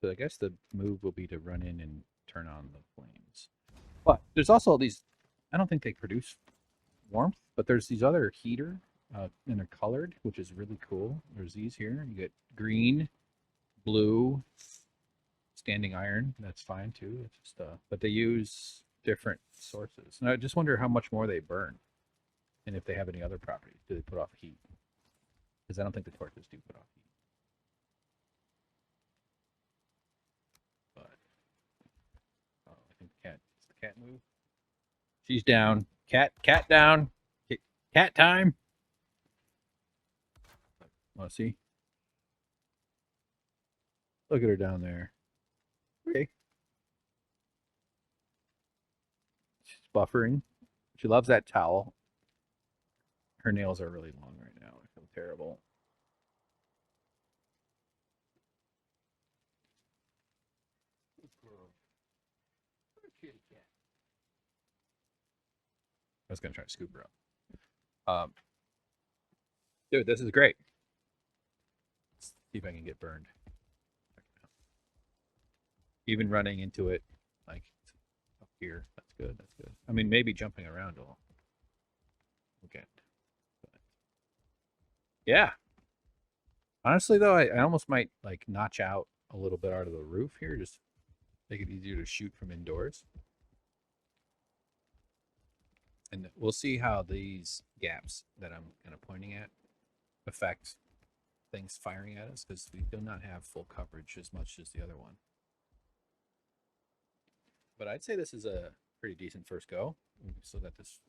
S1: So I guess the move will be to run in and turn on the flames. But there's also these. I don't think they produce warmth, but there's these other heater, and they're colored, which is really cool. There's these here. You get green, blue, standing iron. That's fine too. It's just but they use different sources, and I just wonder how much more they burn, and if they have any other properties. Do they put off heat? Because I don't think the torches do put off heat. But I think the cat. Does the cat move? She's down. Cat down. Cat time. Want to see? Look at her down there. Okay. She's buffering. She loves that towel. Her nails are really long right now. I feel terrible. I was gonna try to scoop her up. Dude, this is great. Let's see if I can get burned. Even running into it, like up here, that's good. That's good. I mean, maybe jumping around will get. But yeah. Honestly, though, I almost might like notch out a little bit out of the roof here, just make it easier to shoot from indoors. And we'll see how these gaps that I'm kind of pointing at affect things firing at us, because we do not have full coverage as much as the other one. But I'd say this is a pretty decent first go. We've still got this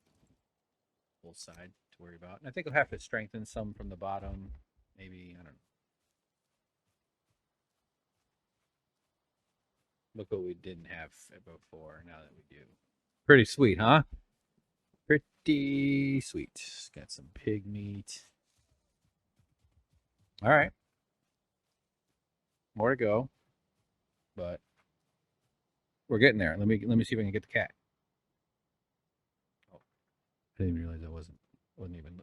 S1: whole side to worry about. And I think we'll have to strengthen some from the bottom. Maybe, I don't know. Look what we didn't have before, now that we do. Pretty sweet, huh? Pretty sweet. Got some pig meat. All right. More to go. But we're getting there. Let me see if I can get the cat. Oh. I didn't even realize I wasn't even.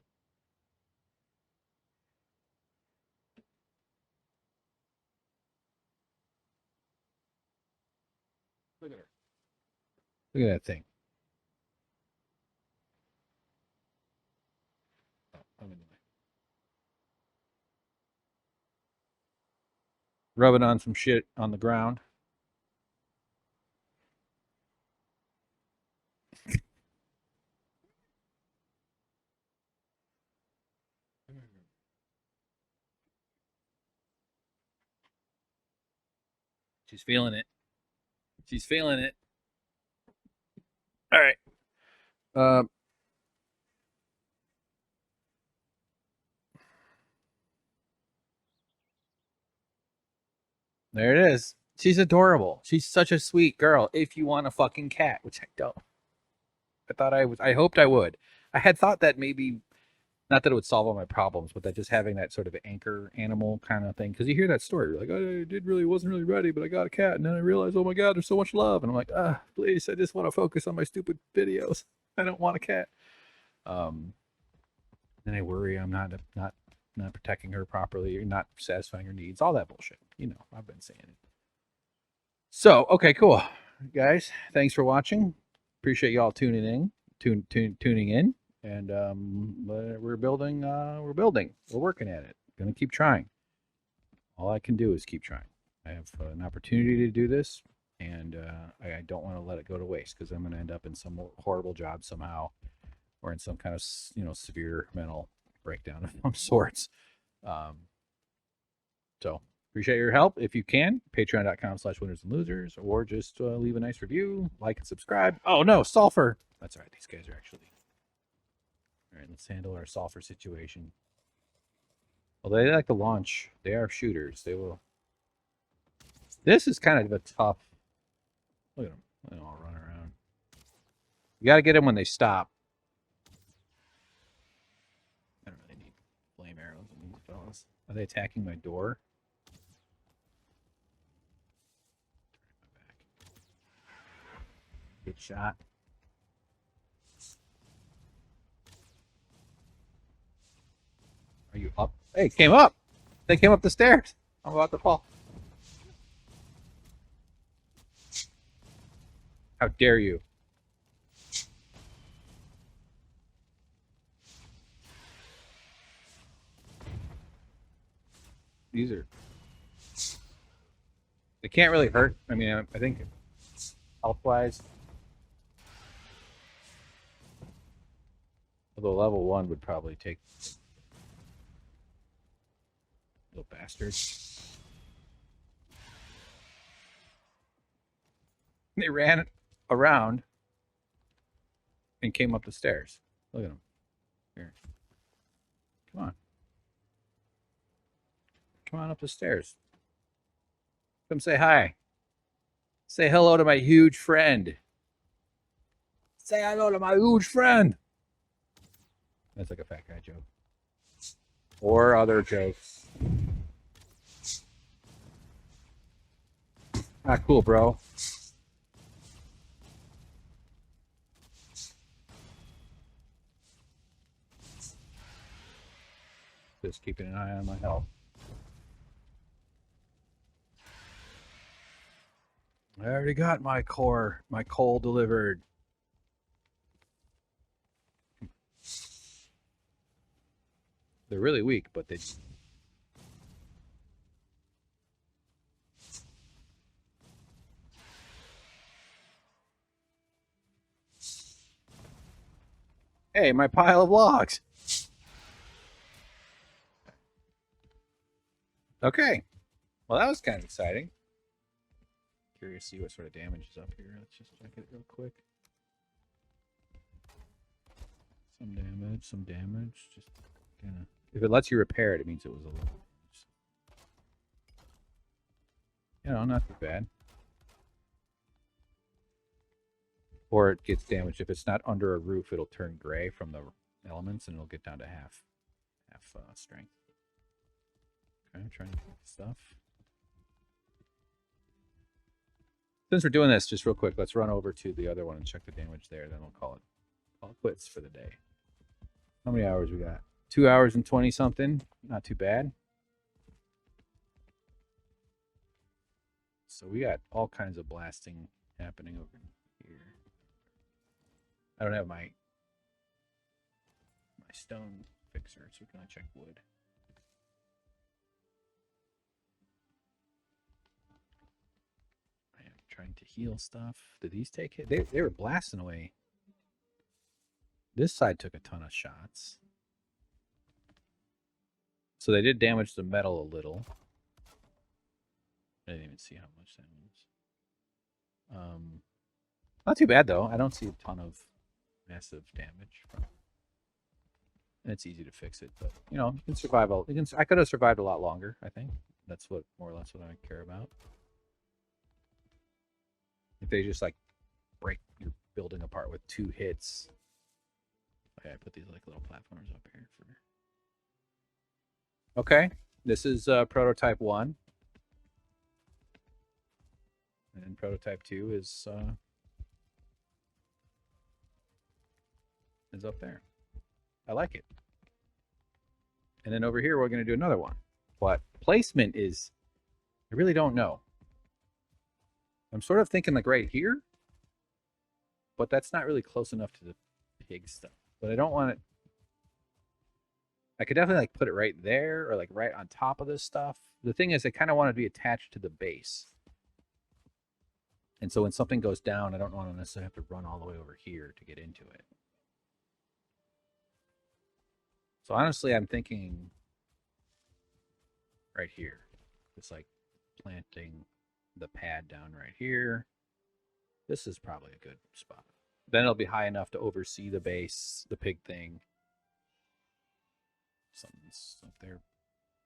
S1: Look at her. Look at that thing. Oh, I'm in the way. Rubbing on some shit on the ground. She's feeling it. She's feeling it. All right. There it is. She's adorable. She's such a sweet girl. If you want a fucking cat, which I don't. I thought I was. I hoped I would. I had thought that maybe not that it would solve all my problems, but that just having that sort of anchor animal kind of thing. Because you hear that story, you're like, oh, wasn't really ready, but I got a cat, and then I realized, oh my god, there's so much love, and I'm like, please, I just want to focus on my stupid videos. I don't want a cat. Then I worry I'm not protecting her properly, or not satisfying her needs, all that bullshit. You know, I've been saying it. So, okay, cool, guys. Thanks for watching. Appreciate y'all tuning in, and we're building. We're working at it. Gonna keep trying. All I can do is keep trying. I have an opportunity to do this, and I don't want to let it go to waste because I'm gonna end up in some horrible job somehow, or in some kind of severe mental breakdown of some sorts. So appreciate your help if you can. Patreon.com/winners and losers, or just leave a nice review, like and subscribe. Oh no, sulfur. That's all right. These guys are actually all right. Let's handle our sulfur situation. Well, they like to launch. They are shooters. They will. This is kind of a tough. Look at them. They all run around. You got to get them when they stop. I don't really need flame arrows on these fellas. Are they attacking my door? Good shot. Are you up? Hey, came up. They came up the stairs. I'm about to fall. How dare you? These are. They can't really hurt. I mean, I think health-wise. Although level 1 would probably take. Little bastards. They ran around and came up the stairs. Look at them. Here. Come on. Come on up the stairs. Come say hi. Say hello to my huge friend. Say hello to my huge friend. That's like a fat guy joke. Or other jokes. Not cool, bro. Just keeping an eye on my health. I already got my coal delivered. They're really weak, but they. Hey, my pile of logs. Okay. Well, that was kind of exciting. Curious to see what sort of damage is up here. Let's just check it real quick. Some damage. Just kind of. If it lets you repair it, it means it was a little. You know, not too bad. Or it gets damaged. If it's not under a roof, it'll turn gray from the elements, and it'll get down to half strength. Okay, I'm trying to get stuff. Since we're doing this, just real quick, let's run over to the other one and check the damage there. Then we'll call it Call it quits for the day. How many hours we got? 2 hours and 20 something. Not too bad. So we got all kinds of blasting happening over here. I don't have my stone fixer, so we're gonna check wood. I am trying to heal stuff. Did these take hit? They were blasting away. This side took a ton of shots. So they did damage the metal a little. I didn't even see how much that was. Not too bad though. I don't see a ton of massive damage from it. And it's easy to fix it, but you know, you can survive. I could have survived a lot longer. I think that's what more or less what I care about. If they just like break your building apart with 2 hits. Okay, I put these like little platforms up here for. Okay, this is prototype 1, and prototype 2 is up there. I like it. And then over here, we're going to do another one. But placement is, I really don't know. I'm sort of thinking like right here, but that's not really close enough to the pig stuff. But I don't want it. I could definitely like put it right there or like right on top of this stuff. The thing is, I kind of want it to be attached to the base. And so when something goes down, I don't want to necessarily have to run all the way over here to get into it. So honestly, I'm thinking right here. Just like planting the pad down right here. This is probably a good spot. Then it'll be high enough to oversee the base, the pig thing. Something's up there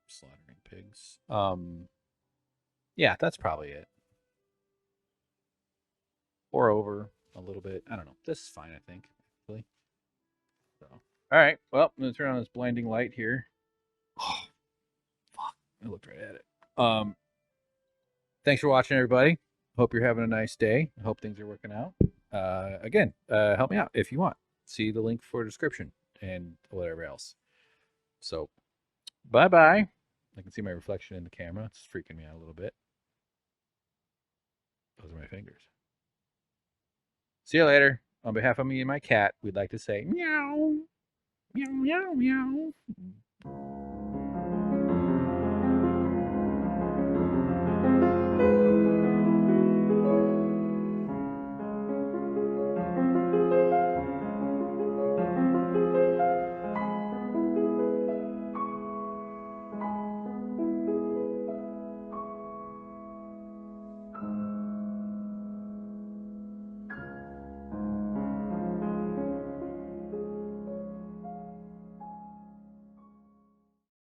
S1: slaughtering pigs. Yeah, that's probably it. Or over a little bit. I don't know. This is fine, I think. Really. So, all right. Well, I'm gonna turn on this blinding light here. Oh, fuck! I looked right at it. Thanks for watching, everybody. Hope you're having a nice day. I hope things are working out. Again, help me out if you want. See the link for description and whatever else. So, bye-bye. I can see my reflection in the camera. It's freaking me out a little bit. Those are my fingers. See you later. On behalf of me and my cat, we'd like to say meow, meow, meow, meow.